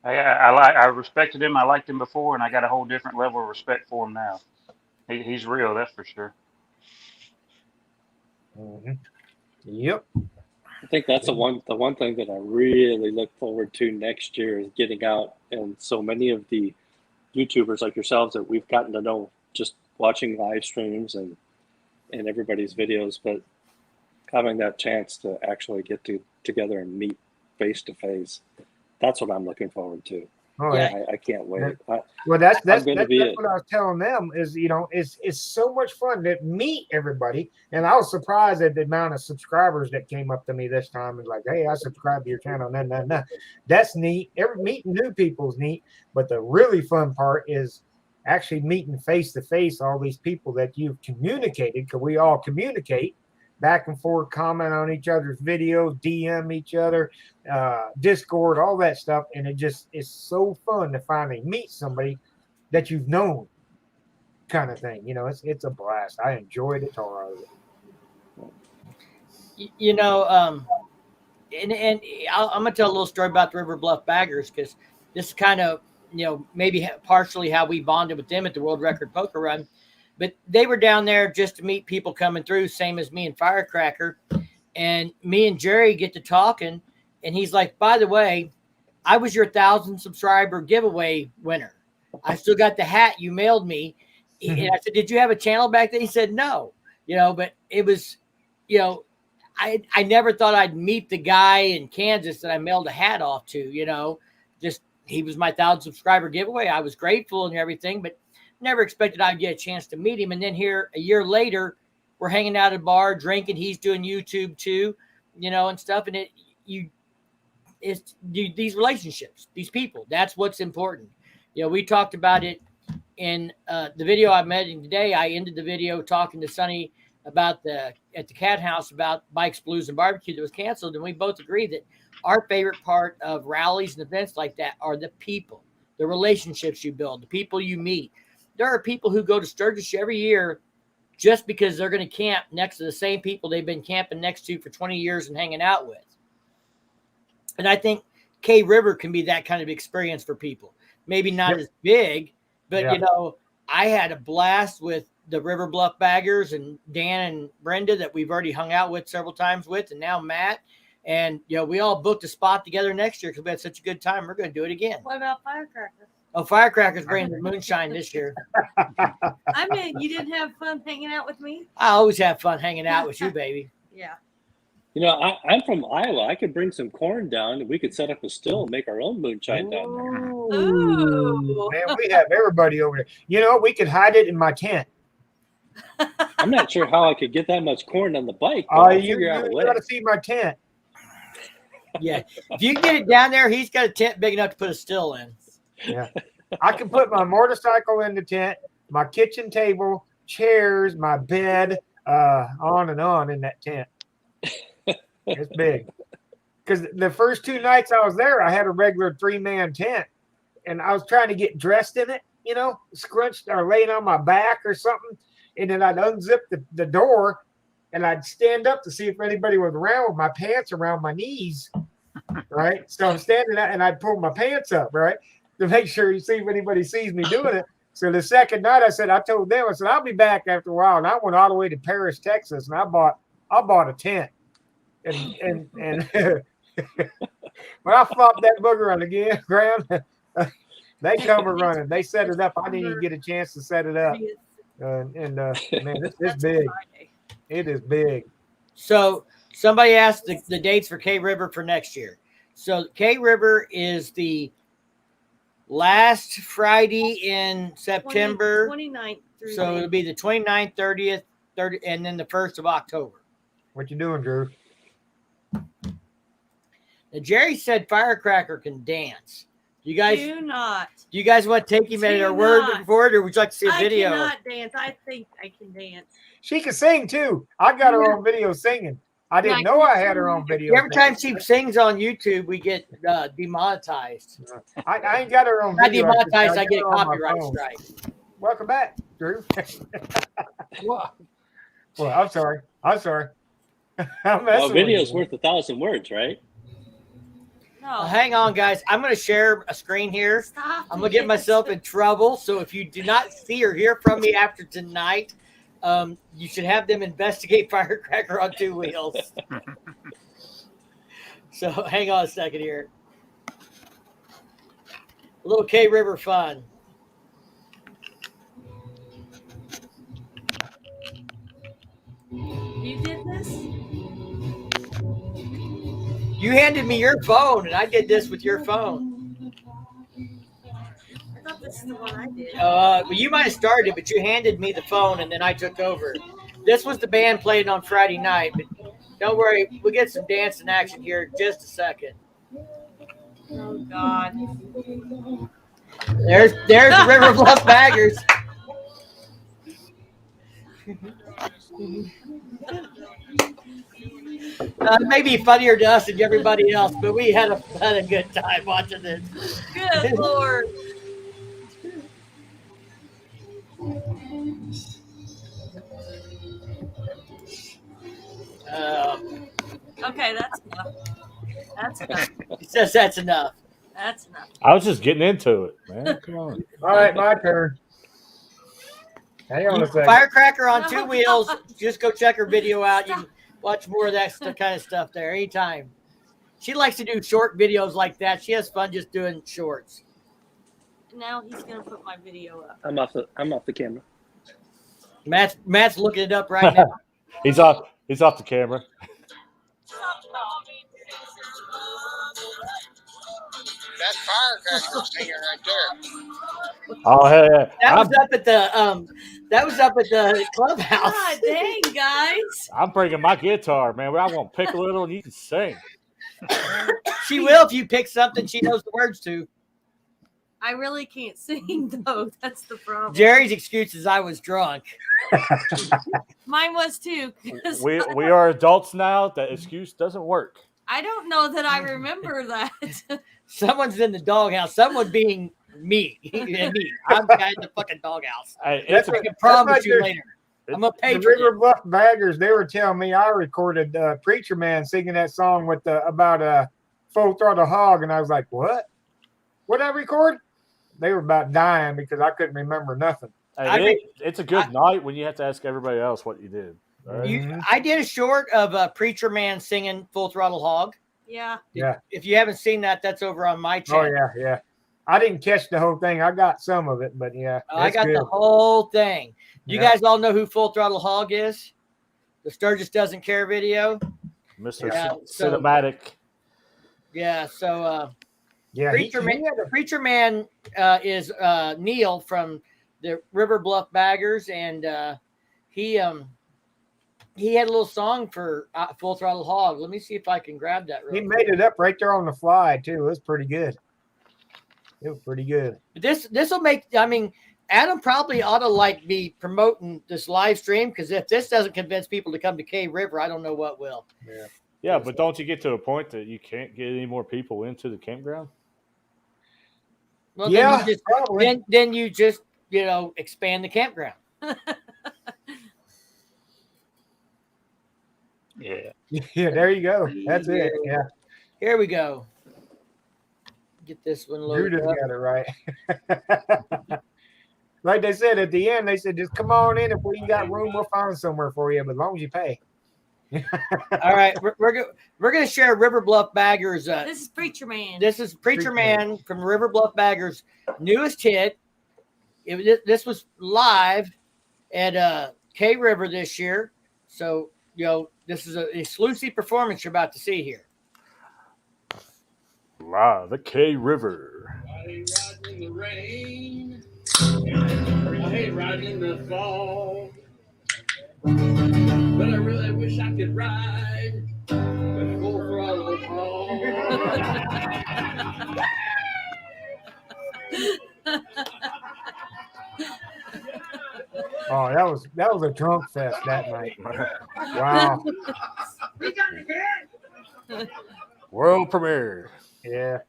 [SPEAKER 6] I respected him. I liked him before, and I got a whole different level of respect for him now. He's real, that's for sure.
[SPEAKER 3] Mm-hmm. Yep.
[SPEAKER 5] I think that's the one thing that I really look forward to next year is getting out, and so many of the YouTubers like yourselves that we've gotten to know just watching live streams and everybody's videos, but having that chance to actually get together and meet face to face. That's what I'm looking forward to.
[SPEAKER 3] Oh, yeah.
[SPEAKER 5] I can't wait.
[SPEAKER 3] That's what I was telling them is, it's so much fun to meet everybody. And I was surprised at the amount of subscribers that came up to me this time and like, hey, I subscribe to your channel. No. That's neat. Meeting new people is neat. But the really fun part is actually meeting face to face all these people that you've communicated, because we all communicate back and forth, comment on each other's videos, DM each other, Discord, all that stuff. And it just is so fun to finally meet somebody that you've known, kind of thing. It's a blast. I enjoyed it all out of
[SPEAKER 1] it. And I'm going to tell a little story about the River Bluff Baggers, because this is kind of, maybe partially how we bonded with them at the World Record Poker Run. But they were down there just to meet people coming through, same as me and Firecracker. And me and Jerry get to talking, and he's like, by the way, I was your 1,000 subscriber giveaway winner. I still got the hat you mailed me. And I said, did you have a channel back then? He said, no, but it was, I never thought I'd meet the guy in Kansas that I mailed a hat off to, just he was my 1,000 subscriber giveaway. I was grateful and everything, but never expected I'd get a chance to meet him. And then here a year later, we're hanging out at a bar, drinking. He's doing YouTube too, and stuff. And it's these relationships, these people. That's what's important. We talked about it in the video I made today. I ended the video talking to Sonny about at the Cat House about Bikes, Blues, and Barbecue that was canceled. And we both agreed that our favorite part of rallies and events like that are the people, the relationships you build, the people you meet. There are people who go to Sturgis every year just because they're going to camp next to the same people they've been camping next to for 20 years and hanging out with. And I think K River can be that kind of experience for people. Maybe not as big, but, I had a blast with the River Bluff Baggers and Dan and Brenda that we've already hung out with several times with, and now Matt. And, we all booked a spot together next year because we had such a good time. We're going to do it again.
[SPEAKER 4] What about Firecracker?
[SPEAKER 1] Oh, Firecracker's bringing the moonshine this year.
[SPEAKER 4] I mean, you didn't have fun hanging out with me?
[SPEAKER 1] I always have fun hanging out with you, baby.
[SPEAKER 4] Yeah.
[SPEAKER 5] I'm from Iowa. I could bring some corn down, and we could set up a still and make our own moonshine down there.
[SPEAKER 4] Ooh.
[SPEAKER 3] Man, we have everybody over there. We could hide it in my tent.
[SPEAKER 5] I'm not sure how I could get that much corn on the bike. But
[SPEAKER 3] Oh,
[SPEAKER 5] I'll
[SPEAKER 3] you
[SPEAKER 5] figure out a way.
[SPEAKER 3] got to see my tent.
[SPEAKER 1] Yeah. If you get it down there, he's got a tent big enough to put a still in.
[SPEAKER 3] Yeah. I can put my motorcycle in the tent, my kitchen table, chairs, my bed, on and on in that tent. It's big. Because the first 2 nights I was there, I had a regular 3-man tent, and I was trying to get dressed in it, scrunched or laying on my back or something. And then I'd unzip the door, and I'd stand up to see if anybody was around with my pants around my knees, right? So I'm standing out, and I'd pull my pants up, right, to make sure you see if anybody sees me doing it. So the second night, I told them, I'll be back after a while. And I went all the way to Paris, Texas, and I bought a tent. And when I flopped that booger on the ground, they come running. They set it up. I didn't even get a chance to set it up. Man, it's big. It is big.
[SPEAKER 1] So somebody asked the dates for K River for next year. So K River is the last Friday in September.
[SPEAKER 4] 29th through
[SPEAKER 1] So it'll be the 29th, 30th, and then the 1st of October.
[SPEAKER 3] What you doing, Drew?
[SPEAKER 1] Now, Jerry said Firecracker can dance. Do you guys want to take him at our word for it, or would you like to see a video?
[SPEAKER 4] I cannot dance. I think I can dance.
[SPEAKER 3] She can sing too. I got her on video singing. I didn't know I had her on video.
[SPEAKER 1] Every time she sings on YouTube, we get demonetized.
[SPEAKER 3] I ain't got her on
[SPEAKER 1] Not
[SPEAKER 3] video.
[SPEAKER 1] demonetized, I get a
[SPEAKER 3] got her on my
[SPEAKER 1] copyright
[SPEAKER 3] phone.
[SPEAKER 1] strike.
[SPEAKER 3] Welcome back, Drew. Well, I'm sorry.
[SPEAKER 5] Well, video's worth 1,000 words, right?
[SPEAKER 4] No.
[SPEAKER 1] Hang on, guys. I'm going to share a screen here.
[SPEAKER 4] Stop.
[SPEAKER 1] I'm going to get myself in trouble. So if you do not see or hear from me after tonight, you should have them investigate Firecracker on 2 wheels. So hang on a second here. A little K River fun.
[SPEAKER 4] You did this?
[SPEAKER 1] You handed me your phone, and I did this with your phone.
[SPEAKER 4] I thought this is the one I did.
[SPEAKER 1] Well, you might have started, but you handed me the phone, and then I took over. This was the band playing on Friday night, but don't worry, we'll get some dancing action here in just a second.
[SPEAKER 4] Oh, God.
[SPEAKER 1] There's the River Bluff Baggers. It may be funnier to us than everybody else, but we had a good time watching this.
[SPEAKER 4] Good Lord. Okay, that's enough. That's enough.
[SPEAKER 1] He says that's enough.
[SPEAKER 4] That's enough.
[SPEAKER 2] I was just getting into it, man. Come on.
[SPEAKER 3] All right, my turn. Hang on a second.
[SPEAKER 1] Firecracker on two
[SPEAKER 4] No,
[SPEAKER 1] wheels.
[SPEAKER 4] God.
[SPEAKER 1] Just go check her video out. You
[SPEAKER 4] Stop.
[SPEAKER 1] can watch more of that kind of stuff there anytime. She likes to do short videos like that. She has fun just doing shorts.
[SPEAKER 4] Now he's gonna put my video up.
[SPEAKER 5] I'm off the camera.
[SPEAKER 1] Matt's looking it up right now.
[SPEAKER 2] He's off the camera.
[SPEAKER 7] That's Firecracker singing right there.
[SPEAKER 2] Oh hey,
[SPEAKER 1] That was up at the clubhouse.
[SPEAKER 4] God dang, guys.
[SPEAKER 2] I'm bringing my guitar, man. I want to pick a little and you can sing.
[SPEAKER 1] She will if you pick something she knows the words to.
[SPEAKER 4] I really can't sing though. That's the problem.
[SPEAKER 1] Jerry's excuse is I was drunk.
[SPEAKER 4] Mine was too. 'Cause
[SPEAKER 2] We are adults now. That excuse doesn't work.
[SPEAKER 4] I don't know that I remember that.
[SPEAKER 1] Someone's in the doghouse. Someone being me and me. I'm the guy in the fucking doghouse.
[SPEAKER 2] Hey,
[SPEAKER 3] That's
[SPEAKER 1] I
[SPEAKER 3] what-
[SPEAKER 1] can promise
[SPEAKER 3] like
[SPEAKER 1] you
[SPEAKER 3] your-
[SPEAKER 1] later. I'm a
[SPEAKER 3] The
[SPEAKER 1] patron.
[SPEAKER 3] River Bluff Baggers, they were telling me I recorded Preacher Man singing that song with about Full Throttle Hog, and I was like, what? What I record? They were about dying because I couldn't remember nothing.
[SPEAKER 2] Hey, it's a good night when you have to ask everybody else what you did. All right?
[SPEAKER 1] I did a short of Preacher Man singing Full Throttle Hog.
[SPEAKER 4] Yeah.
[SPEAKER 3] Yeah.
[SPEAKER 1] If you haven't seen that, that's over on my
[SPEAKER 3] Oh,
[SPEAKER 1] channel.
[SPEAKER 3] yeah. I didn't catch the whole thing. I got some of it, but yeah.
[SPEAKER 1] I
[SPEAKER 3] that's
[SPEAKER 1] got
[SPEAKER 3] good.
[SPEAKER 1] the whole thing. You
[SPEAKER 3] Yeah.
[SPEAKER 1] guys all know who Full Throttle Hog is? The Sturgis Doesn't Care video.
[SPEAKER 2] Mr.
[SPEAKER 1] Yeah, so-
[SPEAKER 2] Cinematic.
[SPEAKER 1] Yeah, so
[SPEAKER 3] Yeah,
[SPEAKER 1] Preacher Man is Neil from the River Bluff Baggers, and he had a little song for Full Throttle Hog. Let me see if I can grab that.
[SPEAKER 3] He
[SPEAKER 1] Real
[SPEAKER 3] made it up right there on the fly too. It was pretty good. It was pretty good.
[SPEAKER 1] This will make. I mean, Adam probably ought to be promoting this live stream, because if this doesn't convince people to come to K River, I don't know what will.
[SPEAKER 2] Yeah, but don't you get to a point that you can't get any more people into the campground?
[SPEAKER 1] Well,
[SPEAKER 3] Yeah,
[SPEAKER 1] then you just,
[SPEAKER 3] probably.
[SPEAKER 1] then you just expand the campground.
[SPEAKER 6] Yeah.
[SPEAKER 3] Yeah, there you go. That's it. Yeah,
[SPEAKER 1] Here we go. Get this one
[SPEAKER 3] Drew
[SPEAKER 1] loaded
[SPEAKER 3] done
[SPEAKER 1] up.
[SPEAKER 3] got it right. Like they said at the end, they said, just come on in. If we ain't got room, we'll find somewhere for you, but as long as you pay.
[SPEAKER 1] All right, we're gonna share River Bluff Baggers.
[SPEAKER 4] This is Preacher Man.
[SPEAKER 1] This is Preacher
[SPEAKER 3] Preacher
[SPEAKER 1] Man from River Bluff Baggers' newest hit. This was live at K River this year, so this is an exclusive performance you're about to see here.
[SPEAKER 2] Live at K River.
[SPEAKER 8] I hate riding in the rain. I hate riding in the fall. But I really wish I could ride with full throttle hog.
[SPEAKER 3] Oh, that was a drunk fest that night. Wow.
[SPEAKER 2] World premiere.
[SPEAKER 3] Yeah.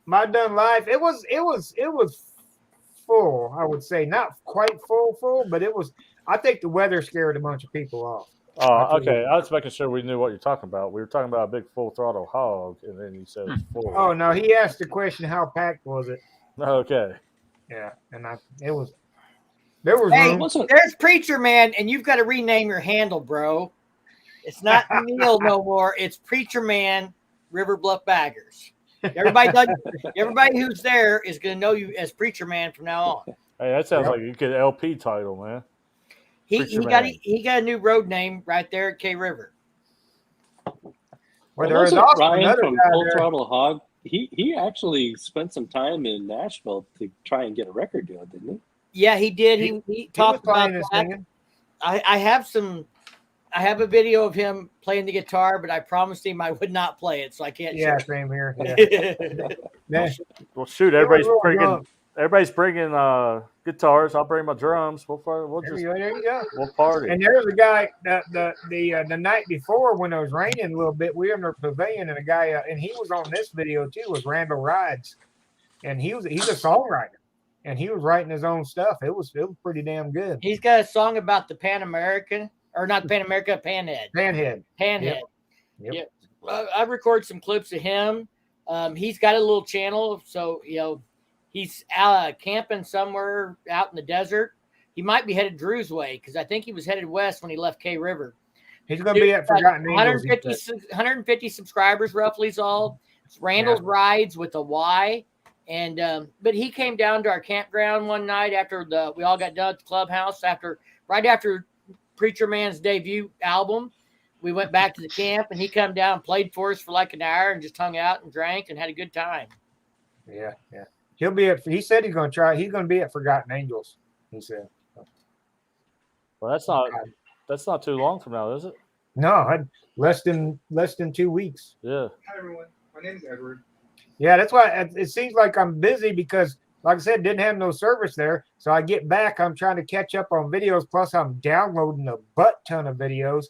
[SPEAKER 3] My done life. It was full. I would say not quite full, but it was. I think the weather scared a bunch of people off.
[SPEAKER 2] Oh, okay. I was making sure we knew what you're talking about. We were talking about a big full throttle hog, and then you said full.
[SPEAKER 3] Oh no, he asked the question, how packed was it?
[SPEAKER 2] Okay.
[SPEAKER 3] Yeah, and there was
[SPEAKER 1] Hey,
[SPEAKER 3] room.
[SPEAKER 1] there's Preacher Man, and you've got to rename your handle, bro. It's not Neil no more. It's Preacher Man, River Bluff Baggers. Everybody who's there is going to know you as Preacher Man from now on.
[SPEAKER 2] Hey, that sounds like you could LP title, man.
[SPEAKER 1] He
[SPEAKER 2] Preacher
[SPEAKER 1] got
[SPEAKER 2] Man.
[SPEAKER 1] he got a new road name right there at K River.
[SPEAKER 3] Well, there was
[SPEAKER 5] Wasn't
[SPEAKER 3] also
[SPEAKER 5] Ryan
[SPEAKER 3] another
[SPEAKER 5] from
[SPEAKER 3] guy
[SPEAKER 5] Full
[SPEAKER 3] there.
[SPEAKER 5] Throttle Hog. He actually spent some time in Nashville to try and get a record deal, didn't he?
[SPEAKER 1] Yeah, he did. He
[SPEAKER 3] He was
[SPEAKER 1] talked about
[SPEAKER 3] playing and
[SPEAKER 1] that.
[SPEAKER 3] singing.
[SPEAKER 1] I have a video of him playing the guitar, but I promised him I would not play it, so I can't
[SPEAKER 3] Yeah,
[SPEAKER 1] show
[SPEAKER 3] same here. Yeah.
[SPEAKER 1] it.
[SPEAKER 3] Yeah.
[SPEAKER 2] Well, shoot,
[SPEAKER 3] They were
[SPEAKER 2] everybody's
[SPEAKER 3] real
[SPEAKER 2] bringing
[SPEAKER 3] drunk.
[SPEAKER 2] guitars. I'll bring my drums. We'll
[SPEAKER 3] There you go.
[SPEAKER 2] we'll party.
[SPEAKER 3] And there's a guy the night before when it was raining a little bit. We were in the pavilion, and a guy and he was on this video too. Was Randall Rides, and he's a songwriter, and he was writing his own stuff. It was pretty damn good.
[SPEAKER 1] He's got a song about the Pan American, or not Pan America, Panhead.
[SPEAKER 3] Panhead.
[SPEAKER 1] Panhead.
[SPEAKER 3] Yep.
[SPEAKER 1] I've recorded some clips of him. He's got a little channel, so he's camping somewhere out in the desert, He might be headed Drew's way because I think he was headed west when he left K River.
[SPEAKER 3] He's going to be at Forgotten Angels.
[SPEAKER 1] 150 subscribers roughly is all. It's Randall's Rides with a Y. And but he came down to our campground one night after we all got done at the clubhouse right after Preacher Man's debut album. We went back to the camp and he come down and played for us for like an hour and just hung out and drank and had a good time.
[SPEAKER 3] Yeah. He'll be he said he's going to try. He's going to be at Forgotten Angels. He said.
[SPEAKER 2] Well, that's not too long from now, is it?
[SPEAKER 3] No, less than 2 weeks.
[SPEAKER 2] Yeah.
[SPEAKER 9] Hi everyone, my name's Edward.
[SPEAKER 3] Yeah, that's why it seems like I'm busy because, like I said, didn't have no service there. So I get back, I'm trying to catch up on videos. Plus, I'm downloading a butt ton of videos,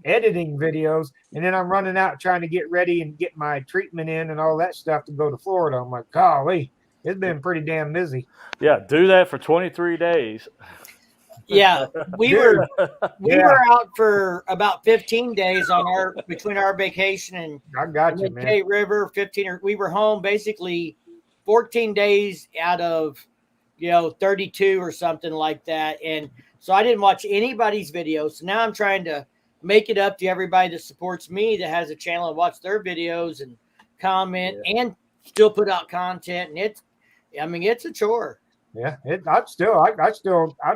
[SPEAKER 3] editing videos, and then I'm running out trying to get ready and get my treatment in and all that stuff to go to Florida. I'm like, golly, it's been pretty damn busy.
[SPEAKER 2] Yeah, do that for 23 days.
[SPEAKER 1] Yeah, we were out for about 15 days between our vacation and
[SPEAKER 3] I got you, man.
[SPEAKER 1] K River. We were home basically 14 days out of 32 or something like that, and so I didn't watch anybody's videos. So now I'm trying to make it up to everybody that supports me that has a channel and watch their videos and comment and still put out content. And it's a chore.
[SPEAKER 3] Yeah, I'm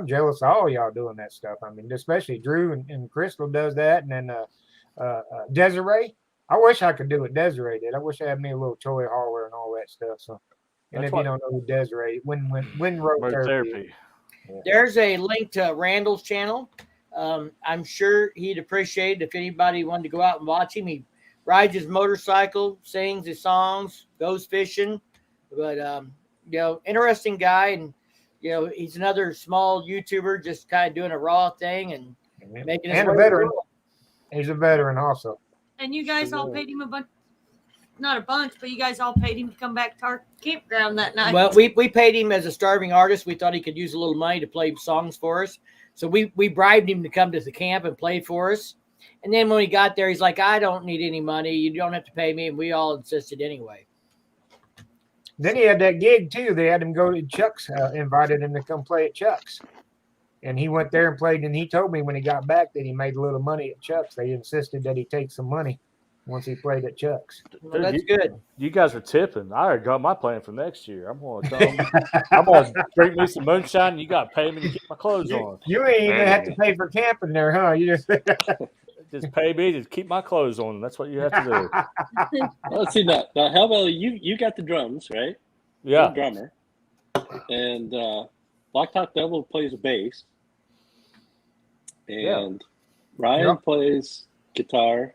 [SPEAKER 3] jealous of all y'all doing that stuff. I mean, especially Drew and Crystal does that, and then Desiree. I wish I could do what Desiree did. I wish I had me a little toy hauler and all that stuff. So, and if you don't know who Desiree, Win Road Therapy. Yeah.
[SPEAKER 1] There's a link to Randall's channel. I'm sure he'd appreciate it if anybody wanted to go out and watch him. He rides his motorcycle, sings his songs, goes fishing, but interesting guy, and he's another small YouTuber just kind of doing a raw thing and making his
[SPEAKER 3] way. A veteran. He's a veteran also.
[SPEAKER 4] And you guys all paid him not a bunch, but you guys all paid him to come back to our campground that night.
[SPEAKER 1] Well, we paid him as a starving artist. We thought he could use a little money to play songs for us. So we bribed him to come to the camp and play for us. And then when we got there, he's like, I don't need any money. You don't have to pay me. And we all insisted anyway.
[SPEAKER 3] Then he had that gig too. They had him go to Chuck's, invited him to come play at Chuck's. And he went there and played. And he told me when he got back that he made a little money at Chuck's. They insisted that he take some money once he played at Chuck's.
[SPEAKER 1] Well, that's good.
[SPEAKER 2] You guys are tipping. I already got my plan for next year. I'm going to drink me some moonshine, and you got to pay me to keep my clothes on.
[SPEAKER 3] You ain't even have to pay for camping there, huh? You
[SPEAKER 2] just pay me to keep my clothes on. That's what you have to do.
[SPEAKER 5] Let's see now. Now, how about you got the drums, right?
[SPEAKER 2] Yeah.
[SPEAKER 5] You're a drummer. And Blacktop Devil plays bass. And Ryan plays guitar.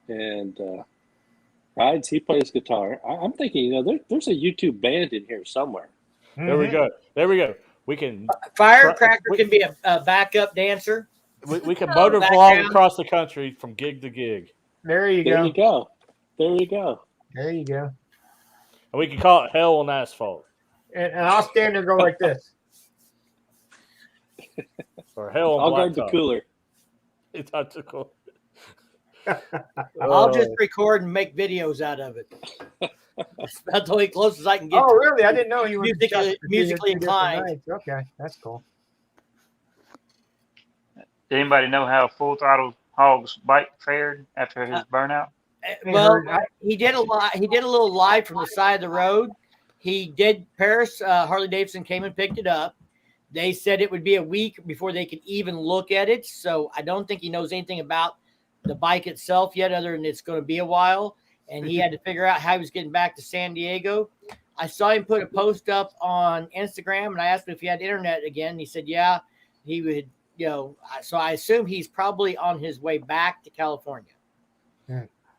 [SPEAKER 5] And Rides, he plays guitar. I'm thinking, there's a YouTube band in here somewhere.
[SPEAKER 2] There we go. We can
[SPEAKER 1] Firecracker can be a backup dancer.
[SPEAKER 2] We can motor vlog across the country from gig to gig.
[SPEAKER 3] There you go.
[SPEAKER 5] There you go.
[SPEAKER 2] And we can call it Hell on Asphalt.
[SPEAKER 3] And I'll stand there and go like this.
[SPEAKER 2] Or Hell on
[SPEAKER 5] I'll
[SPEAKER 2] Blacktop.
[SPEAKER 5] guard the cooler.
[SPEAKER 2] It's not too cool.
[SPEAKER 1] I'll just record and make videos out of it. That's about the only closest I can get.
[SPEAKER 3] Oh, really? I didn't know you were
[SPEAKER 1] musically inclined.
[SPEAKER 3] Okay, that's cool.
[SPEAKER 6] Did anybody know how Full Throttle Hog's bike fared after his burnout?
[SPEAKER 1] Well, he did a lot. He did a little live from the side of the road. He did. Paris Harley Davidson came and picked it up. They said it would be a week before they could even look at it. So I don't think he knows anything about the bike itself yet, other than it's going to be a while. And he had to figure out how he was getting back to San Diego. I saw him put a post up on Instagram, and I asked him if he had internet again. He said, yeah, he would. So I assume he's probably on his way back to California.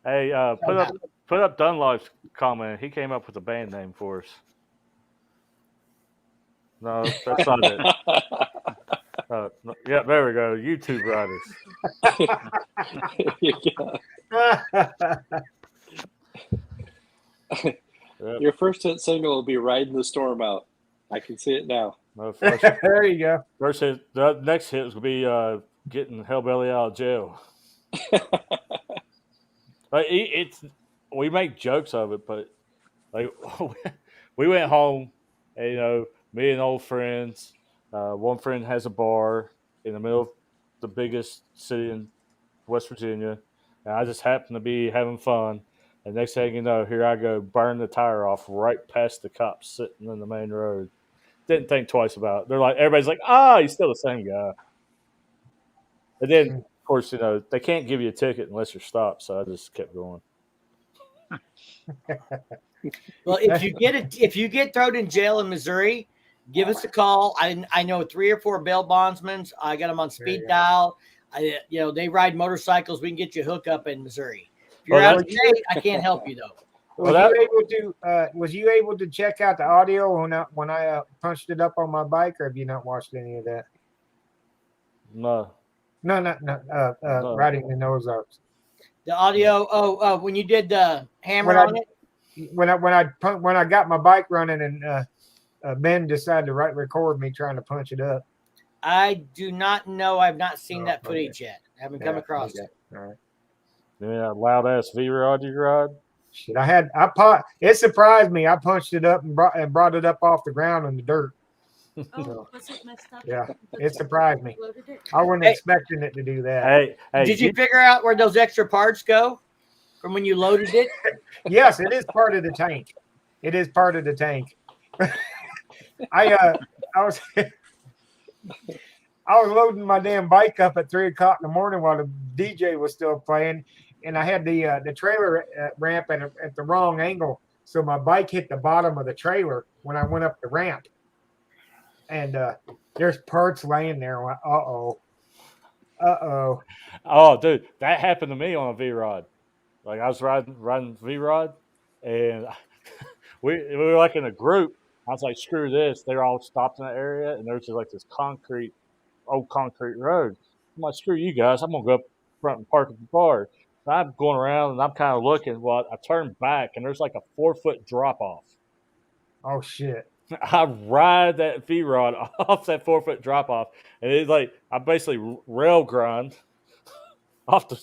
[SPEAKER 2] Hey, put up Dunlop's comment. He came up with a band name for us. No, that's not it. Yeah, there we go. YouTube Riders.
[SPEAKER 5] Your first hit single will be Riding the Storm Out. I can see it now.
[SPEAKER 2] No,
[SPEAKER 3] there you go.
[SPEAKER 2] First hit. The next hit is going to be getting Hellbelly out of jail. We make jokes of it, but like we went home, and me and old friends, One friend has a bar in the middle of the biggest city in West Virginia, and I just happen to be having fun. And next thing you know, here I go, burn the tire off right past the cops sitting in the main road. Didn't think twice about it. They're like, everybody's like, he's still the same guy. And then, of course, they can't give you a ticket unless you're stopped. So I just kept going.
[SPEAKER 1] Well, if you get thrown in jail in Missouri, give us a call. I know 3 or 4 bail bondsmen. I got them on speed dial. They ride motorcycles. We can get you a hookup in Missouri. If you're out of state, I can't help you though.
[SPEAKER 3] Was you able to check out the audio when I punched it up on my bike, or have you not watched any of that?
[SPEAKER 2] No.
[SPEAKER 3] No. Riding in those Ozarks.
[SPEAKER 1] The audio. When you did the hammer on it.
[SPEAKER 3] When I got my bike running and Ben decided to record me trying to punch it up.
[SPEAKER 1] I do not know. I've not seen that footage yet. I haven't come across it.
[SPEAKER 3] All right.
[SPEAKER 2] Yeah, loud ass V-Rod you ride.
[SPEAKER 3] Shit, it surprised me. I punched it up and brought it up off the ground in the dirt.
[SPEAKER 4] Oh, was it messed up?
[SPEAKER 3] Yeah, it surprised me. I wasn't expecting it to do that.
[SPEAKER 2] Hey,
[SPEAKER 1] did you figure out where those extra parts go from when you loaded it?
[SPEAKER 3] Yes, it is part of the tank. It is part of the tank. I was loading my damn bike up at 3 o'clock in the morning while the DJ was still playing, and I had the trailer ramp at the wrong angle, so my bike hit the bottom of the trailer when I went up the ramp, and there's parts laying there. Uh-oh.
[SPEAKER 2] Oh, dude, that happened to me on a V-Rod. Like I was riding V-Rod, and we were like in a group. I was like, screw this. They're all stopped in that area, and there's just like this old concrete road. I'm like, screw you guys. I'm going to go up front and park at the bar. So I'm going around, and I'm kind of looking. Well, I turn back, and there's like a 4-foot drop-off.
[SPEAKER 3] Oh, shit.
[SPEAKER 2] I ride that V-Rod off that 4-foot drop-off, and it's like I basically rail grind off the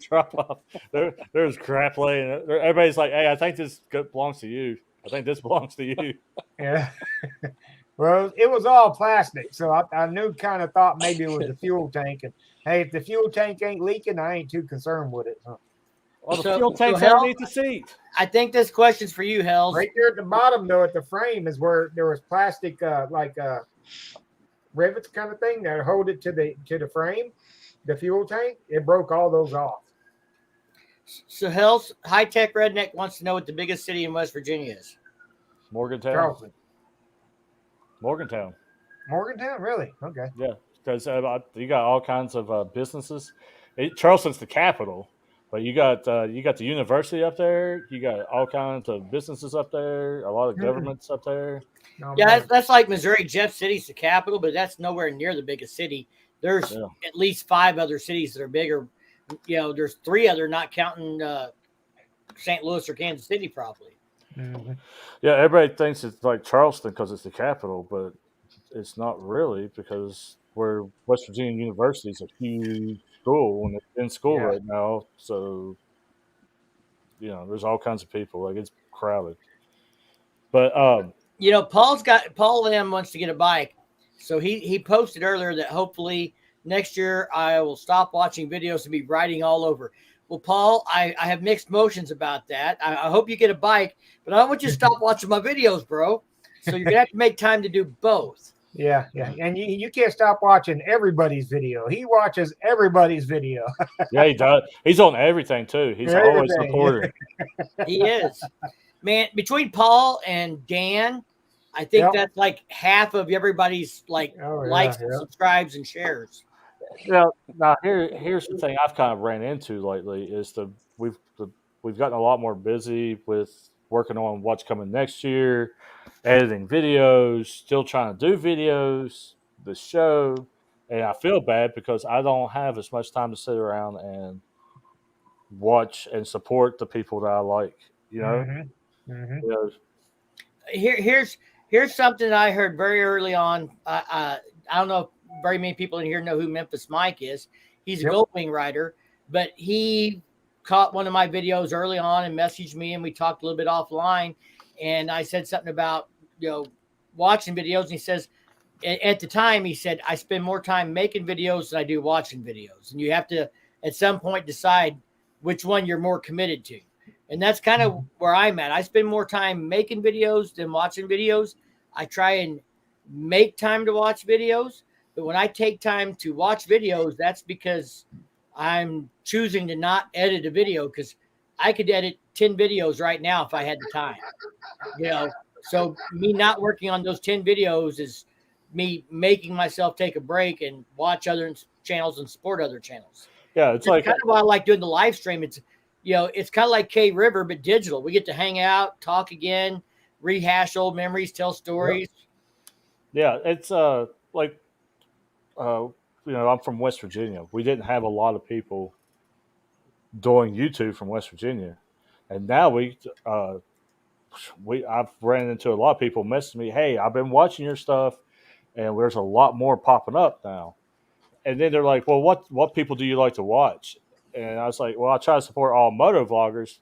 [SPEAKER 2] drop-off. There's crap laying. Everybody's like, hey, I think this belongs to you. I think this belongs to you.
[SPEAKER 3] Yeah. Well, it was all plastic, so I thought maybe it was the fuel tank. And hey, if the fuel tank ain't leaking, I ain't too concerned with it. Huh?
[SPEAKER 2] Well, the fuel tank's underneath the seat.
[SPEAKER 1] I think this question's for you, Hells.
[SPEAKER 3] Right there at the bottom, though, at the frame is where there was plastic, rivets kind of thing that hold it to the frame. The fuel tank, it broke all those off.
[SPEAKER 1] So Hells, High Tech Redneck wants to know what the biggest city in West Virginia is.
[SPEAKER 2] Morgantown.
[SPEAKER 3] Charleston.
[SPEAKER 2] Morgantown,
[SPEAKER 3] really? Okay.
[SPEAKER 2] Yeah, because you got all kinds of businesses. Charleston's the capital, but you got the university up there. You got all kinds of businesses up there. A lot of governments up there.
[SPEAKER 1] Yeah, that's like Missouri. Jeff City's the capital, but that's nowhere near the biggest city. There's at least 5 other cities that are bigger. There's 3 other, not counting St. Louis or Kansas City, probably.
[SPEAKER 3] Mm-hmm.
[SPEAKER 2] Yeah, everybody thinks it's like Charleston because it's the capital, but it's not really, because where West Virginia University is a huge school and it's in school right now. So, there's all kinds of people. Like, it's crowded. But
[SPEAKER 1] Paul M wants to get a bike, so he posted earlier that hopefully next year I will stop watching videos and be riding all over. Well, Paul, I have mixed emotions about that. I hope you get a bike, but I don't want you to stop watching my videos, bro. So you're gonna have to make time to do both.
[SPEAKER 3] Yeah, and you can't stop watching everybody's video. He watches everybody's video.
[SPEAKER 2] Yeah, he does. He's on everything too. He's always supporting.
[SPEAKER 1] He is. Man, between Paul and Dan, I think that's like half of everybody's likes, and subscribes, and shares.
[SPEAKER 2] Now here's the thing I've kind of ran into lately is we've gotten a lot more busy with working on what's coming next year, editing videos, still trying to do videos, the show, and I feel bad because I don't have as much time to sit around and watch and support the people that I like.
[SPEAKER 3] Mm-hmm.
[SPEAKER 1] Mm-hmm. Here's something I heard very early on. I don't know if very many people in here know who Memphis Mike is. He's a Goldwing rider, but he caught one of my videos early on and messaged me, and we talked a little bit offline. And I said something about watching videos, and he says, at the time, he said, I spend more time making videos than I do watching videos. And you have to, at some point, decide which one you're more committed to. And that's kind of where I'm at. I spend more time making videos than watching videos. I try and make time to watch videos. But when I take time to watch videos, that's because I'm choosing to not edit a video, because I could edit 10 videos right now if I had the time. So me not working on those 10 videos is me making myself take a break and watch other channels and support other channels.
[SPEAKER 2] Yeah, it's
[SPEAKER 1] That's
[SPEAKER 2] like
[SPEAKER 1] kind of why I like doing the live stream. It's it's kind of like K River but digital. We get to hang out, talk again, rehash old memories, tell stories.
[SPEAKER 2] Yeah, it's like I'm from West Virginia. We didn't have a lot of people doing YouTube from West Virginia, and now I've ran into a lot of people messaging me, hey, I've been watching your stuff, and there's a lot more popping up now. And then they're like, well, what people do you like to watch? And I was like, well, I try to support all moto vloggers,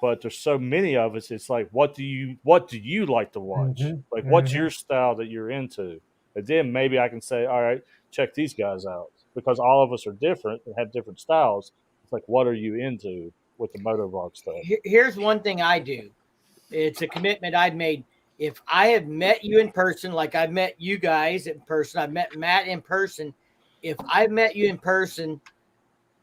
[SPEAKER 2] but there's so many of us. It's like, what do you like to watch? Like, what's your style that you're into? And then maybe I can say, all right, check these guys out, because all of us are different and have different styles. It's like, what are you into with the moto vlog stuff?
[SPEAKER 1] Here's one thing I do. It's a commitment I've made. If I have met you in person, like I've met you guys in person, I've met Matt in person. If I've met you in person,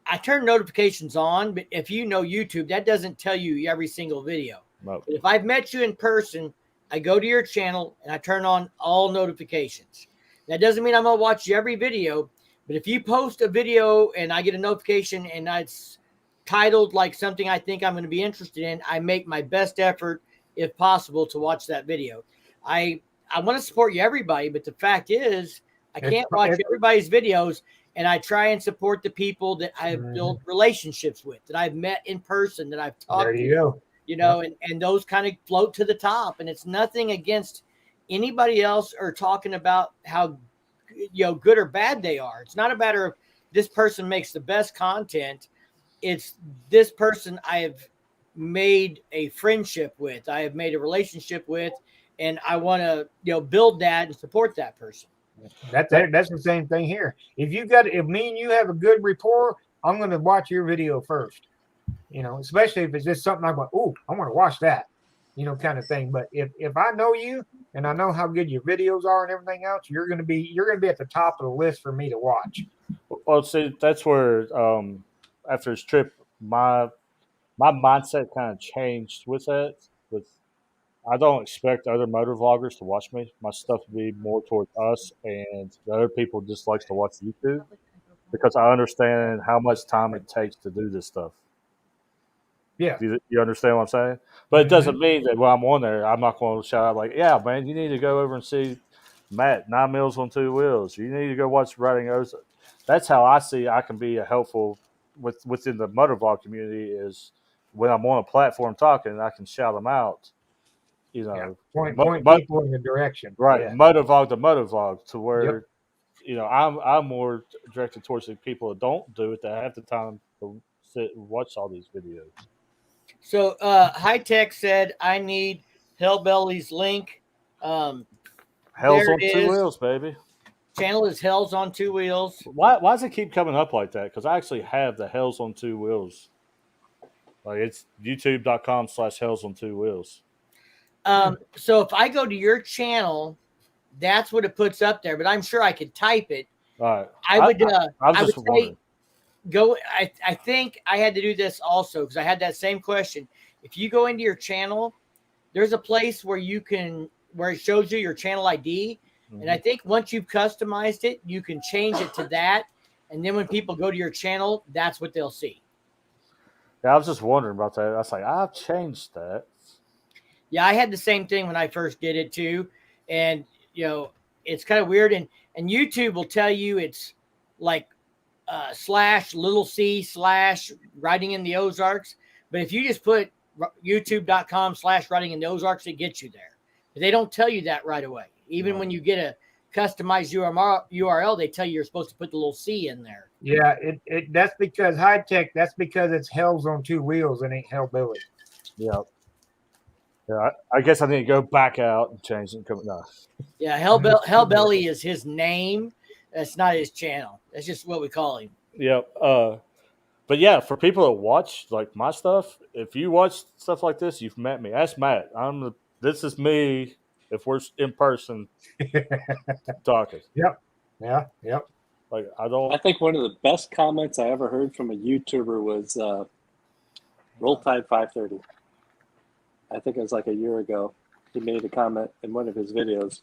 [SPEAKER 1] I turn notifications on, but if you know YouTube, that doesn't tell you every single video.
[SPEAKER 2] No.
[SPEAKER 1] But if I've met you in person, I go to your channel and I turn on all notifications. That doesn't mean I'm going to watch every video, but if you post a video and I get a notification and it's titled like something I think I'm going to be interested in, I make my best effort, if possible, to watch that video. I want to support you, everybody, but the fact is, I can't watch everybody's videos, and I try and support the people that I've built relationships with, that I've met in person, that I've talked to. And those kind of float to the top. And it's nothing against anybody else or talking about how good or bad they are. It's not a matter of this person makes the best content. It's this person I have made a friendship with, I have made a relationship with, and I want to build that and support that person.
[SPEAKER 3] That's the same thing here. If me and you have a good rapport, I'm going to watch your video first. Especially if it's just something I'm like, oh, I want to watch that, kind of thing. But if I know you and I know how good your videos are and everything else, you're going to be at the top of the list for me to watch.
[SPEAKER 2] Well, see, that's where after this trip, my mindset kind of changed with that. I don't expect other motor vloggers to watch me. My stuff to be more towards us, and the other people just likes to watch YouTube, because I understand how much time it takes to do this stuff.
[SPEAKER 3] Yeah.
[SPEAKER 2] You understand what I'm saying? But it doesn't mean that when I'm on there, I'm not going to shout out like, yeah, man, you need to go over and see Matt, 9 Mills on 2 Wheels. You need to go watch Riding O's. That's how I see I can be a helpful within the motor vlog community, is when I'm on a platform talking, I can shout them out.
[SPEAKER 3] Point people in the direction.
[SPEAKER 2] Right.
[SPEAKER 3] Yeah.
[SPEAKER 2] Motovlog to motovlog, to where, I'm more directed towards the people that don't do it, that have the time to sit and watch all these videos.
[SPEAKER 1] So High Tech said, I need Hellbelly's link.
[SPEAKER 2] Hell's on 2 Wheels, baby.
[SPEAKER 1] Channel is Hell's on 2 Wheels.
[SPEAKER 2] Why does it keep coming up like that? Because I actually have the Hell's on 2 Wheels. Like, it's youtube.com/Hell's on 2 Wheels.
[SPEAKER 1] So if I go to your channel, that's what it puts up there. But I'm sure I could type it.
[SPEAKER 2] All right.
[SPEAKER 1] I would
[SPEAKER 2] wondering.
[SPEAKER 1] say go. I think I had to do this also, because I had that same question. If you go into your channel, there's a place where it shows you your channel ID. Mm-hmm. And I think once you've customized it, you can change it to that. And then when people go to your channel, that's what they'll see.
[SPEAKER 2] Yeah, I was just wondering about that. I was like, I've changed that.
[SPEAKER 1] Yeah, I had the same thing when I first did it too. And, it's kind of weird. And YouTube will tell you it's like /c/ Riding in the Ozarks. But if you just put youtube.com/Riding in the Ozarks, it gets you there. But they don't tell you that right away. Even when you get a customized URL, they tell you you're supposed to put the little C in there.
[SPEAKER 3] Yeah, that's because High Tech, that's because it's Hell's on 2 Wheels and ain't Hellbilly.
[SPEAKER 2] Yeah. Yeah, I guess I need to go back out and change it. No.
[SPEAKER 1] Yeah, Hellbelly is his name. That's not his channel. That's just what we call him.
[SPEAKER 2] Yep. But yeah, for people that watch like my stuff, if you watch stuff like this, you've met me. Ask Matt. This is me if we're in person talking.
[SPEAKER 3] Yep. Yeah. Yep.
[SPEAKER 2] Like
[SPEAKER 5] I think one of the best comments I ever heard from a YouTuber was Roll Tide 530. I think it was like a year ago. He made a comment in one of his videos.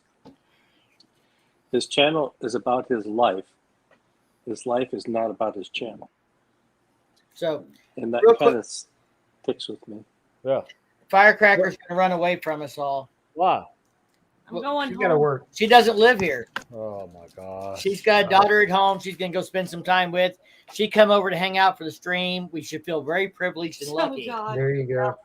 [SPEAKER 5] His channel is about his life. His life is not about his channel.
[SPEAKER 1] So,
[SPEAKER 5] and that
[SPEAKER 1] real
[SPEAKER 5] kind
[SPEAKER 1] quick,
[SPEAKER 5] of sticks with me.
[SPEAKER 2] Yeah.
[SPEAKER 1] Firecracker's going to run away from us all.
[SPEAKER 2] Why?
[SPEAKER 4] I'm going
[SPEAKER 3] She's
[SPEAKER 4] home.
[SPEAKER 3] got to work.
[SPEAKER 1] She doesn't live here.
[SPEAKER 2] Oh my gosh.
[SPEAKER 1] She's got a daughter at home. She's going to go spend some time with. She come over to hang out for the stream. We should feel very privileged and lucky.
[SPEAKER 3] There you go.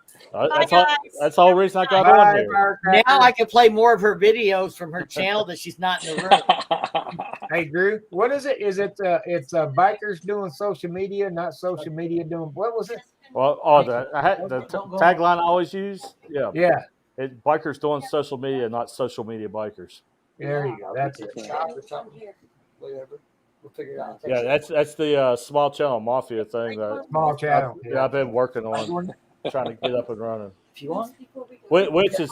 [SPEAKER 2] That's all reason I got on here.
[SPEAKER 1] Now I can play more of her videos from her channel that she's not in the room.
[SPEAKER 3] Hey Drew, what is it? Is it it's bikers doing social media, not social media doing what was it?
[SPEAKER 2] Well, the tagline I always use. Yeah.
[SPEAKER 3] Yeah.
[SPEAKER 2] Bikers doing social media, not social media bikers.
[SPEAKER 3] There you go. That's it.
[SPEAKER 1] Whatever. We'll figure it out.
[SPEAKER 2] Yeah, that's the small channel mafia thing. That
[SPEAKER 3] Small channel.
[SPEAKER 2] I've been working on trying to get up and running.
[SPEAKER 1] If you want.
[SPEAKER 2] Which is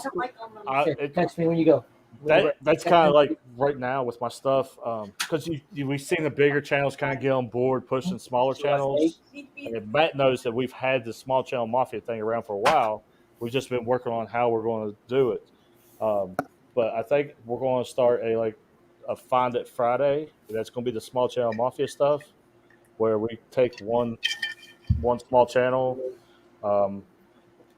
[SPEAKER 1] text me when you go.
[SPEAKER 2] That's kind of like right now with my stuff because we've seen the bigger channels kind of get on board pushing smaller channels. And Matt knows that we've had the small channel mafia thing around for a while. We've just been working on how we're going to do it. But I think we're going to start a Find It Friday. That's going to be the small channel mafia stuff, where we take one small channel,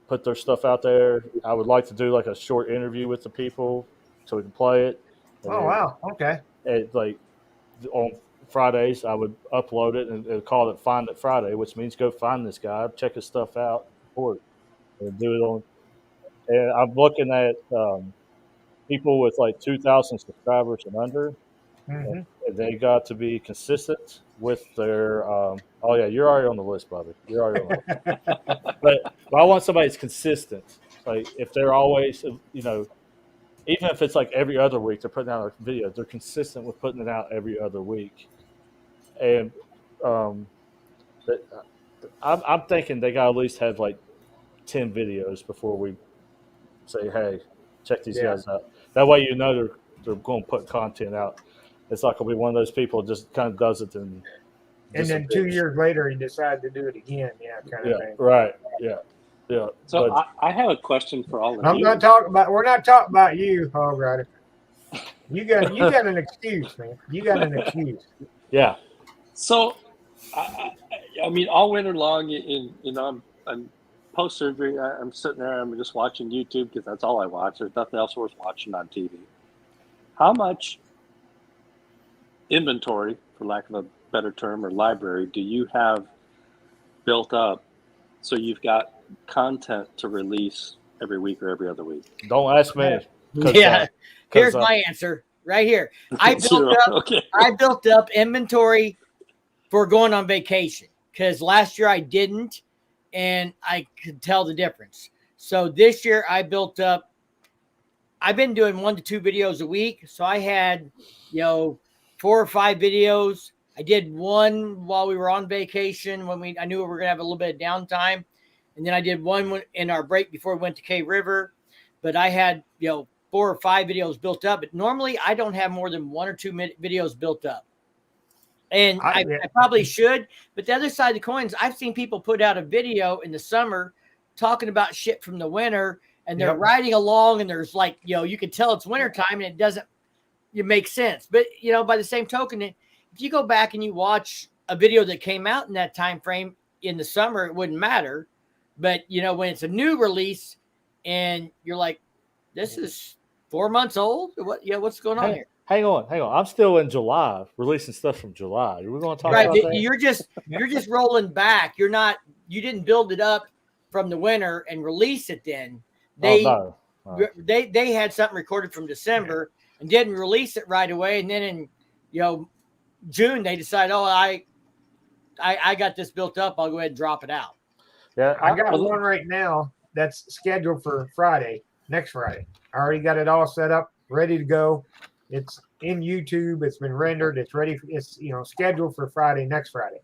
[SPEAKER 2] put their stuff out there. I would like to do like a short interview with the people so we can play it. And
[SPEAKER 3] oh wow! Okay.
[SPEAKER 2] On Fridays, I would upload it and call it Find It Friday, which means go find this guy, check his stuff out, report it, and do it on. And I'm looking at people with like 2,000 subscribers and under.
[SPEAKER 3] Mm-hmm.
[SPEAKER 2] And they got to be consistent with their. Oh yeah, you're already on the list, Bobby. You're already on the list. But I want somebody that's consistent. Like if they're always, even if it's like every other week, they're putting out a video. They're consistent with putting it out every other week. And I'm thinking they got to at least have like 10 videos before we say, hey, check these guys out. That way they're going to put content out. It's not going to be one of those people that just kind of does it and
[SPEAKER 3] then 2 years later he decided to do it again. Yeah, kind of thing.
[SPEAKER 2] Right. Yeah. Yeah.
[SPEAKER 5] So I have a question for all of you.
[SPEAKER 3] We're not talking about you, Hog Rider. You got an excuse, man. You got an excuse.
[SPEAKER 2] Yeah.
[SPEAKER 5] So, I mean, all winter long, I'm post surgery. I'm sitting there. I'm just watching YouTube because that's all I watch. There's nothing else worth watching on TV. How much inventory, for lack of a better term, or library, do you have built up so you've got content to release every week or every other week?
[SPEAKER 2] Don't ask me.
[SPEAKER 1] Yeah. Here's my answer right here. I built up inventory for going on vacation because last year I didn't, and I could tell the difference. So this year I built up. I've been doing 1 to 2 videos a week. So I had, 4 or 5 videos. I did one while we were on vacation when I knew we were going to have a little bit of downtime. And then I did one in our break before we went to Cave River. But I had, 4 or 5 videos built up. But normally I don't have more than 1 or 2 videos built up. And I probably should. But the other side of the coin is I've seen people put out a video in the summer talking about shit from the winter. And they're riding along and there's like, you can tell it's wintertime and it makes sense. But, by the same token, if you go back and you watch a video that came out in that time frame in the summer, it wouldn't matter. But, when it's a new release and you're like, this is 4 months old? What's going on here?
[SPEAKER 2] Hang on. I'm still in July, releasing stuff from July. We're going to talk about that?
[SPEAKER 1] You're just rolling back. You didn't build it up from the winter and release it then. They had something recorded from December and didn't release it right away. And then in, June, they decided, I got this built up. I'll go ahead and drop it out.
[SPEAKER 2] Yeah,
[SPEAKER 3] I got one right now. that's scheduled for Friday, next Friday. I already got it all set up, ready to go. It's in YouTube. It's been rendered. It's ready. It's scheduled for Friday, next Friday.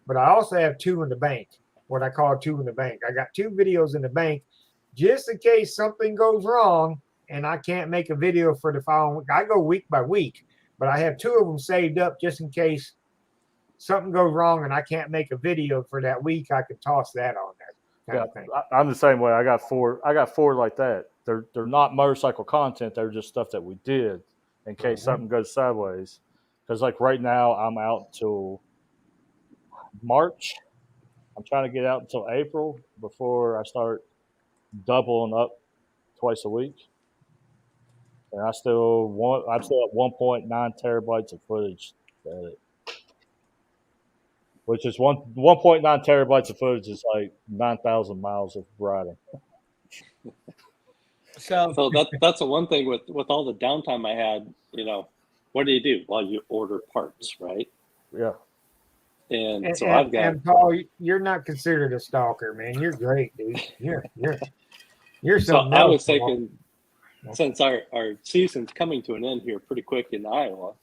[SPEAKER 3] But I also have 2 in the bank. What I call 2 in the bank. I got 2 videos in the bank, just in case something goes wrong and I can't make a video for the following week. I go week by week, but I have 2 of them saved up just in case something goes wrong and I can't make a video for that week. I could toss that on there. Kind of thing.
[SPEAKER 2] I'm the same way. I got 4 like that. They're not motorcycle content. They're just stuff that we did in case something goes sideways. Because like right now, I'm out till March. I'm trying to get out until April before I start doubling up twice a week. And I'm still at 1.9 terabytes of footage. Which is 1.9 terabytes of footage is like 9,000 miles of riding.
[SPEAKER 1] So
[SPEAKER 5] that's the one thing with all the downtime I had. What do you do? Well, you order parts, right?
[SPEAKER 2] Yeah.
[SPEAKER 5] And so I've got.
[SPEAKER 3] And Paul, you're not considered a stalker, man. You're great, dude. You're
[SPEAKER 5] So
[SPEAKER 3] something
[SPEAKER 5] I
[SPEAKER 3] else,
[SPEAKER 5] was thinking, since our season's coming to an end here pretty quick in Iowa,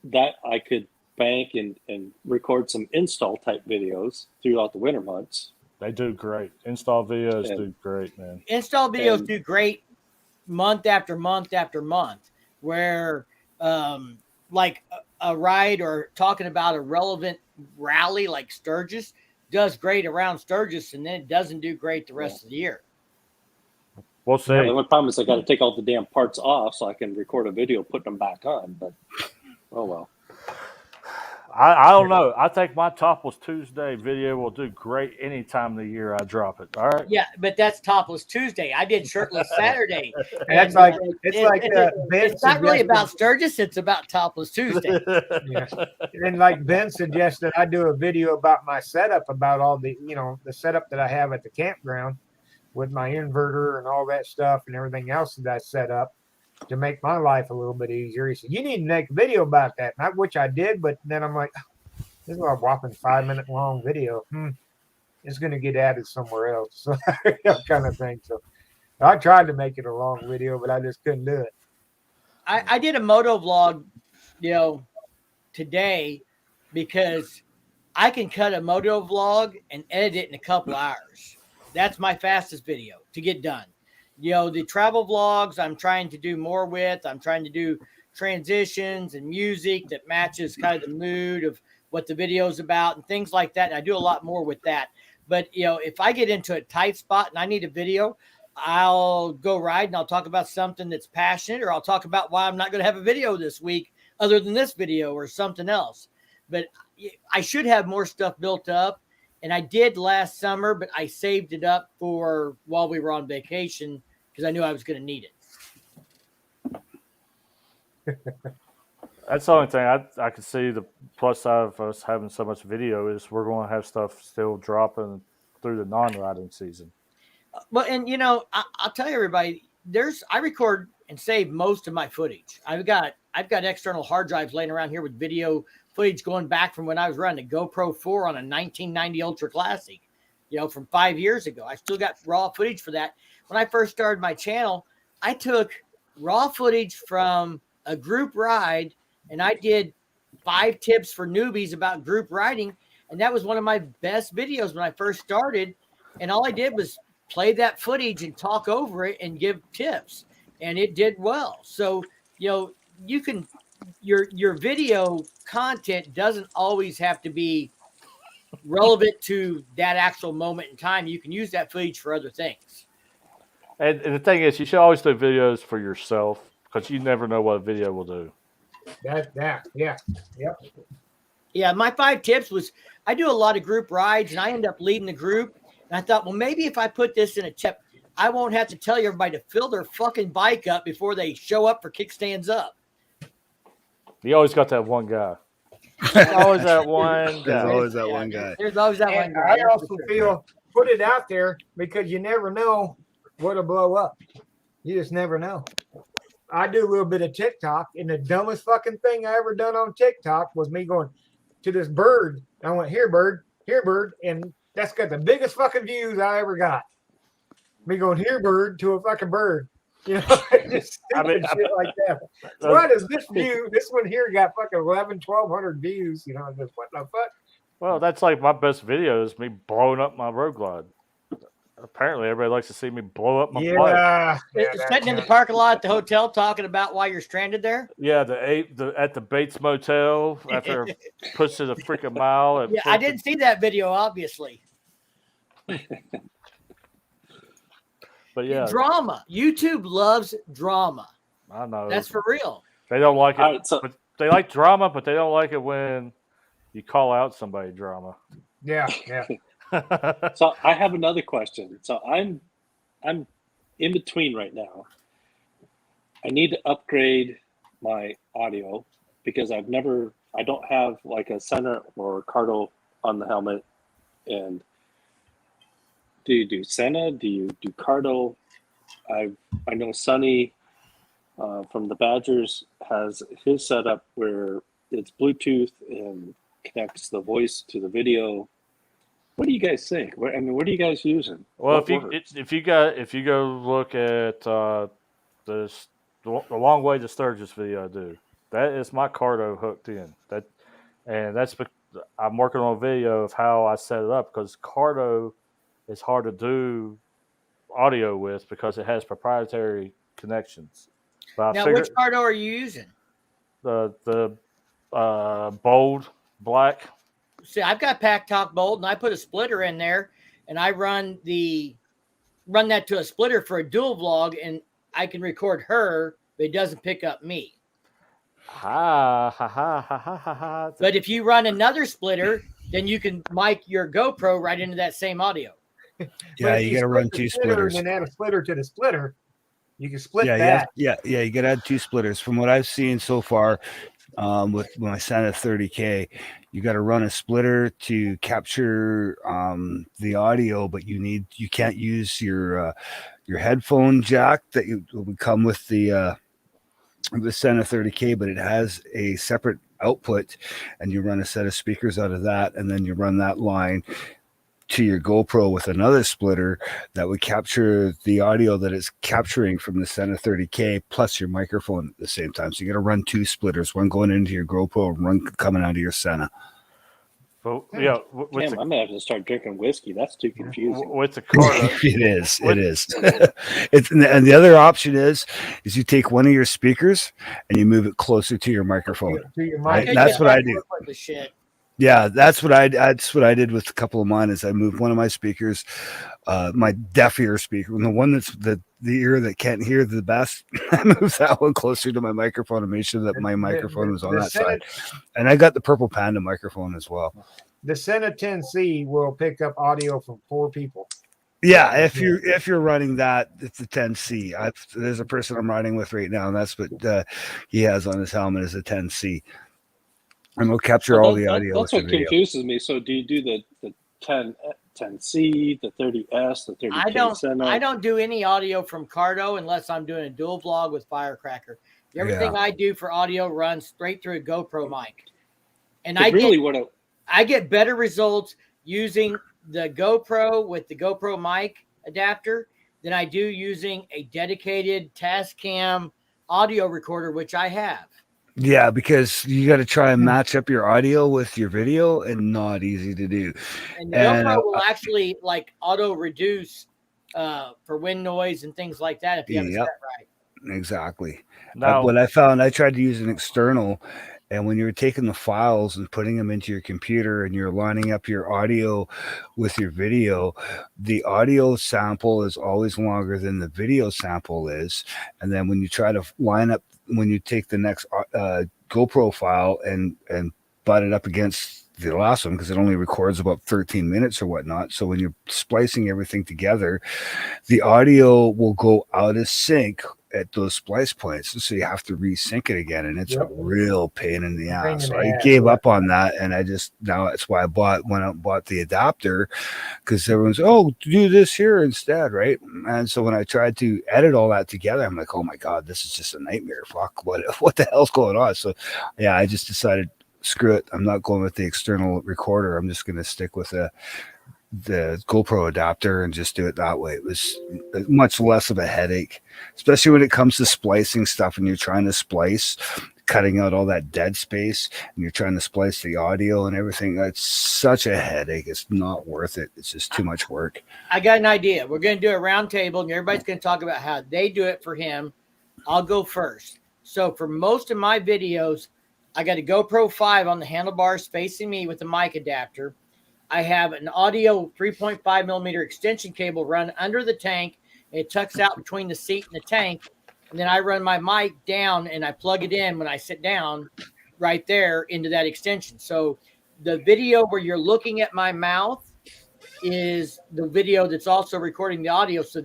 [SPEAKER 5] that I could bank and record some install type videos throughout the winter months.
[SPEAKER 2] They do great. Install videos do great, man.
[SPEAKER 1] Install videos do great month after month after month, where like a ride or talking about a relevant rally like Sturgis does great around Sturgis, and then it doesn't do great the rest of the year.
[SPEAKER 2] We'll see.
[SPEAKER 5] The only problem is I got to take all the damn parts off so I can record a video putting them back on. But oh well.
[SPEAKER 2] I don't know. I think my Topless Tuesday video will do great any time of the year I drop it. All right.
[SPEAKER 1] Yeah, but that's Topless Tuesday. I did Shirtless Saturday.
[SPEAKER 3] It's
[SPEAKER 1] not really about Sturgis. It's about Topless Tuesday.
[SPEAKER 3] Yeah. And like Ben suggested, I do a video about my setup, about all the the setup that I have at the campground with my inverter and all that stuff and everything else that I set up to make my life a little bit easier. He said, you need to make a video about that, which I did, but then I'm like, this is a whopping 5-minute long video. It's going to get added somewhere else. So that kind of thing. So I tried to make it a long video, but I just couldn't do it.
[SPEAKER 1] I did a moto vlog, today, because I can cut a moto vlog and edit it in a couple hours. That's my fastest video to get done. The travel vlogs I'm trying to do more with. I'm trying to do transitions and music that matches kind of the mood of what the video is about and things like that. And I do a lot more with that. But, if I get into a tight spot and I need a video, I'll go ride and I'll talk about something that's passionate, or I'll talk about why I'm not going to have a video this week other than this video or something else. But I should have more stuff built up. And I did last summer, but I saved it up for while we were on vacation because I knew I was going to need it.
[SPEAKER 2] That's the only thing I can see the plus side of us having so much video is we're going to have stuff still dropping through the non-riding season.
[SPEAKER 1] Well, and I'll tell you everybody, I record and save most of my footage. I've got external hard drives laying around here with video footage going back from when I was running a GoPro 4 on a 1990 Ultra Classic, from 5 years ago. I still got raw footage for that. When I first started my channel, I took raw footage from a group ride and I did 5 tips for newbies about group riding. And that was one of my best videos when I first started. And all I did was play that footage and talk over it and give tips. And it did well. So, you can, your video content doesn't always have to be relevant to that actual moment in time. You can use that footage for other things.
[SPEAKER 2] And the thing is, you should always do videos for yourself because you never know what a video will do.
[SPEAKER 3] Yeah. Yep.
[SPEAKER 1] Yeah, my 5 tips was I do a lot of group rides and I end up leading the group. And I thought, well, maybe if I put this in a tip, I won't have to tell everybody to fill their fucking bike up before they show up for kickstands up.
[SPEAKER 2] You always got that one guy. There's always that one guy.
[SPEAKER 10] There's always that one guy.
[SPEAKER 1] There's always that one guy.
[SPEAKER 3] I also feel put it out there because you never know what'll blow up. You just never know. I do a little bit of TikTok, and the dumbest fucking thing I ever done on TikTok was me going to this bird. I went, here, bird, and that's got the biggest fucking views I ever got. Me going here, bird, to a fucking bird. You know, just
[SPEAKER 2] I mean,
[SPEAKER 3] shit like that. So why does this view, this one here got fucking 1,200 views? You know, just what the fuck?
[SPEAKER 2] well, that's like my best video is me blowing up my road glide. Apparently, everybody likes to see me blow up my bike.
[SPEAKER 3] Yeah.
[SPEAKER 1] Sitting in the parking lot at the hotel talking about why you're stranded there.
[SPEAKER 2] Yeah, at the Bates Motel after pushing a freaking mile.
[SPEAKER 1] Yeah, I didn't see that video, obviously.
[SPEAKER 2] But yeah,
[SPEAKER 1] Drama. YouTube loves drama.
[SPEAKER 2] I know.
[SPEAKER 1] That's for real.
[SPEAKER 2] They don't like it.
[SPEAKER 5] All right, so
[SPEAKER 2] But they like drama, but they don't like it when you call out somebody drama.
[SPEAKER 3] Yeah, yeah.
[SPEAKER 5] so I have another question. So I'm in between right now. I need to upgrade my audio because I don't have like a Senna or Cardo on the helmet. And do you do Senna? Do you do Cardo? I know Sonny from the Badgers has his setup where it's Bluetooth and connects the voice to the video. What do you guys think? What are you guys using?
[SPEAKER 2] Well,
[SPEAKER 5] What
[SPEAKER 2] if you go look at the long way to Sturgis video I do, that is my Cardo hooked in. I'm working on a video of how I set it up because Cardo is hard to do audio with because it has proprietary connections. But
[SPEAKER 1] Now, which Cardo are you using?
[SPEAKER 2] The bold black.
[SPEAKER 1] See, I've got Pack Talk Bold, and I put a splitter in there, and I run that to a splitter for a dual vlog, and I can record her, but it doesn't pick up me.
[SPEAKER 2] Ha ha ha ha ha ha.
[SPEAKER 1] But if you run another splitter, then you can mic your GoPro right into that same audio.
[SPEAKER 10] Yeah, you got to run two splitters.
[SPEAKER 3] And then add a splitter to the splitter. You can split
[SPEAKER 10] yeah,
[SPEAKER 3] that.
[SPEAKER 10] Yeah, you got to add two splitters. From what I've seen so far, with my Santa 30K, you got to run a splitter to capture the audio, but you can't use your headphone jack that would come with the Santa 30K, but it has a separate output, and you run a set of speakers out of that, and then you run that line to your GoPro with another splitter that would capture the audio that it's capturing from the Santa 30K plus your microphone at the same time. So you got to run two splitters, one going into your GoPro and one coming out of your Santa.
[SPEAKER 2] But yeah,
[SPEAKER 5] Damn, I'm gonna have to start drinking whiskey. That's too confusing.
[SPEAKER 2] With the Cardo,
[SPEAKER 10] it is. And the other option is you take one of your speakers and you move it closer to your microphone.
[SPEAKER 3] To your mic.
[SPEAKER 10] Right? That's what I do.
[SPEAKER 1] The shit.
[SPEAKER 10] Yeah, that's what I did with a couple of mine. Is I moved one of my speakers, my deaf ear speaker, and the one that's the ear that can't hear the best. I moved that one closer to my microphone and made sure that my microphone was on that side. And I got the Purple Panda microphone as well.
[SPEAKER 3] The Sena 10C will pick up audio from 4 people.
[SPEAKER 10] Yeah, if you're running that, it's the 10C. There's a person I'm riding with right now, and that's what he has on his helmet is a 10C. And we'll capture all the audio.
[SPEAKER 5] That's what confuses me. So do you do the 10C, the 30S, the 30K?
[SPEAKER 1] I don't do any audio from Cardo unless I'm doing a dual vlog with Firecracker. Everything I do for audio runs straight through a GoPro mic. And I get better results using the GoPro with the GoPro mic adapter than I do using a dedicated Tascam audio recorder, which I have.
[SPEAKER 10] Yeah, because you got to try and match up your audio with your video, and not easy to do.
[SPEAKER 1] And GoPro will actually like auto reduce for wind noise and things like that if you have it set right.
[SPEAKER 10] Exactly. What I found, I tried to use an external, and when you're taking the files and putting them into your computer and you're lining up your audio with your video, the audio sample is always longer than the video sample is. And then when you try to line up, when you take the next GoPro file and butt it up against the last one, because it only records about 13 minutes or whatnot. So when you're splicing everything together, the audio will go out of sync at those splice points. So you have to resync it again. And it's a real pain in the ass. So I gave up on that. And now that's why I went out and bought the adapter, because everyone's, do this here instead. Right. And so when I tried to edit all that together, I'm like, oh my God, this is just a nightmare. Fuck, what the hell's going on? So yeah, I just decided, screw it. I'm not going with the external recorder. I'm just going to stick with the GoPro adapter and just do it that way. It was much less of a headache, especially when it comes to splicing stuff and you're trying to splice, cutting out all that dead space, and you're trying to splice the audio and everything. It's such a headache. It's not worth it. It's just too much work.
[SPEAKER 1] I got an idea. We're going to do a round table, and everybody's going to talk about how they do it for him. I'll go first. So for most of my videos, I got a GoPro 5 on the handlebars facing me with a mic adapter. I have an audio 3.5 millimeter extension cable run under the tank. It tucks out between the seat and the tank. And then I run my mic down and I plug it in when I sit down right there into that extension. So the video where you're looking at my mouth is the video that's also recording the audio. So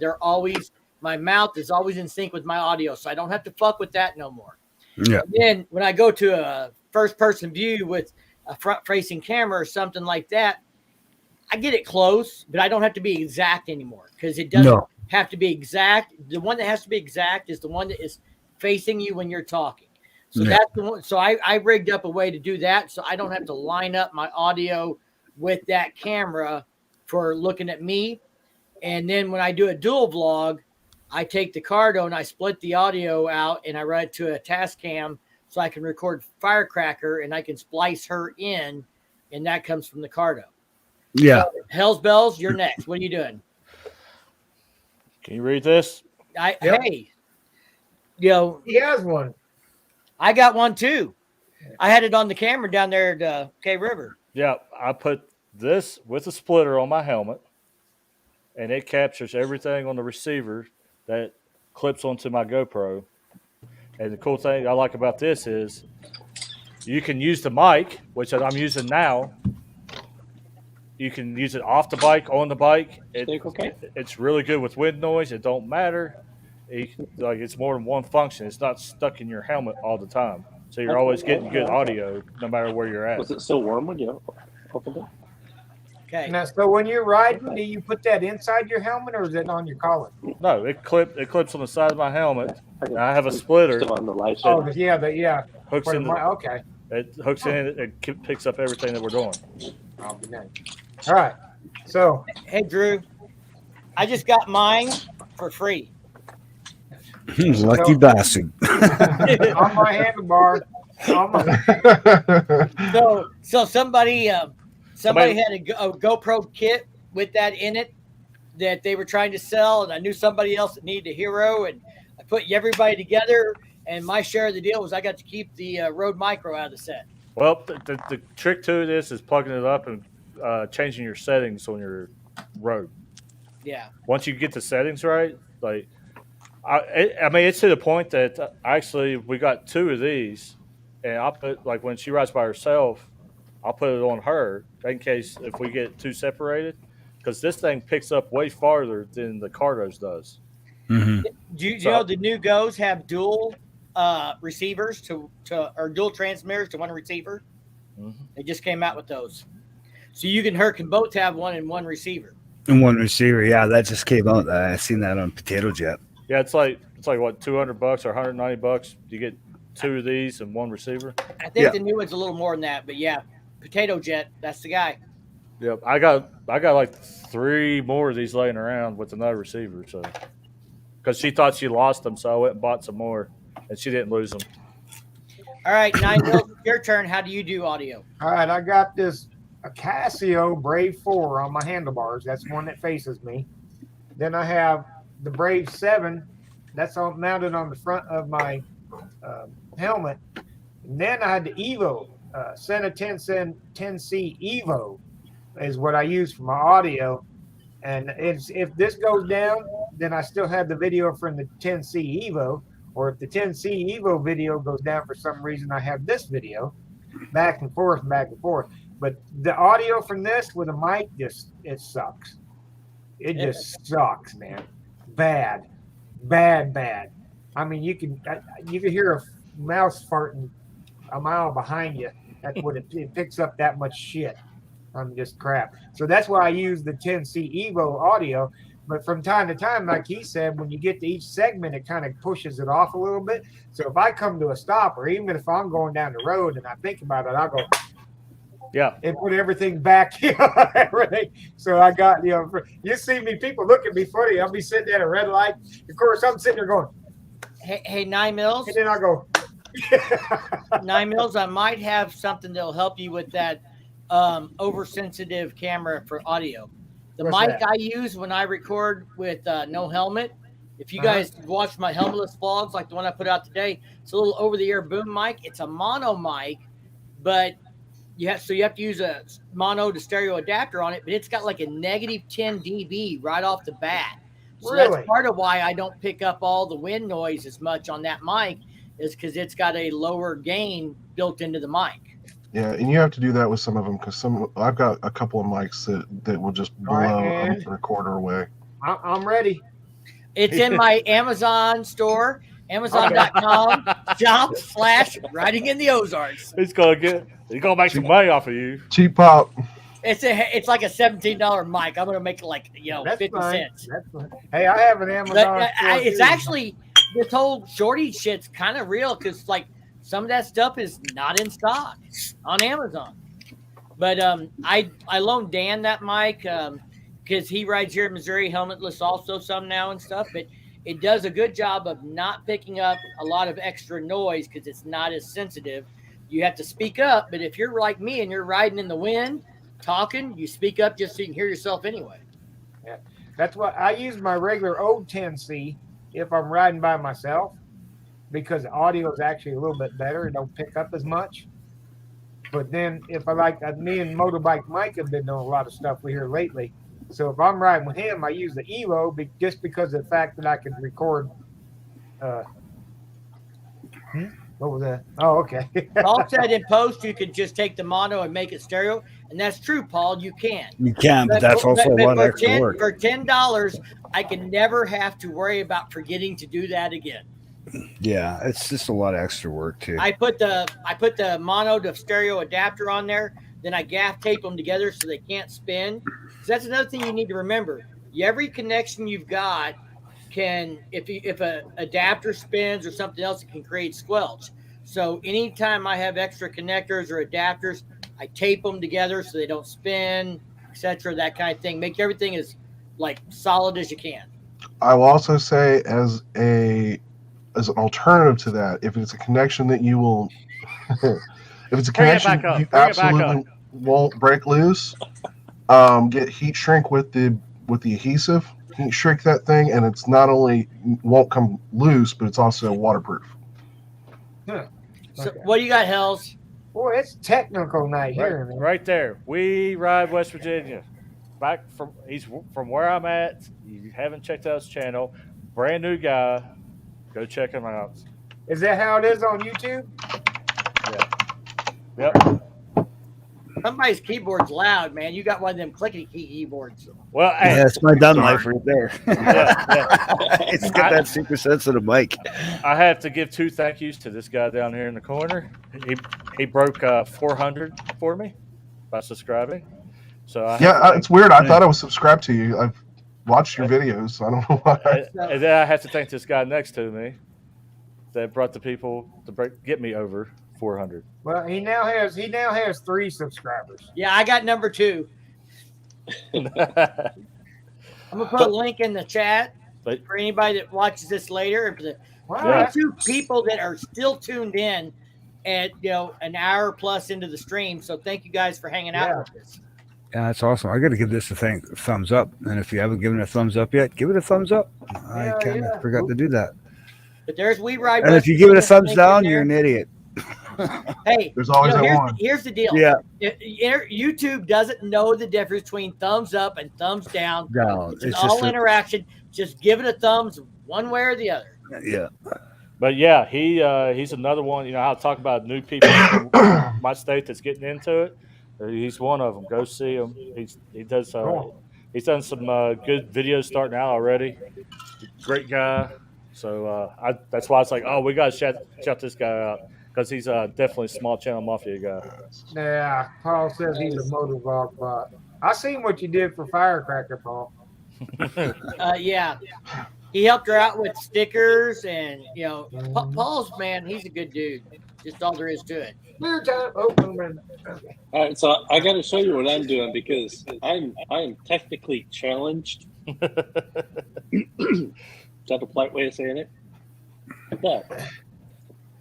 [SPEAKER 1] my mouth is always in sync with my audio. So I don't have to fuck with that no more.
[SPEAKER 10] Yeah.
[SPEAKER 1] And then when I go to a first person view with a front facing camera or something like that, I get it close, but I don't have to be exact anymore because it doesn't have to be exact. The one that has to be exact is the one that is facing you when you're talking. So that's the one. So I rigged up a way to do that. So I don't have to line up my audio with that camera for looking at me. And then when I do a dual vlog, I take the Cardo and I split the audio out and I run it to a Tascam so I can record Firecracker and I can splice her in, and that comes from the Cardo.
[SPEAKER 10] Yeah.
[SPEAKER 1] So, Hell's Bells, you're next. What are you doing?
[SPEAKER 2] Can you read this?
[SPEAKER 1] Hey, you know,
[SPEAKER 3] He has one.
[SPEAKER 1] I got one too. I had it on the camera down there at K River.
[SPEAKER 2] Yeah, I put this with a splitter on my helmet, and it captures everything on the receiver that clips onto my GoPro. And the cool thing I like about this is you can use the mic, which I'm using now. You can use it off the bike, on the bike. It's really good with wind noise. It don't matter. It's more than one function. It's not stuck in your helmet all the time. So you're always getting good audio no matter where you're at.
[SPEAKER 5] Was it still warm when you opened it?
[SPEAKER 1] Okay.
[SPEAKER 3] Now, so when you're riding, do you put that inside your helmet or is it on your collar?
[SPEAKER 2] No, it clips on the side of my helmet. And I have a splitter.
[SPEAKER 5] Still on the light.
[SPEAKER 3] Oh, yeah.
[SPEAKER 2] Hooks in.
[SPEAKER 3] Okay.
[SPEAKER 2] It hooks in. It picks up everything that we're doing.
[SPEAKER 3] I'll be nice. All right. So,
[SPEAKER 1] hey, Drew, I just got mine for free.
[SPEAKER 10] Lucky bastard.
[SPEAKER 3] on my handlebar.
[SPEAKER 1] So somebody had a GoPro kit with that in it that they were trying to sell, and I knew somebody else that needed a hero, and I put everybody together, and my share of the deal was I got to keep the Rode Micro out of the set.
[SPEAKER 2] Well, the trick to this is plugging it up and changing your settings on your Rode.
[SPEAKER 1] Yeah.
[SPEAKER 2] Once you get the settings right, I mean, it's to the point that actually we got two of these, and I'll put, when she rides by herself, I'll put it on her in case if we get too separated, because this thing picks up way farther than the Cardos does.
[SPEAKER 10] Mm-hmm.
[SPEAKER 1] Do you know the new Go's have dual receivers or dual transmitters to one receiver?
[SPEAKER 2] Mm-hmm.
[SPEAKER 1] They just came out with those, so you and her can both have one and one receiver.
[SPEAKER 10] And one receiver, yeah, that just came out. I seen that on Potato Jet.
[SPEAKER 2] Yeah, it's like what, $200 or $190? You get two of these and one receiver.
[SPEAKER 1] I think the new one's a little more than that, but yeah, Potato Jet, that's the guy.
[SPEAKER 2] Yep, I got like 3 more of these laying around with another receiver. So, because she thought she lost them, so I went and bought some more, and she didn't lose them.
[SPEAKER 1] All right, 9 Mills, your turn. How do you do audio?
[SPEAKER 3] All right, I got a Casio Brave 4 on my handlebars. That's one that faces me. Then I have the Brave 7. That's mounted on the front of my helmet. And then I had the Evo, Sena 10C Evo is what I use for my audio. And if this goes down, then I still have the video from the 10C Evo. Or if the 10C Evo video goes down for some reason, I have this video back and forth. But the audio from this with a mic, it sucks. It just sucks, man. Bad. I mean, you can hear a mouse farting a mile behind you. That's what it picks up that much shit. Just crap. So that's why I use the 10C Evo audio. But from time to time, like he said, when you get to each segment, it kind of pushes it off a little bit. So if I come to a stop, or even if I'm going down the road and I think about it, I'll go
[SPEAKER 2] Yeah.
[SPEAKER 3] and put everything back, everything. So I got, you see me, people look at me funny. I'll be sitting at a red light. Of course, I'm sitting there going,
[SPEAKER 1] Hey, 9 mils.
[SPEAKER 3] and then I go,
[SPEAKER 1] 9 mils. I might have something that'll help you with that oversensitive camera for audio. The
[SPEAKER 3] What's
[SPEAKER 1] mic
[SPEAKER 3] that?
[SPEAKER 1] I use when I record with no helmet. If you guys watch my helmetless vlogs, like the one I put out today, it's a little over-the-air boom mic. It's a mono mic, but you have to use a mono to stereo adapter on it. But it's got like a negative 10 dB right off the bat. So
[SPEAKER 3] Really?
[SPEAKER 1] that's part of why I don't pick up all the wind noise as much on that mic, is because it's got a lower gain built into the mic.
[SPEAKER 11] Yeah, and you have to do that with some of them because I've got a couple of mics that will just blow a recorder away.
[SPEAKER 3] I'm ready.
[SPEAKER 1] It's in my Amazon store, Amazon.com, shop/Riding in the Ozarks.
[SPEAKER 2] He's gonna make some money off of you.
[SPEAKER 11] Cheap pop.
[SPEAKER 1] It's like a $17 mic. I'm gonna make it like 50 cents.
[SPEAKER 3] That's fine. Hey, I have an Amazon.
[SPEAKER 1] It's actually, this whole shorty shit's kind of real because like some of that stuff is not in stock on Amazon. But I loaned Dan that mic because he rides here in Missouri helmetless also some now and stuff. But it does a good job of not picking up a lot of extra noise because it's not as sensitive. You have to speak up, but if you're like me and you're riding in the wind, talking, you speak up just so you can hear yourself anyway.
[SPEAKER 3] Yeah, that's what I use my regular old 10C if I'm riding by myself because the audio is actually a little bit better. It don't pick up as much. But then if I me and Motorbike Mike have been doing a lot of stuff we hear lately. So if I'm riding with him, I use the ELO just because of the fact that I can record. What was that? Oh, okay.
[SPEAKER 1] Paul said in post you could just take the mono and make it stereo, and that's true, Paul. You can.
[SPEAKER 10] You can, but that's also a lot of extra work.
[SPEAKER 1] For $10, I can never have to worry about forgetting to do that again.
[SPEAKER 10] Yeah, it's just a lot of extra work too.
[SPEAKER 1] I put the mono to stereo adapter on there, then I gaff tape them together so they can't spin. So that's another thing you need to remember. Every connection you've got can, if a adapter spins or something else, it can create squelch. So anytime I have extra connectors or adapters, I tape them together so they don't spin, etc. That kind of thing. Make everything as like solid as you can.
[SPEAKER 11] I will also say as an alternative to that, if it's a connection that you will, if it's a connection you absolutely won't break loose, get heat shrink with the adhesive. Heat shrink that thing, and it's not only won't come loose, but it's also waterproof.
[SPEAKER 3] Huh.
[SPEAKER 1] So what do you got, Hells?
[SPEAKER 3] Boy, it's technical night here, man.
[SPEAKER 2] Right there. We ride West Virginia. He's from where I'm at. You haven't checked out his channel. Brand new guy. Go check him out.
[SPEAKER 3] Is that how it is on YouTube?
[SPEAKER 2] Yeah. Yep.
[SPEAKER 1] Somebody's keyboard's loud, man. You got one of them clickety keyboards.
[SPEAKER 2] Well,
[SPEAKER 10] yeah, it's my dumb life right there.
[SPEAKER 2] Yeah.
[SPEAKER 10] It's got that super sensitive mic.
[SPEAKER 2] I have to give 2 thank yous to this guy down here in the corner. He broke 400 for me by subscribing. So
[SPEAKER 11] it's weird. I thought I was subscribed to you. I've watched your videos. So I don't know why.
[SPEAKER 2] And then I have to thank this guy next to me that brought the people to get me over 400.
[SPEAKER 3] Well, he now has 3 subscribers.
[SPEAKER 1] Yeah, I got number 2. I'm gonna put a link in the chat for anybody that watches this later. For the 2 people that are still tuned in at an hour plus into the stream. So thank you guys for hanging out with us.
[SPEAKER 10] Yeah, that's awesome. I got to give this a thumbs up. And if you haven't given it a thumbs up yet, give it a thumbs up. I kind of forgot to do that.
[SPEAKER 1] But there's We Ride.
[SPEAKER 10] And if you give it a thumbs down, you're an idiot.
[SPEAKER 1] Hey,
[SPEAKER 11] there's always one.
[SPEAKER 1] Here's the deal.
[SPEAKER 10] Yeah.
[SPEAKER 1] YouTube doesn't know the difference between thumbs up and thumbs down.
[SPEAKER 10] No,
[SPEAKER 1] it's all interaction. Just give it a thumbs one way or the other.
[SPEAKER 10] Yeah.
[SPEAKER 2] But yeah, he's another one. I'll talk about new people from my state that's getting into it. He's one of them. Go see him. He does. He's done some good videos starting out already. Great guy. So that's why it's like, we gotta shout this guy out because he's definitely a small channel mafia guy.
[SPEAKER 3] Yeah, Paul says he's a motovlog bot. I seen what you did for Firecracker, Paul.
[SPEAKER 1] Yeah, he helped her out with stickers, and Paul's man, he's a good dude. Just all there is to it.
[SPEAKER 3] Clear time. Oh, no, man. Okay.
[SPEAKER 5] All right, so I got to show you what I'm doing because I am technically challenged. Is that a polite way of saying it? But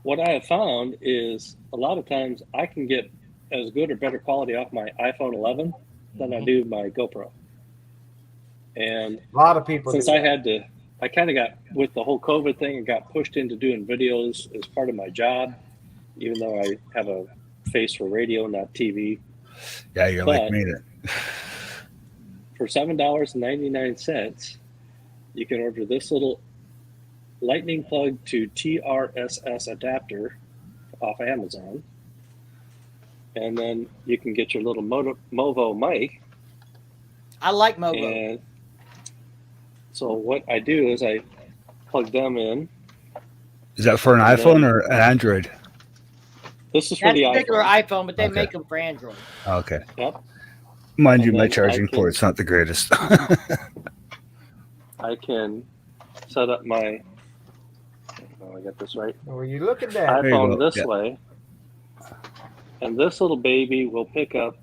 [SPEAKER 5] what I have found is a lot of times I can get as good or better quality off my iPhone 11 than I do my GoPro. And
[SPEAKER 3] A lot of people.
[SPEAKER 5] since I kind of got with the whole COVID thing and got pushed into doing videos as part of my job, even though I have a face for radio, not TV.
[SPEAKER 10] Yeah, you're like me then.
[SPEAKER 5] For $7.99, you can order this little lightning plug to TRSS adapter off Amazon. And then you can get your little Movo mic.
[SPEAKER 1] I like Movo.
[SPEAKER 5] And so what I do is I plug them in.
[SPEAKER 10] Is that for an iPhone or an Android?
[SPEAKER 5] This is for
[SPEAKER 1] That's
[SPEAKER 5] the
[SPEAKER 1] a particular
[SPEAKER 5] iPhone.
[SPEAKER 1] iPhone, but they
[SPEAKER 10] Okay.
[SPEAKER 1] make them for Android.
[SPEAKER 10] Okay.
[SPEAKER 5] Yep.
[SPEAKER 10] Mind
[SPEAKER 5] And
[SPEAKER 10] you, my
[SPEAKER 5] then
[SPEAKER 10] charging
[SPEAKER 5] I can-
[SPEAKER 10] port's not the greatest.
[SPEAKER 5] I can set up my, I got this right,
[SPEAKER 3] Well, you look at that.
[SPEAKER 10] There you
[SPEAKER 5] iPhone
[SPEAKER 10] go.
[SPEAKER 5] this
[SPEAKER 10] Yeah.
[SPEAKER 5] way. And this little baby will pick up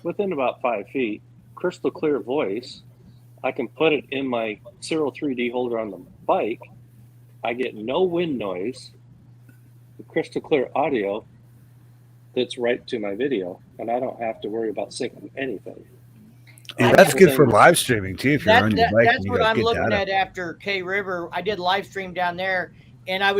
[SPEAKER 5] within about 5 feet, crystal clear voice. I can put it in my Cyril 3D holder on the bike. I get no wind noise, crystal clear audio that's right to my video, and I don't have to worry about syncing anything.
[SPEAKER 10] Yeah,
[SPEAKER 1] I
[SPEAKER 10] that's
[SPEAKER 1] got
[SPEAKER 10] good for
[SPEAKER 5] things-
[SPEAKER 10] live streaming too. If you're on your bike,
[SPEAKER 1] That's
[SPEAKER 10] and you
[SPEAKER 1] what
[SPEAKER 10] got
[SPEAKER 1] I'm
[SPEAKER 10] good
[SPEAKER 1] looking
[SPEAKER 10] data.
[SPEAKER 1] at after K River. I did live stream down there, and I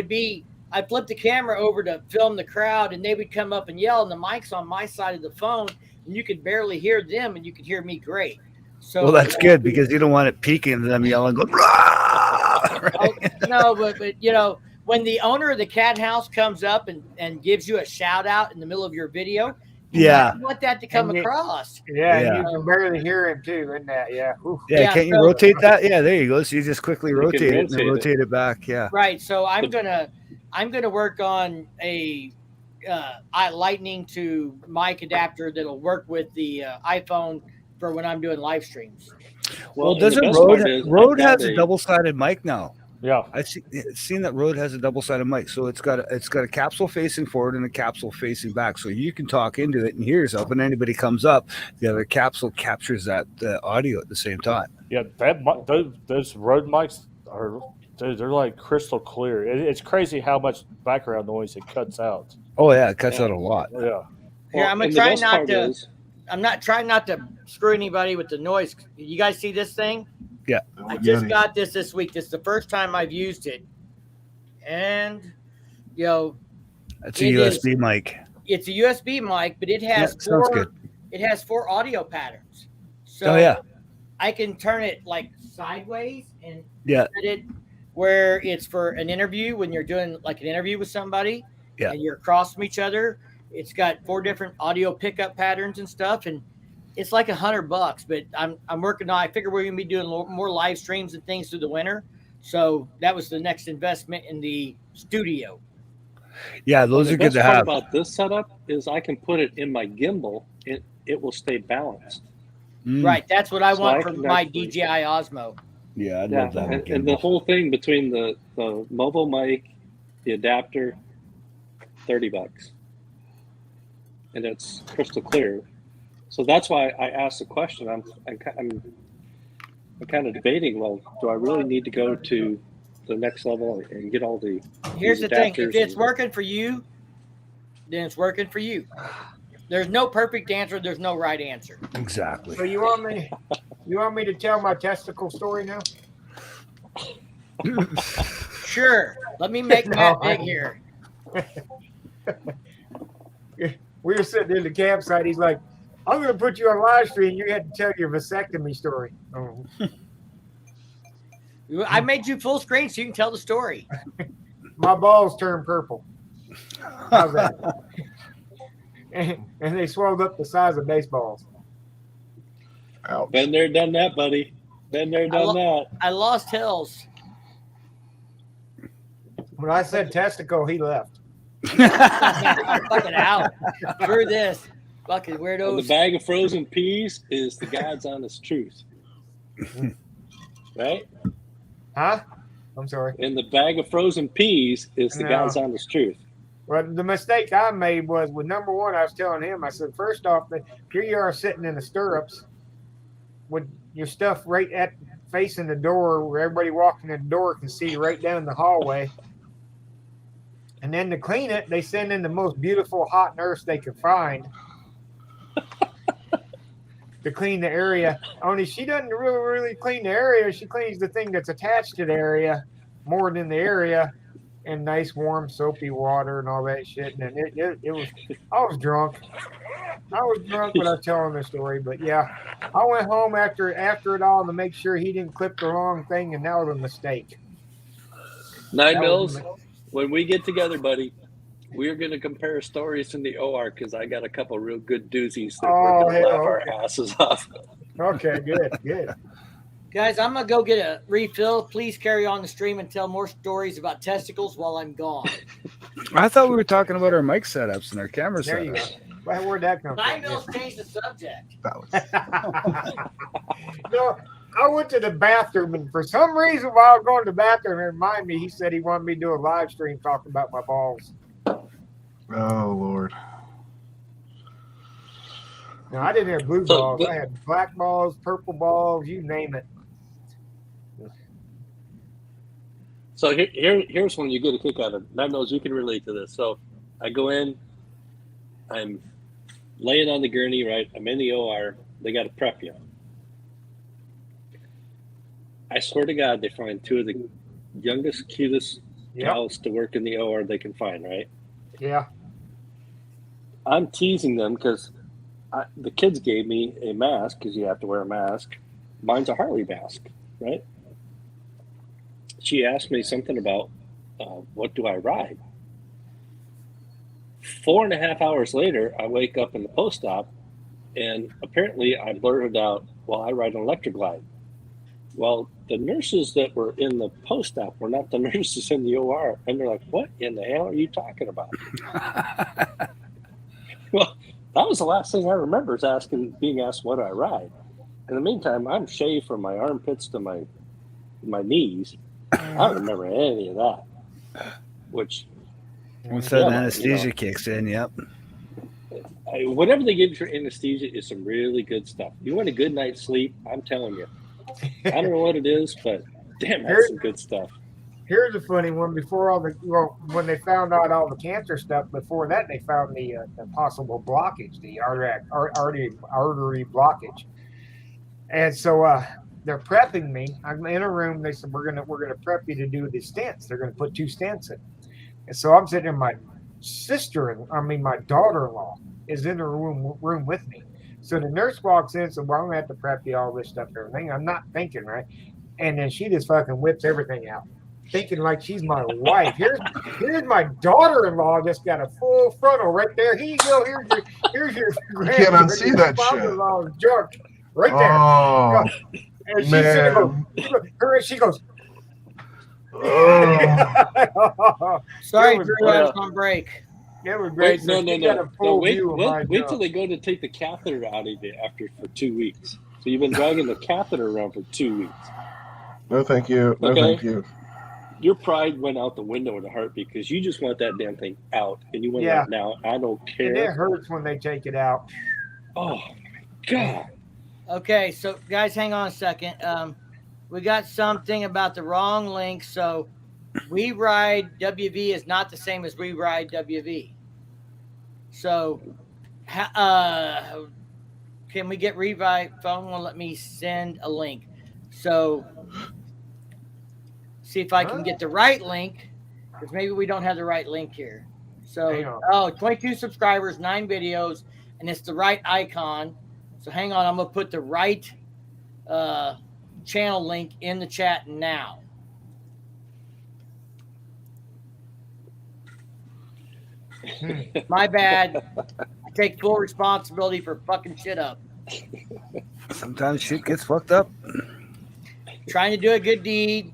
[SPEAKER 1] flipped the camera over to film the crowd, and they would come up and yell, and the mic's on my side of the phone, and you could barely hear them, and you could hear me great. So
[SPEAKER 10] Well, that's good because you don't want it peaking and them yelling, go, "Rah!" Right?
[SPEAKER 1] No, but you know, when the owner of the cat house comes up and gives you a shout out in the middle of your video,
[SPEAKER 10] Yeah.
[SPEAKER 1] you want that to come
[SPEAKER 3] And you-
[SPEAKER 1] across.
[SPEAKER 3] Yeah,
[SPEAKER 10] Yeah.
[SPEAKER 3] and you can barely hear him too, isn't that? Yeah. Ooh.
[SPEAKER 10] Yeah,
[SPEAKER 1] Yeah,
[SPEAKER 10] can't you
[SPEAKER 1] so-
[SPEAKER 10] rotate that? Yeah, there you go. So you just quickly
[SPEAKER 5] You can
[SPEAKER 10] rotate it and then
[SPEAKER 5] rotate
[SPEAKER 10] rotate it back. Yeah.
[SPEAKER 1] Right. So I'm gonna work on a lightning to mic adapter that'll work with the iPhone for when I'm doing live streams.
[SPEAKER 10] Well,
[SPEAKER 5] and the
[SPEAKER 10] doesn't
[SPEAKER 5] best
[SPEAKER 10] Rode
[SPEAKER 5] part is
[SPEAKER 10] Rode
[SPEAKER 5] I've got
[SPEAKER 10] has a double-sided mic now?
[SPEAKER 2] Yeah.
[SPEAKER 10] I've seen that Rode has a double-sided mic, so it's got a capsule facing forward and a capsule facing back, so you can talk into it and hear yourself. When anybody comes up, the other capsule captures that audio at the same time.
[SPEAKER 2] Yeah, those Rode mics are they're like crystal clear. It's crazy how much background noise it cuts out.
[SPEAKER 10] Oh yeah, it cuts out a lot.
[SPEAKER 2] Yeah.
[SPEAKER 1] Here,
[SPEAKER 5] Well,
[SPEAKER 1] I'm gonna
[SPEAKER 5] and the
[SPEAKER 1] try
[SPEAKER 5] best
[SPEAKER 1] not
[SPEAKER 5] part
[SPEAKER 1] to.
[SPEAKER 5] is-
[SPEAKER 1] I'm not trying not to screw anybody with the noise. You guys see this thing?
[SPEAKER 10] Yeah.
[SPEAKER 1] I just got this week. This is the first time I've used it, and you know,
[SPEAKER 10] That's a
[SPEAKER 1] It
[SPEAKER 10] USB mic.
[SPEAKER 1] it's a USB mic, but it has
[SPEAKER 10] Yeah, sounds
[SPEAKER 1] four.
[SPEAKER 10] good.
[SPEAKER 1] It has 4 audio patterns. So
[SPEAKER 10] Oh yeah,
[SPEAKER 1] I can turn it like sideways and
[SPEAKER 10] yeah.
[SPEAKER 1] set it where it's for an interview when you're doing like an interview with somebody,
[SPEAKER 10] Yeah.
[SPEAKER 1] and you're across from each other. It's got 4 different audio pickup patterns and stuff, and it's like $100. But I'm working on. I figure we're gonna be doing more live streams and things through the winter, so that was the next investment in the studio.
[SPEAKER 10] Yeah, those
[SPEAKER 5] the
[SPEAKER 10] are good
[SPEAKER 5] best
[SPEAKER 10] to
[SPEAKER 5] part
[SPEAKER 10] have.
[SPEAKER 5] about this setup is I can put it in my gimbal. It will stay balanced.
[SPEAKER 10] Mm,
[SPEAKER 1] Right, that's what I
[SPEAKER 5] So
[SPEAKER 1] want
[SPEAKER 5] I
[SPEAKER 1] from
[SPEAKER 5] can
[SPEAKER 1] my
[SPEAKER 5] actually-
[SPEAKER 1] DJI Osmo.
[SPEAKER 10] Yeah, I
[SPEAKER 5] Yeah,
[SPEAKER 10] love that.
[SPEAKER 5] and the whole thing between the mobile mic, the adapter, $30, and it's crystal clear. So that's why I asked the question. I'm kind of debating. Well, do I really need to go to the next level and get all the?
[SPEAKER 1] Here's the
[SPEAKER 5] these
[SPEAKER 1] thing: if
[SPEAKER 5] adapters
[SPEAKER 1] it's
[SPEAKER 5] and-
[SPEAKER 1] working for you, then it's working for you. There's no perfect answer. There's no right answer.
[SPEAKER 10] Exactly.
[SPEAKER 3] So you want me to tell my testicle story now?
[SPEAKER 1] Sure. Let me make Matt big here.
[SPEAKER 3] We were sitting in the campsite. He's like, "I'm going to put you on live stream. You had to tell your vasectomy story." Oh.
[SPEAKER 1] I made you full screen so you can tell the story.
[SPEAKER 3] My balls turned purple. How's that? and they swelled up the size of baseballs.
[SPEAKER 11] Ouch.
[SPEAKER 5] Been there, done that, buddy. Been there, done that.
[SPEAKER 1] I lost Hills.
[SPEAKER 3] When I said testicle, he left.
[SPEAKER 1] I'm fucking out. Screw this. Fucking
[SPEAKER 5] And the
[SPEAKER 1] weirdos.
[SPEAKER 5] bag of frozen peas is the God's honest truth. Right?
[SPEAKER 3] Huh? I'm sorry.
[SPEAKER 5] And the bag of frozen peas is the
[SPEAKER 3] No.
[SPEAKER 5] God's honest truth.
[SPEAKER 3] Well, the mistake I made was with number one. I was telling him, I said, first off, here you are sitting in the stirrups with your stuff right at facing the door, where everybody walking in the door can see right down the hallway. And then to clean it, they send in the most beautiful hot nurse they could find to clean the area. Only she doesn't really clean the area. She cleans the thing that's attached to the area more than the area, and nice warm soapy water and all that shit. And it was, I was drunk. I was drunk when I was telling the story, but yeah, I went home after it all to make sure he didn't clip the wrong thing, and that was a mistake.
[SPEAKER 5] 9 Mills, when we get together, buddy, we're going to compare stories from the OR because I got a couple real good doozies that we're going to laugh our asses off.
[SPEAKER 3] Okay, good.
[SPEAKER 1] Guys, I'm going to go get a refill. Please carry on the stream and tell more stories about testicles while I'm gone.
[SPEAKER 10] I thought we were talking about our mic setups and our camera
[SPEAKER 3] There you go.
[SPEAKER 10] setups.
[SPEAKER 3] Well, where'd that come from?
[SPEAKER 1] 9 Mills changed the subject.
[SPEAKER 3] No, I went to the bathroom, and for some reason, while I was going to the bathroom, it reminded me, he said he wanted me to do a live stream talking about my balls.
[SPEAKER 11] Oh, Lord.
[SPEAKER 3] No, I didn't have blue balls. I had black balls, purple balls, you name it.
[SPEAKER 5] So here's one you get a kick out of. 9 Mills, you can relate to this. So I go in, I'm laying on the gurney, right? I'm in the OR. They got to prep you. I swear to God, they find two of the youngest, cutest gals to work in the OR they can find, right?
[SPEAKER 3] Yeah.
[SPEAKER 5] I'm teasing them because the kids gave me a mask because you have to wear a mask. Mine's a Harley mask, right? She asked me something about what do I ride? 4.5 hours later, I wake up in the post-op, and apparently I blurted out, well, I ride an electric glide. Well, the nurses that were in the post-op were not the nurses in the OR. And they're like, what in the hell are you talking about? Well, that was the last thing I remember is being asked what I ride. In the meantime, I'm shaved from my armpits to my knees. I don't remember any of that. Which,
[SPEAKER 10] once that anesthesia kicks in, yep.
[SPEAKER 5] Whatever they give you for anesthesia is some really good stuff. You want a good night's sleep? I'm telling you. I don't know what it is, but damn, that's some good stuff.
[SPEAKER 3] Here's a funny one. When they found out all the cancer stuff, before that they found the possible blockage, the artery blockage, and so they're prepping me. I'm in a room. They said we're gonna prep you to do the stents. They're gonna put 2 stents in, and so I'm sitting there. My daughter-in-law is in the room with me. So the nurse walks in, so I'm gonna have to prep you all this stuff and everything. I'm not thinking, right? And then she just fucking whips everything out, thinking like she's my wife. Here's my daughter-in-law just got a full frontal right there. Here you go. Here's your
[SPEAKER 11] you can't unsee that shit.
[SPEAKER 3] Junk right there.
[SPEAKER 11] Oh,
[SPEAKER 3] and
[SPEAKER 11] man.
[SPEAKER 3] She goes.
[SPEAKER 1] Sorry, Drew, I was on break.
[SPEAKER 3] It was great.
[SPEAKER 5] Wait, no. Wait till they go to take the catheter out of you for 2 weeks. So you've been dragging the catheter around for 2 weeks.
[SPEAKER 11] No, thank you. No, thank you.
[SPEAKER 5] Your pride went out the window in a heartbeat because you just want that damn thing out, and you want it out now. I don't care.
[SPEAKER 3] And it hurts when they take it out.
[SPEAKER 5] Oh my God.
[SPEAKER 1] Okay, so guys, hang on a second. We got something about the wrong link. So We Ride WV is not the same as We Ride WV. So, can we get Revive phone? Will let me send a link. So, see if I can get the right link, because maybe we don't have the right link here. So, 22 subscribers, 9 videos, and it's the right icon. So, hang on, I'm gonna put the right channel link in the chat now. My bad. I take full responsibility for fucking shit up.
[SPEAKER 10] Sometimes shit gets fucked up.
[SPEAKER 1] Trying to do a good deed.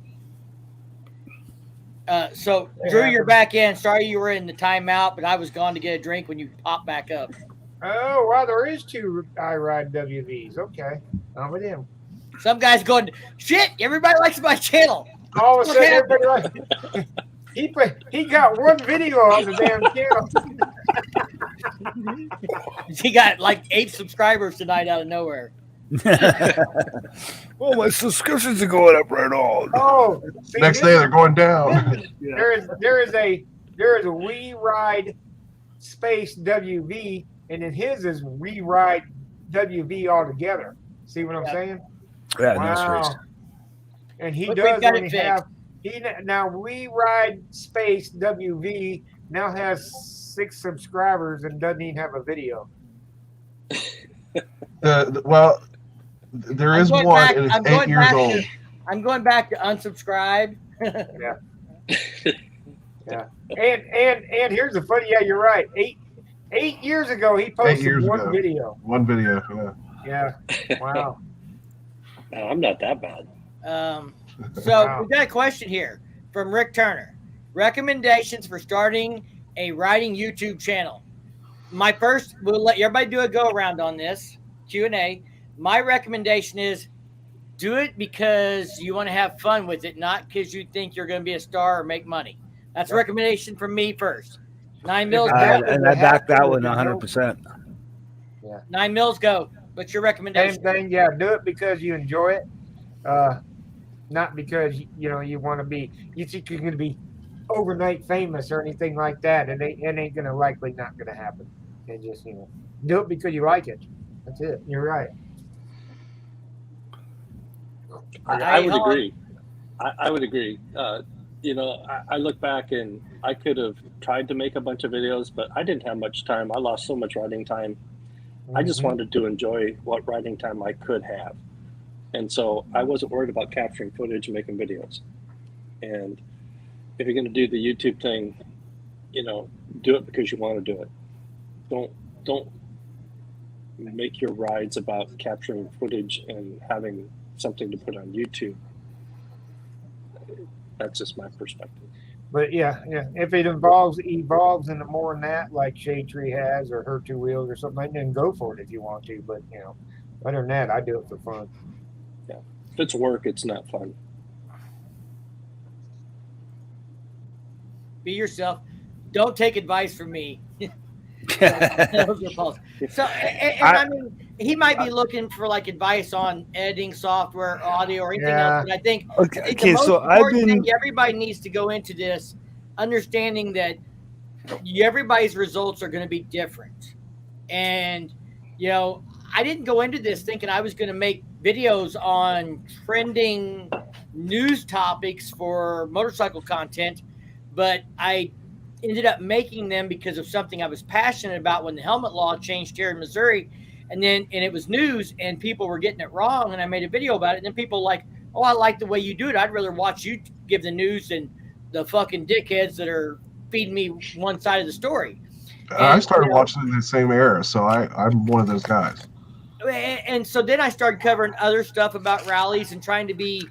[SPEAKER 1] So, Drew, you're back in. Sorry you were in the timeout, but I was gone to get a drink when you popped back up.
[SPEAKER 3] Oh, well, there is 2 I Ride WVs. Okay. I'm with him.
[SPEAKER 1] Some guy's going, shit, everybody likes my channel.
[SPEAKER 3] All of a sudden, everybody likes He got one video on the damn channel.
[SPEAKER 1] He got like 8 subscribers tonight out of nowhere.
[SPEAKER 10] Well, my subscriptions are going up right on.
[SPEAKER 3] Oh, see,
[SPEAKER 11] Next day they're going down.
[SPEAKER 3] There is a We Ride space WV, and then his is We Ride WV altogether. See what I'm saying?
[SPEAKER 10] Yeah,
[SPEAKER 3] Wow.
[SPEAKER 10] nice.
[SPEAKER 3] And he
[SPEAKER 1] Look,
[SPEAKER 3] does
[SPEAKER 1] we've got
[SPEAKER 3] only
[SPEAKER 1] it fixed.
[SPEAKER 3] have now We Ride space WV now has 6 subscribers and doesn't even have a video.
[SPEAKER 11] Well, there is one, and it's 8 years old.
[SPEAKER 1] I'm going back to unsubscribe.
[SPEAKER 3] Yeah. Yeah. And here's the funny. Yeah, you're right. 8 years ago, he
[SPEAKER 11] 8
[SPEAKER 3] posted
[SPEAKER 11] years
[SPEAKER 3] one
[SPEAKER 11] ago.
[SPEAKER 3] video.
[SPEAKER 11] One video. Yeah.
[SPEAKER 3] Yeah. Wow.
[SPEAKER 5] No, I'm not that bad.
[SPEAKER 1] So
[SPEAKER 3] Wow.
[SPEAKER 1] we've got a question here from Rick Turner. Recommendations for starting a writing YouTube channel. We'll let everybody do a go around on this Q&A. My recommendation is do it because you want to have fun with it, not because you think you're going to be a star or make money. That's a recommendation from me first. 9 mils.
[SPEAKER 10] And I back that one 100%.
[SPEAKER 3] Yeah.
[SPEAKER 1] 9 mils go. What's your recommendation?
[SPEAKER 3] Same thing. Yeah. Do it because you enjoy it. Not because you want to be. You think you're going to be overnight famous or anything like that. It ain't going to likely not going to happen. And just do it because you like it. That's it. You're right.
[SPEAKER 5] I would agree. I would agree. I look back and I could have tried to make a bunch of videos, but I didn't have much time. I lost so much writing time. I just wanted to enjoy what writing time I could have. And so I wasn't worried about capturing footage and making videos. And if you're going to do the YouTube thing, do it because you want to do it. Don't make your rides about capturing footage and having something to put on YouTube. That's just my perspective. But
[SPEAKER 3] yeah. If it evolves into more than that, like Shade Tree has or Her Two Wheels or something, then go for it if you want to. But other than that, I do it for fun.
[SPEAKER 5] Yeah, if it's work, it's not fun.
[SPEAKER 1] Be yourself. Don't take advice from me. So, I mean, he might be looking for like advice on editing software, audio, or anything else. But I think the most important thing, everybody needs to go into this understanding that everybody's results are going to be different. And, I didn't go into this thinking I was going to make videos on trending news topics for motorcycle content, but I ended up making them because of something I was passionate about when the helmet law changed here in Missouri. And it was news and people were getting it wrong. And I made a video about it. And then people were like, oh, I like the way you do it. I'd rather watch you give the news than the fucking dickheads that are feeding me one side of the story. And,
[SPEAKER 11] I started watching in the same era. So I'm one of those guys.
[SPEAKER 1] And so then I started covering other stuff about rallies and trying to be,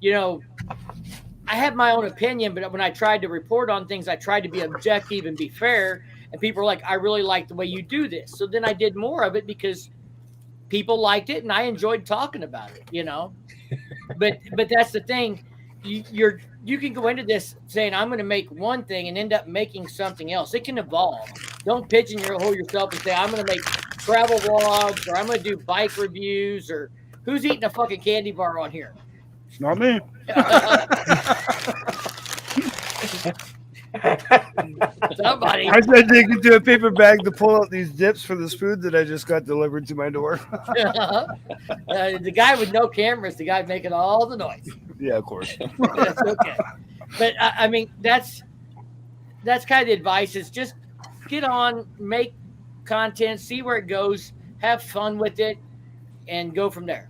[SPEAKER 1] I have my own opinion, but when I tried to report on things, I tried to be objective and be fair. And people were like, I really like the way you do this. So then I did more of it because people liked it and I enjoyed talking about it, But that's the thing. You can go into this saying, I'm going to make one thing and end up making something else. It can evolve. Don't pigeonhole yourself and say, I'm going to make travel vlogs or I'm going to do bike reviews or who's eating a fucking candy bar on here?
[SPEAKER 10] It's not me.
[SPEAKER 1] Somebody.
[SPEAKER 10] I said dig into a paper bag to pull out these dips for this food that I just got delivered to my door.
[SPEAKER 1] The guy with no cameras, the guy making all the noise.
[SPEAKER 10] Yeah, of course.
[SPEAKER 1] That's okay. But I mean, that's kind of the advice is just get on, make content, see where it goes, have fun with it, and go from there.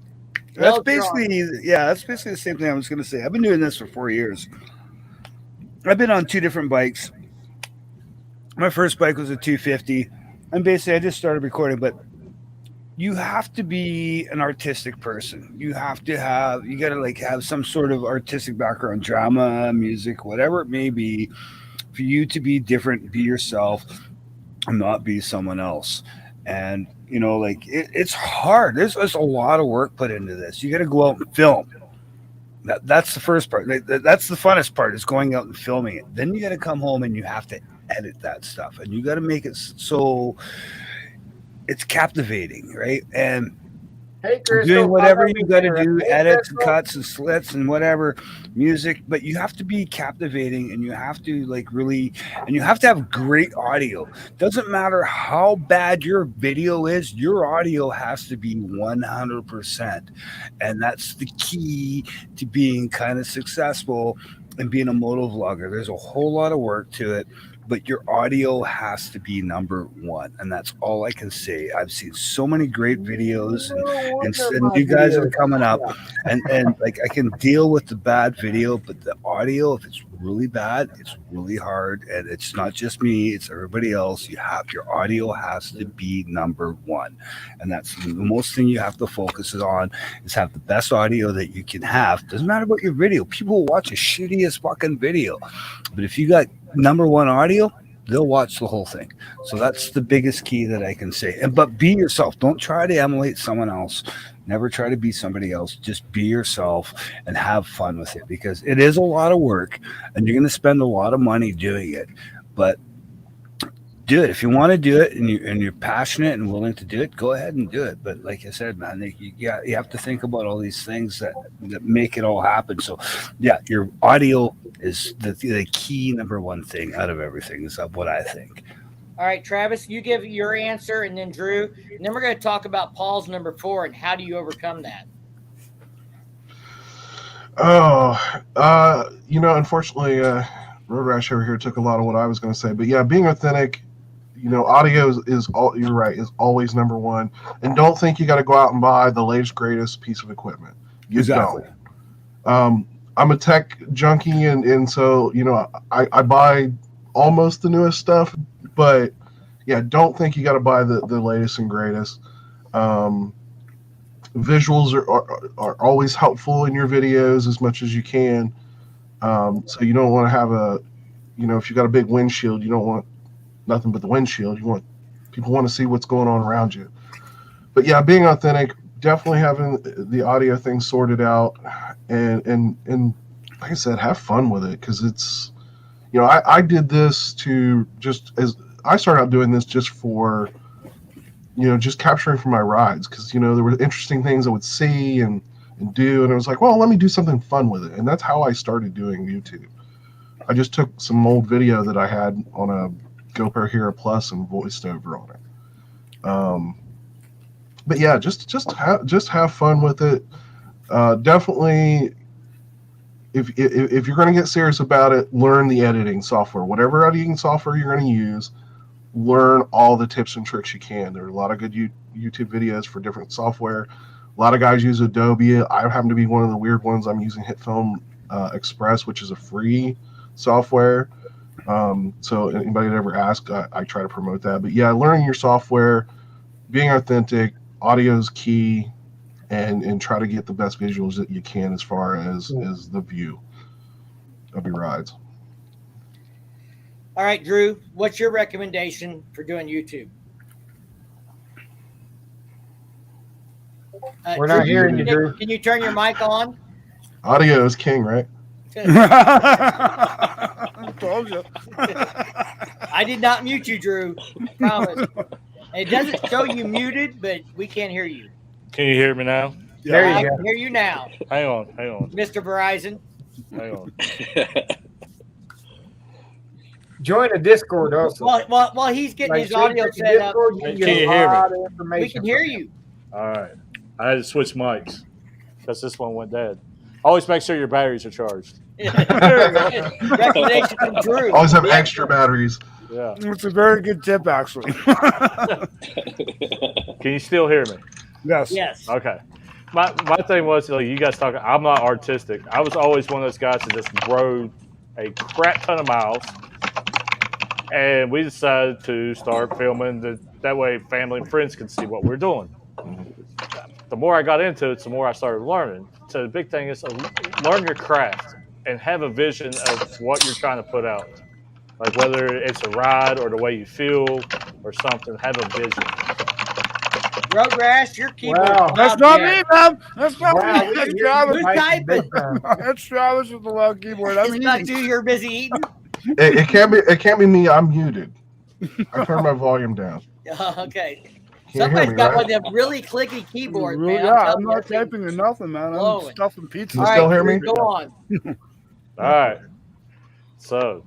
[SPEAKER 10] That's basically the same thing I was going to say. I've been doing this for 4 years. I've been on 2 different bikes. My first bike was a 250. And basically I just started recording, but you have to be an artistic person. You got to have some sort of artistic background, drama, music, whatever it may be, for you to be different, be yourself, and not be someone else. And it's hard. There's a lot of work put into this. You got to go out and film. That's the first part. That's the funnest part, is going out and filming it. Then you got to come home and you have to edit that stuff, and you got to make it so it's captivating, right? And
[SPEAKER 3] Hey, Chris,
[SPEAKER 10] doing whatever you got to do, edits and cuts and slits and whatever, music, but you have to be captivating, and you have to and you have to have great audio. Doesn't matter how bad your video is, your audio has to be 100%. And that's the key to being kind of successful and being a moto vlogger. There's a whole lot of work to it, but your audio has to be number one. And that's all I can say. I've seen so many great videos, and you guys are coming up, and like, I can deal with the bad video, but the audio, if it's really bad, it's really hard. And it's not just me, it's everybody else. Your audio has to be number one. And that's the most thing you have to focus on, is have the best audio that you can have. Doesn't matter about your video. People will watch a shittiest fucking video, but if you got number one audio, they'll watch the whole thing. So that's the biggest key that I can say. But be yourself. Don't try to emulate someone else. Never try to be somebody else. Just be yourself and have fun with it, because it is a lot of work and you're going to spend a lot of money doing it. But do it. If you want to do it and you're passionate and willing to do it, go ahead and do it. But like I said, man, you have to think about all these things that make it all happen. So yeah, your audio is the key number one thing out of everything, is what I think.
[SPEAKER 1] All right, Travis, you give your answer, and then Drew, and then we're going to talk about Paul's number 4 and how do you overcome that.
[SPEAKER 11] Unfortunately, Road Rash over here took a lot of what I was going to say. But yeah, being authentic, audio is all. You're right, is always number one. And don't think you got to go out and buy the latest, greatest piece of equipment. You don't. I'm a tech junkie, and so I buy almost the newest stuff. But yeah, don't think you got to buy the latest and greatest. Visuals are always helpful in your videos as much as you can. So you don't want to have if you got a big windshield, you don't want nothing but the windshield. People want to see what's going on around you. But yeah, being authentic, definitely having the audio thing sorted out, and like I said, have fun with it, because it's, I did this I started out doing this just for, just capturing for my rides, because there were interesting things I would see and do, and I was like, well, let me do something fun with it. And that's how I started doing YouTube. I just took some old video that I had on a GoPro Hero Plus and voiced over on it. But yeah, just have fun with it. Definitely, if you're going to get serious about it, learn the editing software. Whatever editing software you're going to use, learn all the tips and tricks you can. There are a lot of good YouTube videos for different software. A lot of guys use Adobe. I happen to be one of the weird ones. I'm using HitFilm Express, which is a free software. So anybody that ever asks, I try to promote that. But yeah, learning your software, being authentic, audio is key, and try to get the best visuals that you can as far as the view of your rides.
[SPEAKER 1] All right, Drew, what's your recommendation for doing YouTube?
[SPEAKER 3] We're not hearing you, Drew.
[SPEAKER 1] Can you turn your mic on?
[SPEAKER 11] Audio is king, right?
[SPEAKER 10] I told you.
[SPEAKER 1] I did not mute you, Drew. Promise. It doesn't show you muted, but we can't hear you.
[SPEAKER 12] Can you hear me now?
[SPEAKER 3] There you
[SPEAKER 1] I
[SPEAKER 3] go.
[SPEAKER 1] can hear you now.
[SPEAKER 12] Hang on.
[SPEAKER 1] Mr. Verizon.
[SPEAKER 12] Hang on.
[SPEAKER 3] Join the Discord also.
[SPEAKER 1] While he's getting his audio set up,
[SPEAKER 12] Can you hear me?
[SPEAKER 1] we can hear you.
[SPEAKER 12] All right. I had to switch mics because this one went dead. Always make sure your batteries are charged.
[SPEAKER 1] Recommendation from Drew.
[SPEAKER 11] Always have extra batteries.
[SPEAKER 12] Yeah.
[SPEAKER 10] It's a very good tip, actually.
[SPEAKER 12] Can you still hear me?
[SPEAKER 1] Yes.
[SPEAKER 12] Okay. My thing was, like, you guys talking, I'm not artistic. I was always one of those guys that just rode a crap ton of miles. And we decided to start filming that way family and friends can see what we're doing. The more I got into it, the more I started learning. So the big thing is learn your craft and have a vision of what you're trying to put out. Like whether it's a ride or the way you feel or something, have a vision.
[SPEAKER 1] Road Rash, your keyboard.
[SPEAKER 3] Wow.
[SPEAKER 10] That's not me, man. That's not
[SPEAKER 3] Wow,
[SPEAKER 10] me.
[SPEAKER 3] we
[SPEAKER 10] That's
[SPEAKER 3] can hear you
[SPEAKER 10] Travis.
[SPEAKER 1] Who's
[SPEAKER 3] typing big
[SPEAKER 1] typing?
[SPEAKER 3] time.
[SPEAKER 10] That's Travis with the loud keyboard. I'm
[SPEAKER 1] It's not
[SPEAKER 10] eating.
[SPEAKER 1] you. You're busy eating.
[SPEAKER 11] It can't be me. I'm muted. I turned my volume down.
[SPEAKER 1] Okay.
[SPEAKER 11] Can't hear
[SPEAKER 1] Somebody's
[SPEAKER 11] me,
[SPEAKER 1] got
[SPEAKER 11] right?
[SPEAKER 1] one of them really clicky keyboards,
[SPEAKER 10] Really,
[SPEAKER 1] man.
[SPEAKER 10] yeah,
[SPEAKER 1] I'm
[SPEAKER 10] I'm
[SPEAKER 1] telling you,
[SPEAKER 10] not
[SPEAKER 1] that thing
[SPEAKER 10] typing or nothing, man. I'm
[SPEAKER 1] blowing.
[SPEAKER 10] stuffing pizza.
[SPEAKER 11] You
[SPEAKER 1] All
[SPEAKER 11] still
[SPEAKER 1] right,
[SPEAKER 11] hear me?
[SPEAKER 1] Drew, go on.
[SPEAKER 12] All right. So,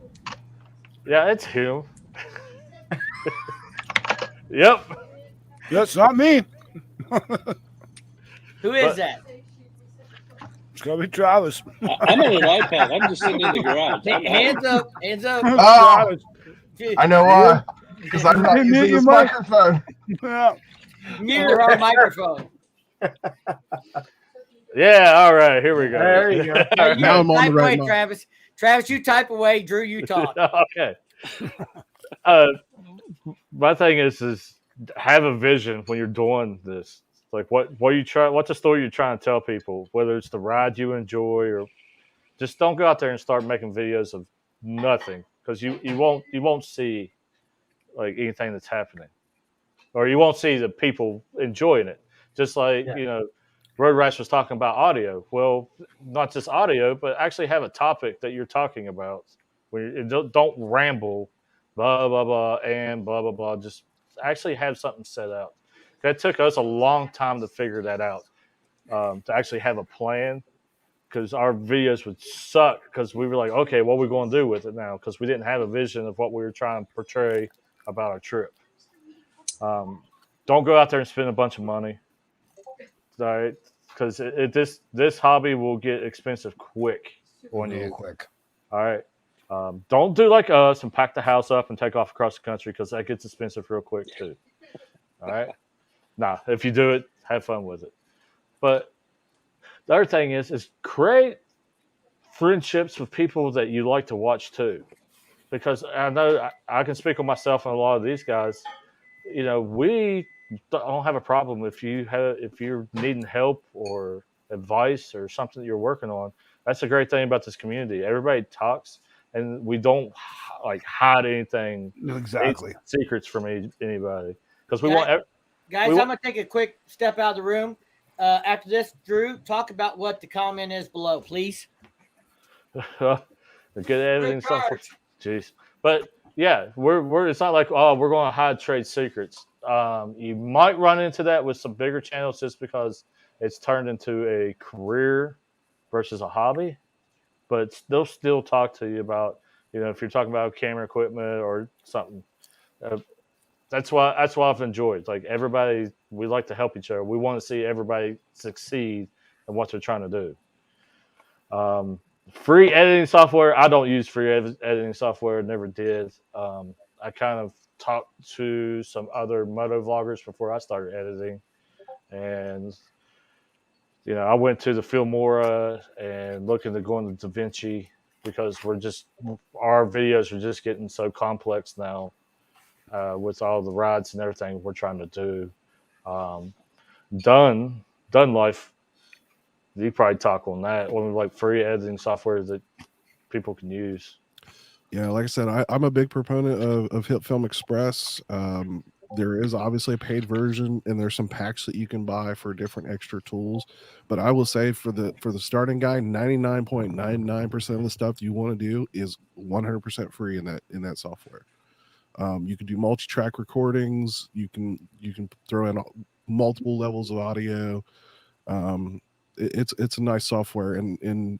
[SPEAKER 12] yeah, it's him. Yep.
[SPEAKER 10] That's not me.
[SPEAKER 1] Who is
[SPEAKER 12] But-
[SPEAKER 1] that?
[SPEAKER 10] It's gonna be Travis.
[SPEAKER 5] I'm on an iPad. I'm just sitting in the garage. I'm
[SPEAKER 1] Hands up. Hands up.
[SPEAKER 11] Oh,
[SPEAKER 10] Travis.
[SPEAKER 11] I know why. Because I'm not
[SPEAKER 10] Hey, mute
[SPEAKER 11] using
[SPEAKER 10] your
[SPEAKER 11] this
[SPEAKER 10] mic.
[SPEAKER 11] microphone.
[SPEAKER 10] Yeah.
[SPEAKER 1] Mute the wrong microphone.
[SPEAKER 12] Yeah, all right, here we go.
[SPEAKER 3] There you go.
[SPEAKER 1] Now, you
[SPEAKER 11] Now I'm on
[SPEAKER 1] type
[SPEAKER 11] the right
[SPEAKER 1] away,
[SPEAKER 11] mic.
[SPEAKER 1] Travis. Travis, you type away. Drew, you talk.
[SPEAKER 12] Okay. My thing is have a vision when you're doing this. Like what you try, what's the story you're trying to tell people? Whether it's the ride you enjoy, or just don't go out there and start making videos of nothing, because you won't see like anything that's happening, or you won't see the people enjoying it. Just like Road Rash was talking about audio. Well, not just audio, but actually have a topic that you're talking about. Where you don't ramble, blah blah blah, and blah blah blah. Just actually have something set out. That took us a long time to figure that out. To actually have a plan, because our videos would suck because we were like, okay, what are we going to do with it now? Because we didn't have a vision of what we were trying to portray about our trip. Don't go out there and spend a bunch of money. All right, because this hobby will get expensive quick on
[SPEAKER 10] Real
[SPEAKER 12] you.
[SPEAKER 10] quick.
[SPEAKER 12] All right, don't do like us and pack the house up and take off across the country, because that gets expensive real quick too. All right, nah, if you do it, have fun with it. But the other thing is create friendships with people that you like to watch too, because I know I can speak on myself and a lot of these guys. We don't have a problem if you're needing help or advice or something that you're working on. That's a great thing about this community. Everybody talks, and we don't like hide anything,
[SPEAKER 10] Exactly.
[SPEAKER 12] secrets from anybody, because we want.
[SPEAKER 1] Guys, I'm gonna take a quick step out of the room. After this, Drew, talk about what the comment is below, please.
[SPEAKER 12] The good editing software. Jeez, but yeah, we're. It's not like we're going to hide trade secrets. You might run into that with some bigger channels just because it's turned into a career versus a hobby. But they'll still talk to you about if you're talking about camera equipment or something. That's why I've enjoyed. Like everybody, we like to help each other. We want to see everybody succeed in what they're trying to do. Free editing software. I don't use free editing software. Never did. I kind of talked to some other moto vloggers before I started editing, and I went to the Filmora and looking to go into DaVinci, because our videos are just getting so complex now. With all the rides and everything we're trying to do. Done Life, you probably talk on that, on like free editing software that people can use.
[SPEAKER 13] Yeah, like I said, I'm a big proponent of Hit Film Express. There is obviously a paid version, and there's some packs that you can buy for different extra tools. But I will say for the starting guy, 99.99% of the stuff you want to do is 100% free in that software. You can do multi-track recordings. You can throw in multiple levels of audio. It's a nice software, and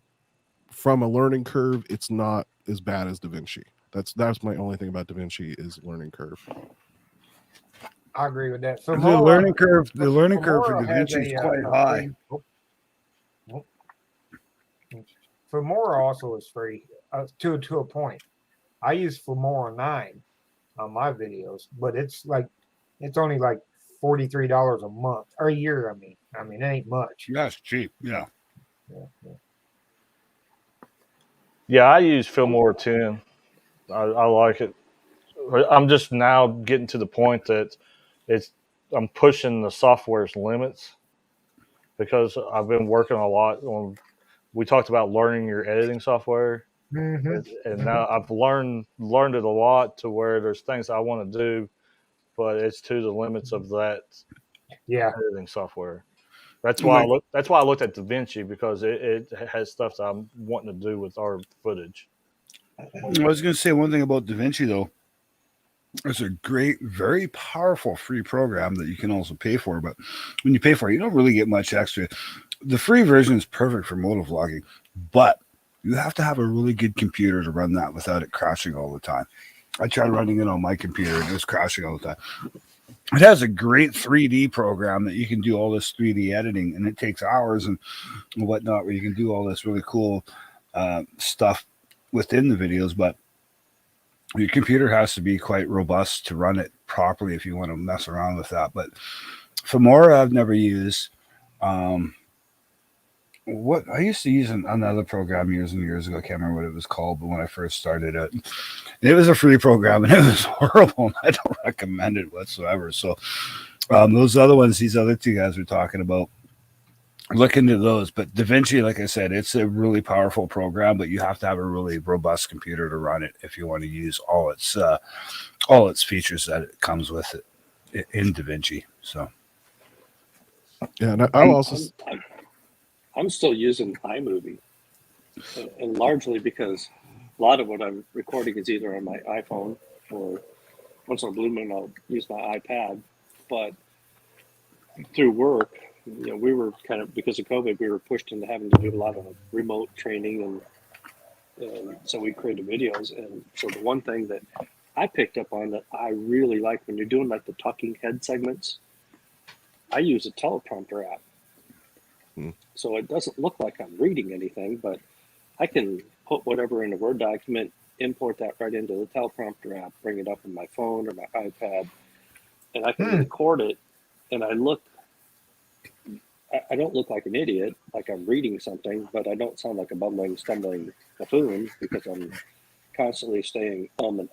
[SPEAKER 13] from a learning curve, it's not as bad as DaVinci. That's my only thing about DaVinci is learning curve.
[SPEAKER 3] I agree with that.
[SPEAKER 10] The learning curve for DaVinci is quite high.
[SPEAKER 3] Filmora also is free to a point. I use Filmora 9 on my videos, but it's only like $43 a month or a year. I mean, it ain't much.
[SPEAKER 10] That's cheap. Yeah.
[SPEAKER 12] Yeah, I use Filmora 10. I like it. I'm just now getting to the point that I'm pushing the software's limits, because I've been working a lot on. We talked about learning your editing software, and now I've learned it a lot to where there's things I want to do, but it's to the limits of that
[SPEAKER 2] editing software. That's why I looked at DaVinci, because it has stuff that I'm wanting to do with our footage.
[SPEAKER 10] I was going to say one thing about DaVinci though. It's a great, very powerful free program that you can also pay for. But when you pay for it, you don't really get much extra. The free version is perfect for motovlogging, but you have to have a really good computer to run that without it crashing all the time. I tried running it on my computer and it was crashing all the time. It has a great 3D program that you can do all this 3D editing, and it takes hours and whatnot, where you can do all this really cool stuff within the videos. But your computer has to be quite robust to run it properly if you want to mess around with that. But Filmora I've never used. What I used to use another program years and years ago. I can't remember what it was called, but when I first started it was a free program and it was horrible. I don't recommend it whatsoever. So those other ones, these other two guys were talking about, look into those. But DaVinci, like I said, it's a really powerful program, but you have to have a really robust computer to run it if you want to use all its features that it comes with it in DaVinci. So
[SPEAKER 13] yeah, and
[SPEAKER 5] I'm still using iMovie, and largely because a lot of what I'm recording is either on my iPhone, or once in a blue moon I'll use my iPad. But through work, we were kind of, because of COVID, we were pushed into having to do a lot of remote training, and so we created videos. And so the one thing that I picked up on that I really like, when you're doing like the talking head segments, I use a teleprompter app. So it doesn't look like I'm reading anything, but I can put whatever in a Word document, import that right into the teleprompter app, bring it up on my phone or my iPad, and I can record it. And I don't look like an idiot, like I'm reading something, but I don't sound like a bumbling, stumbling buffoon, because I'm constantly saying and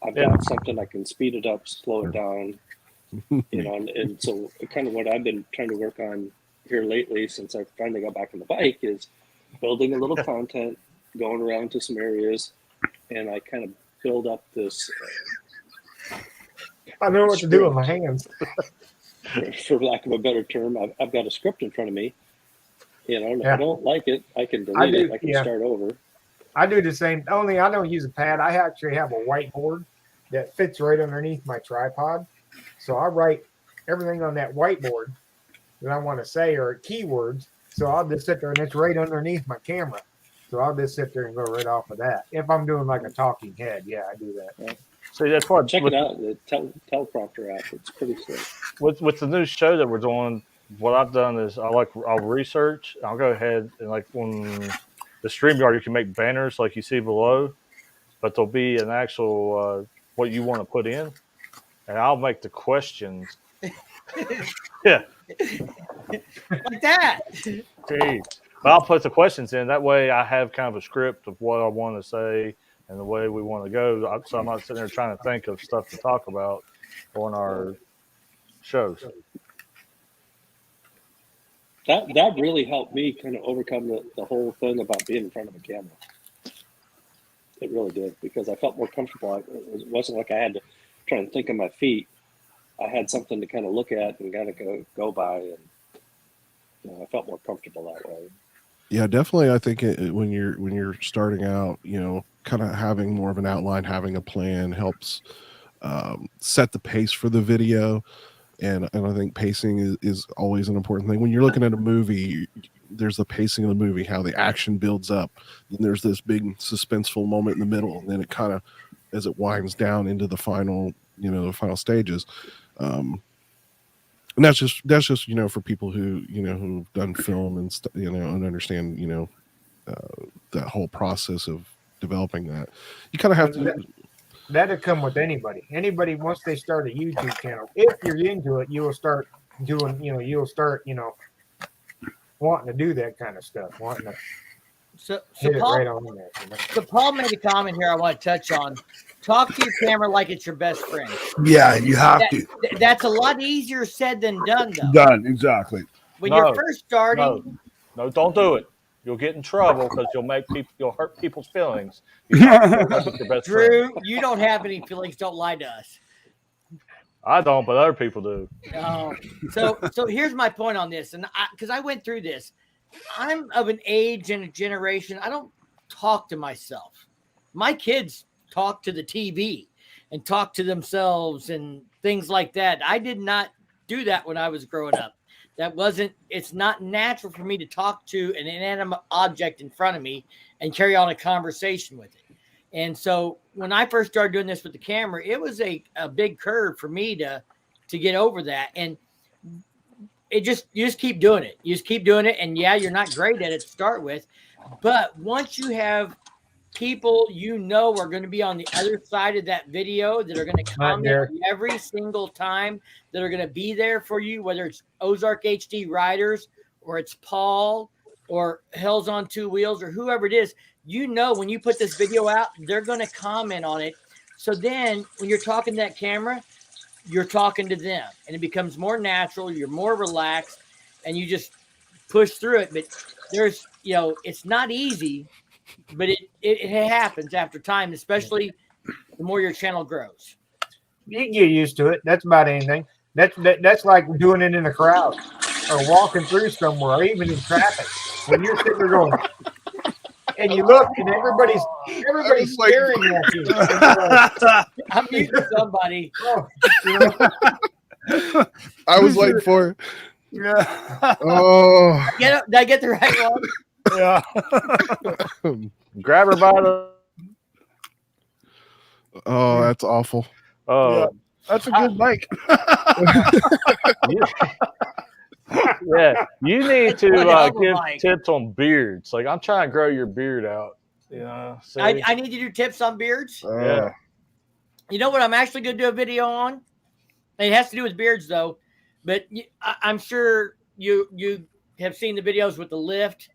[SPEAKER 5] I've got something, I can speed it up, slow it down, and so kind of what I've been trying to work on here lately, since I finally got back on the bike, is building a little content, going around to some areas, and I kind of build up this.
[SPEAKER 3] I know what to do with my hands.
[SPEAKER 5] For lack of a better term, I've got a script in front of me. If I don't like it, I can delete it. I can start over.
[SPEAKER 3] I do the same. Only I don't use a pad. I actually have a whiteboard that fits right underneath my tripod. So I write everything on that whiteboard that I want to say, or keywords. So I'll just sit there, and it's right underneath my camera. So I'll just sit there and go right off of that. If I'm doing like a talking head, I do that.
[SPEAKER 5] Yeah.
[SPEAKER 2] So that's why
[SPEAKER 5] check it out. The teleprompter app. It's pretty slick.
[SPEAKER 2] With the new show that we're doing, what I've done is I'll research. I'll go ahead and, like, on the StreamYard, you can make banners like you see below, but there'll be an actual what you want to put in, and I'll make the questions. Yeah.
[SPEAKER 1] Like that.
[SPEAKER 2] Gee. But I'll put the questions in. That way I have kind of a script of what I want to say and the way we want to go. So I'm not sitting there trying to think of stuff to talk about on our shows.
[SPEAKER 5] That really helped me kind of overcome the whole thing about being in front of a camera. It really did, because I felt more comfortable. It wasn't like I had to try and think on my feet. I had something to kind of look at and kind of go by, and I felt more comfortable that way.
[SPEAKER 13] Yeah, definitely. I think when you're starting out, kind of having more of an outline, having a plan helps set the pace for the video. And I think pacing is always an important thing. When you're looking at a movie, there's the pacing of the movie, how the action builds up. Then there's this big suspenseful moment in the middle, and then it kind of, as it winds down into the final, the final stages. And that's just for people who who've done film and and understand that whole process of developing that. You kind of have to.
[SPEAKER 3] That'll come with anybody. Anybody, once they start a YouTube channel, if you're into it, you will start doing. You'll start wanting to do that kind of stuff. Wanting to
[SPEAKER 1] so
[SPEAKER 3] hit
[SPEAKER 1] Paul,
[SPEAKER 3] it right on there.
[SPEAKER 1] So Paul made a comment here I want to touch on. Talk to your camera like it's your best friend.
[SPEAKER 10] Yeah, you have to.
[SPEAKER 1] That's a lot easier said than done, though.
[SPEAKER 10] Done, exactly.
[SPEAKER 1] When you're first starting.
[SPEAKER 2] No, don't do it. You'll get in trouble because you'll hurt people's feelings.
[SPEAKER 1] Drew, you don't have any feelings. Don't lie to us.
[SPEAKER 12] I don't, but other people do.
[SPEAKER 1] So here's my point on this, and because I went through this, I'm of an age and a generation. I don't talk to myself. My kids talk to the TV and talk to themselves and things like that. I did not do that when I was growing up. It's not natural for me to talk to an inanimate object in front of me and carry on a conversation with it. And so when I first started doing this with the camera, it was a big curve for me to get over that. And you just keep doing it. You just keep doing it. And yeah, you're not great at it to start with, but once you have people are going to be on the other side of that video that are going to comment every single time, that are going to be there for you, whether it's Ozark HD Riders or it's Paul or Hell's on Two Wheels or whoever it is, when you put this video out, they're going to comment on it. So then when you're talking to that camera, you're talking to them and it becomes more natural. You're more relaxed and you just push through it. But there's, it's not easy, but it happens after time, especially the more your channel grows.
[SPEAKER 3] You can get used to it. That's about anything. That's like doing it in a crowd or walking through somewhere or even in traffic. When you're sitting there going, and you look and everybody's staring at you.
[SPEAKER 1] I'm muting somebody.
[SPEAKER 13] I was waiting for it.
[SPEAKER 1] Oh. Did I get the right one?
[SPEAKER 12] Yeah. Grab her by the.
[SPEAKER 13] Oh, that's awful.
[SPEAKER 12] Oh,
[SPEAKER 10] yeah, that's a good mic.
[SPEAKER 12] Yeah, you need to give tips on beards. Like, I'm trying to grow your beard out.
[SPEAKER 1] I need to do tips on beards.
[SPEAKER 12] Yeah.
[SPEAKER 1] You know what I'm actually going to do a video on? It has to do with beards, though. But I'm sure you have seen the videos with the lift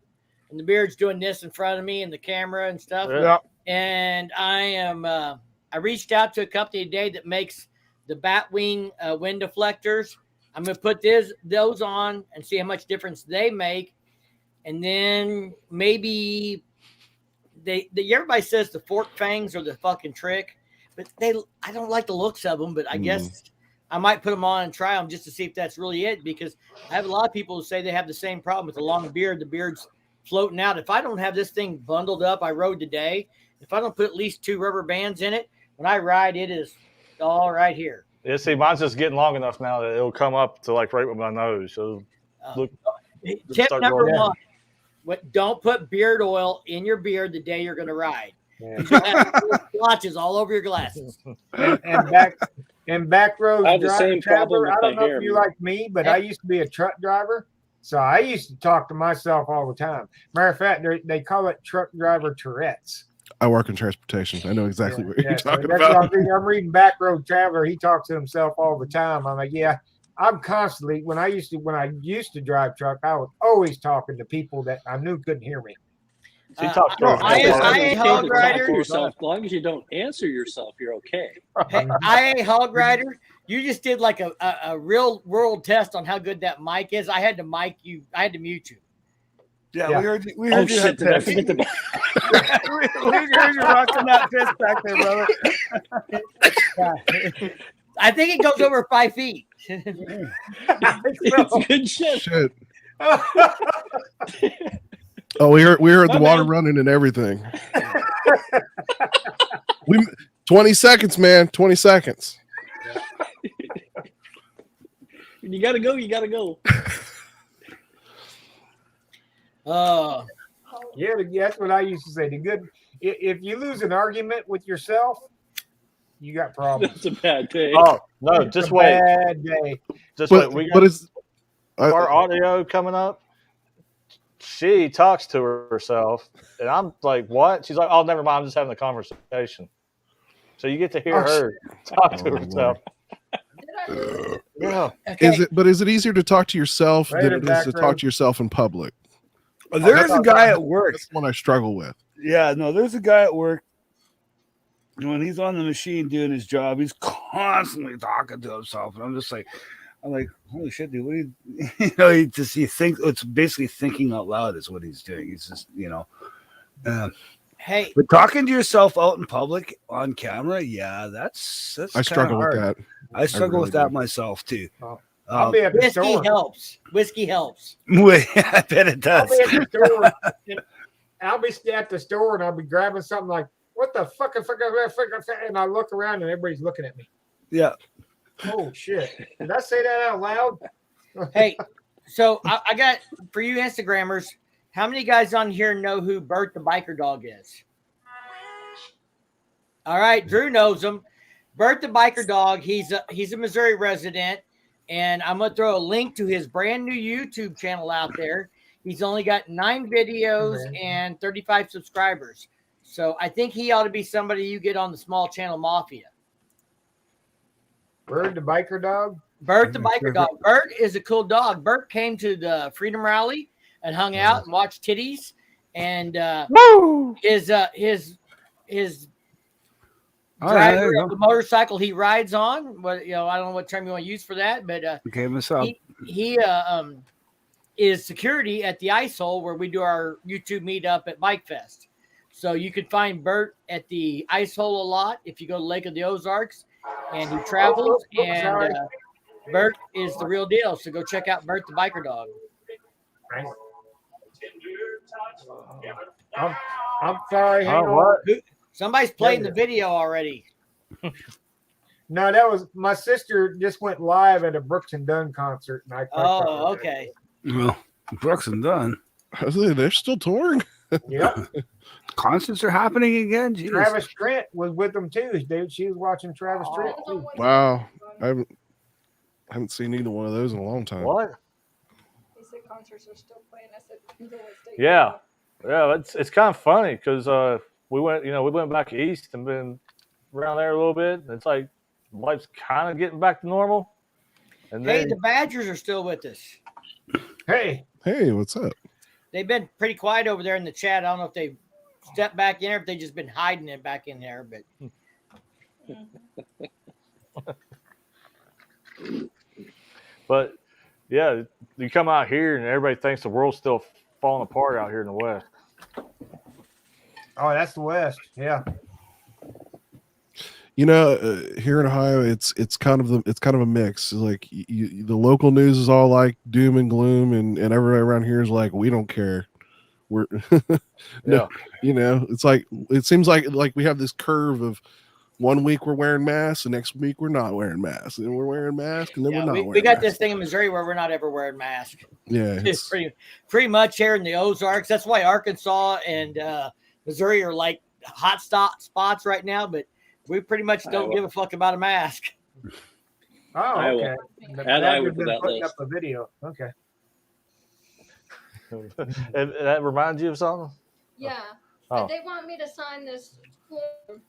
[SPEAKER 1] and the beard's doing this in front of me and the camera and stuff.
[SPEAKER 12] Yeah.
[SPEAKER 1] And I reached out to a company today that makes the Batwing wind deflectors. I'm going to put those on and see how much difference they make. And then maybe everybody says the fork fangs are the fucking trick, but I don't like the looks of them, but I guess I might put them on and try them just to see if that's really it, because I have a lot of people who say they have the same problem with the long beard. The beard's floating out. If I don't have this thing bundled up, I rode today. If I don't put at least 2 rubber bands in it, when I ride, it is all right here.
[SPEAKER 12] Yeah, see, mine's just getting long enough now that it'll come up to like right with my nose. So
[SPEAKER 1] tip number 1, don't put beard oil in your beard the day you're going to ride. Yeah. You'll have splotches all over your glasses.
[SPEAKER 3] And back road
[SPEAKER 5] I have the same problem with
[SPEAKER 3] I don't
[SPEAKER 5] my
[SPEAKER 3] know
[SPEAKER 5] hair.
[SPEAKER 3] if you like me, but I used to be a truck driver. So I used to talk to myself all the time. Matter of fact, they call it truck driver Tourette's.
[SPEAKER 13] I work in transportation. I know exactly what you're talking
[SPEAKER 3] that's
[SPEAKER 13] about.
[SPEAKER 3] What I'm reading Back Road Traveler. He talks to himself all the time. I'm like, yeah, I'm constantly, when I used to drive truck, I was always talking to people that I knew couldn't hear me.
[SPEAKER 12] She talks to
[SPEAKER 1] I hog rider.
[SPEAKER 5] As long as you don't answer yourself, you're okay.
[SPEAKER 1] I hog rider. You just did like a real world test on how good that mic is. I had to mic you. I had to mute you.
[SPEAKER 10] Yeah. we heard you.
[SPEAKER 5] Shit, did I forget the
[SPEAKER 10] we heard you rocking that fist back there, brother.
[SPEAKER 1] I think it goes over 5 feet.
[SPEAKER 5] It's good shit.
[SPEAKER 13] Oh, we heard the water running and everything. 20 seconds, man. 20 seconds.
[SPEAKER 5] You gotta go.
[SPEAKER 3] Yeah, that's what I used to say. If you lose an argument with yourself, you got problems.
[SPEAKER 5] That's a bad day.
[SPEAKER 12] Oh no, just wait.
[SPEAKER 3] Bad day.
[SPEAKER 12] Wait. We got our audio coming up. She talks to herself, and I'm like, "What?" She's like, "Oh, never mind. I'm just having a conversation." So you get to hear her talk to herself.
[SPEAKER 13] Yeah. Okay. Is it easier to talk to yourself than it is to talk to yourself in public?
[SPEAKER 10] There's a guy at work.
[SPEAKER 13] That's one I struggle with.
[SPEAKER 10] Yeah, no, there's a guy at work. When he's on the machine doing his job, he's constantly talking to himself, and I'm like, holy shit, dude! What do you think? It's basically thinking out loud is what he's doing. He's just,
[SPEAKER 1] Hey,
[SPEAKER 10] but talking to yourself out in public on camera, yeah, that's
[SPEAKER 13] I struggle
[SPEAKER 10] hard.
[SPEAKER 13] with that.
[SPEAKER 10] I struggle
[SPEAKER 13] really
[SPEAKER 10] with that
[SPEAKER 13] do.
[SPEAKER 10] myself too.
[SPEAKER 3] I'll be at the
[SPEAKER 1] Whiskey
[SPEAKER 3] store.
[SPEAKER 1] helps. Whiskey helps.
[SPEAKER 10] I bet it
[SPEAKER 3] I'll
[SPEAKER 10] does.
[SPEAKER 3] be at the store. And I'll be at the store and I'll be grabbing something like, what the fuck? And I look around and everybody's looking at me.
[SPEAKER 10] Yeah.
[SPEAKER 3] Oh, shit. Did I say that out loud?
[SPEAKER 1] Hey, so I got, for you Instagrammers, how many guys on here know who Bert the Biker Dog is? All right, Drew knows him. Bert the Biker Dog, he's a Missouri resident, and I'm going to throw a link to his brand new YouTube channel out there. He's only got 9 videos and 35 subscribers. So I think he ought to be somebody you get on the Small Channel Mafia.
[SPEAKER 3] Bird the Biker Dog?
[SPEAKER 1] Bert the Biker Dog. Bert is a cool dog. Bert came to the Freedom Rally and hung out and watched titties. And his driver of the motorcycle he rides on, I don't know what term you want to use for that, but he is security at the Ice Hole where we do our YouTube meetup at Bike Fest. So you can find Bert at the Ice Hole a lot if you go to Lake of the Ozarks, and he travels. And Bert is the real deal. So go check out Bert the Biker Dog.
[SPEAKER 3] I'm sorry. Hang on.
[SPEAKER 1] What? Somebody's playing the video already.
[SPEAKER 3] No, that was my sister just went live at a Brooks and Dunn concert. And
[SPEAKER 1] okay.
[SPEAKER 10] Well, Brooks and Dunn.
[SPEAKER 13] They're still touring.
[SPEAKER 3] Yep.
[SPEAKER 10] Concerts are happening again. Jeez.
[SPEAKER 3] Travis Trent was with them too. She was watching Travis Trent too.
[SPEAKER 13] Wow. I haven't seen either one of those in a long time.
[SPEAKER 12] What?
[SPEAKER 14] He said concerts are still playing. I said,
[SPEAKER 12] Yeah. It's kind of funny because we went back east and been around there a little bit. It's like life's kind of getting back to normal. And
[SPEAKER 1] hey, the Badgers are still with us.
[SPEAKER 3] Hey,
[SPEAKER 13] what's up?
[SPEAKER 1] They've been pretty quiet over there in the chat. I don't know if they stepped back in or if they just been hiding it back in there,
[SPEAKER 12] but yeah, you come out here and everybody thinks the world's still falling apart out here in the West.
[SPEAKER 3] Oh, that's the West. Yeah.
[SPEAKER 13] Here in Ohio, it's kind of a mix. Like the local news is all like doom and gloom, and everybody around here is like, we don't care. We're it's like it seems like we have this curve of 1 week we're wearing masks, the next week we're not wearing masks, and we're wearing masks, and then we're not wearing masks.
[SPEAKER 1] We got this thing in Missouri where we're not ever wearing masks.
[SPEAKER 13] Yeah,
[SPEAKER 1] it's pretty much here in the Ozarks. That's why Arkansas and Missouri are like hot spots right now, but we pretty much don't give a fuck about a mask.
[SPEAKER 3] Oh, okay.
[SPEAKER 5] Add Iowa to that
[SPEAKER 3] putting
[SPEAKER 5] list.
[SPEAKER 3] up a video. Okay.
[SPEAKER 12] And that reminds you of something?
[SPEAKER 14] Yeah.
[SPEAKER 12] Oh.
[SPEAKER 14] But they want me to sign this form,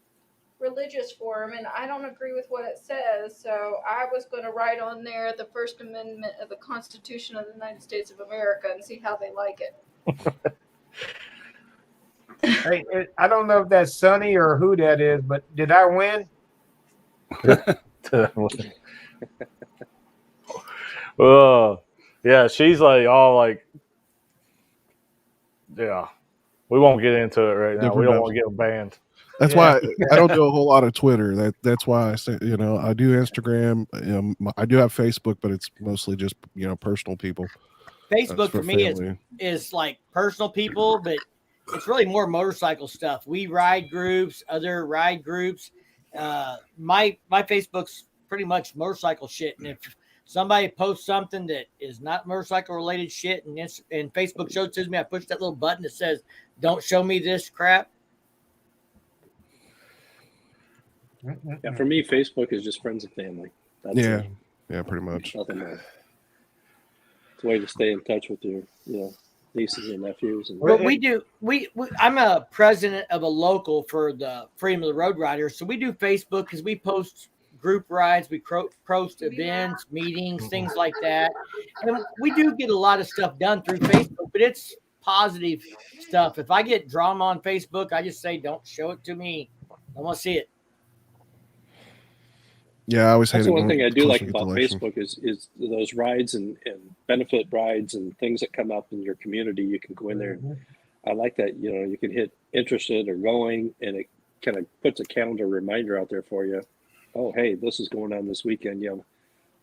[SPEAKER 14] religious form, and I don't agree with what it says. So I was going to write on there the First Amendment of the Constitution of the United States of America and see how they like it.
[SPEAKER 3] Hey, I don't know if that's Sonny or who that is, but did I win?
[SPEAKER 12] Yeah, she's like all like, yeah. We won't get into it right now. We don't want to get banned.
[SPEAKER 13] That's why I don't do a whole lot of Twitter. That's why I say, I do Instagram. I do have Facebook, but it's mostly just personal people.
[SPEAKER 1] Facebook for me is like personal people, but it's really more motorcycle stuff. We ride groups, other ride groups. My Facebook's pretty much motorcycle shit, and if somebody posts something that is not motorcycle related shit, and Facebook shows it to me, I push that little button that says, "Don't show me this crap."
[SPEAKER 5] Yeah, for me, Facebook is just friends and family. That's
[SPEAKER 13] it. Yeah, pretty much.
[SPEAKER 5] Nothing more. It's a way to stay in touch with your, nieces and nephews. And
[SPEAKER 1] Well, we do. I'm a president of a local for the Freedom of the Road Riders, so we do Facebook because we post group rides, we post events, meetings, things like that, and we do get a lot of stuff done through Facebook. But it's positive stuff. If I get drama on Facebook, I just say, "Don't show it to me. I want to see it."
[SPEAKER 13] Yeah, I always hate
[SPEAKER 5] That's
[SPEAKER 13] it.
[SPEAKER 5] One thing I do like about Facebook is those rides and benefit rides and things that come up in your community. You can go in there. And I like that. You can hit interested or going, and it kind of puts a calendar reminder out there for you. oh, hey, this is going on this weekend. You have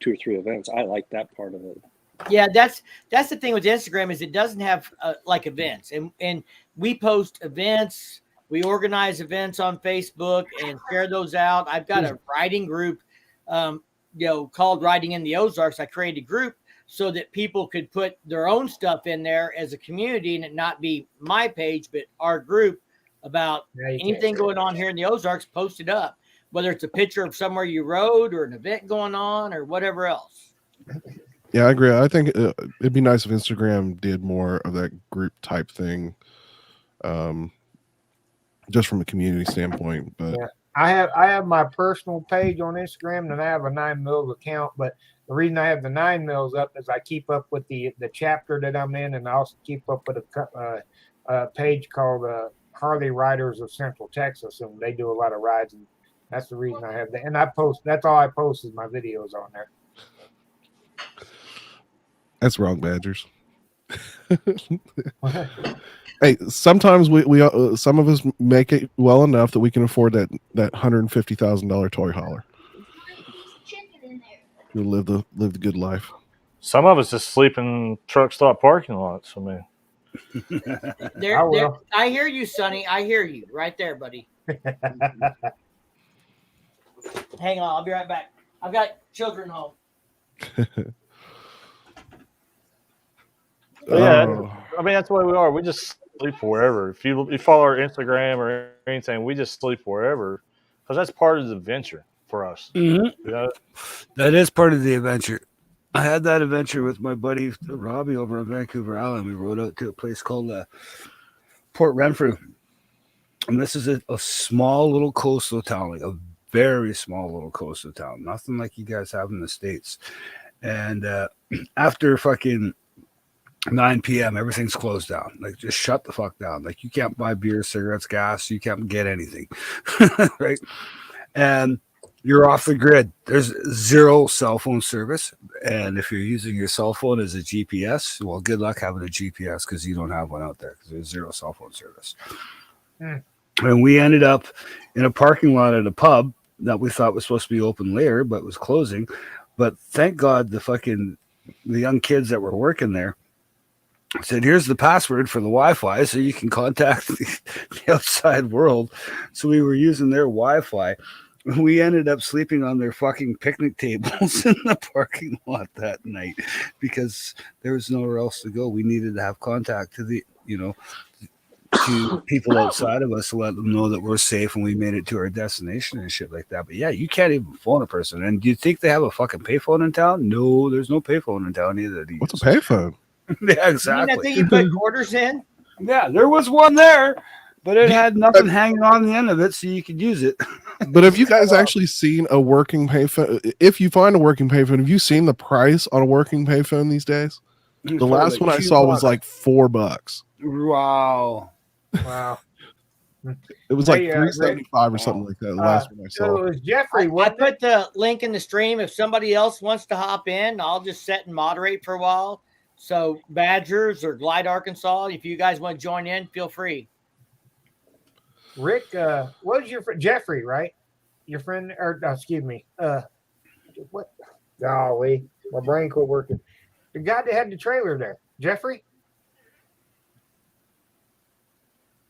[SPEAKER 5] 2 or 3 events. I like that part of it.
[SPEAKER 1] Yeah, that's the thing with Instagram is it doesn't have like events, and we post events. We organize events on Facebook and share those out. I've got a writing group, called Writing in the Ozarks. I created a group so that people could put their own stuff in there as a community and it not be my page, but our group about anything going on here in the Ozarks. Post it up, whether it's a picture of somewhere you rode or an event going on or whatever else.
[SPEAKER 13] Yeah, I agree. I think it'd be nice if Instagram did more of that group type thing, just from a community standpoint. But
[SPEAKER 3] yeah, I have my personal page on Instagram, and I have a 9 Mills account. But the reason I have the 9 Mills up is I keep up with the chapter that I'm in, and I also keep up with a page called Harley Riders of Central Texas, and they do a lot of rides, and that's the reason I have that. And I post. That's all I post is my videos on there.
[SPEAKER 13] that's wrong, Badgers. Hey, sometimes we some of us make it well enough that we can afford that $150,000 toy hauler. You'll live the good life.
[SPEAKER 12] Some of us just sleep in truck stop parking lots. I mean,
[SPEAKER 1] I hear you, Sonny. I hear you right there, buddy. Hang on, I'll be right back. I've got children home.
[SPEAKER 12] Yeah, I mean that's the way we are. We just sleep wherever. If you follow our Instagram or anything, we just sleep wherever because that's part of the adventure for us.
[SPEAKER 10] Mm-hmm.
[SPEAKER 12] You know?
[SPEAKER 10] That is part of the adventure. I had that adventure with my buddy Robbie over on Vancouver Island. We rode out to a place called Port Renfrew, and this is a small little coastal town, like a very small little coastal town, nothing like you guys have in the States. And after fucking 9 p.m. everything's closed down. Like, just shut the fuck down. Like, you can't buy beer, cigarettes, gas. You can't get anything, right? And you're off the grid. There's zero cell phone service, and if you're using your cell phone as a GPS, well, good luck having a GPS because you don't have one out there because there's zero cell phone service. And we ended up in a parking lot at a pub that we thought was supposed to be open later, but was closing. But thank God the young kids that were working there said, here's the password for the Wi-Fi so you can contact the outside world. So we were using their Wi-Fi. We ended up sleeping on their fucking picnic tables in the parking lot that night because there was nowhere else to go. We needed to have contact to to people outside of us to let them know that we're safe and we made it to our destination and shit like that. But yeah, you can't even phone a person. And do you think they have a fucking payphone in town? No, there's no payphone in town either.
[SPEAKER 13] What's a payphone?
[SPEAKER 10] Yeah, exactly.
[SPEAKER 1] I think you put quarters in.
[SPEAKER 10] Yeah, there was one there, but it had nothing hanging on the end of it, so you could use it.
[SPEAKER 13] But have you guys actually seen a working payphone? If you find a working payphone, have you seen the price on a working payphone these days? The last one I saw was like $4.
[SPEAKER 10] Wow.
[SPEAKER 13] It was like $3.75 or something like that. The last one I saw.
[SPEAKER 3] So it was Jeffrey.
[SPEAKER 1] I put the link in the stream. If somebody else wants to hop in, I'll just set and moderate for a while. So Badgers or Glide Arkansas, if you guys want to join in, feel free.
[SPEAKER 3] Rick, what was your friend Jeffrey, right? Your friend, or excuse me, what? Golly, my brain quit working. The guy that had the trailer there, Jeffrey,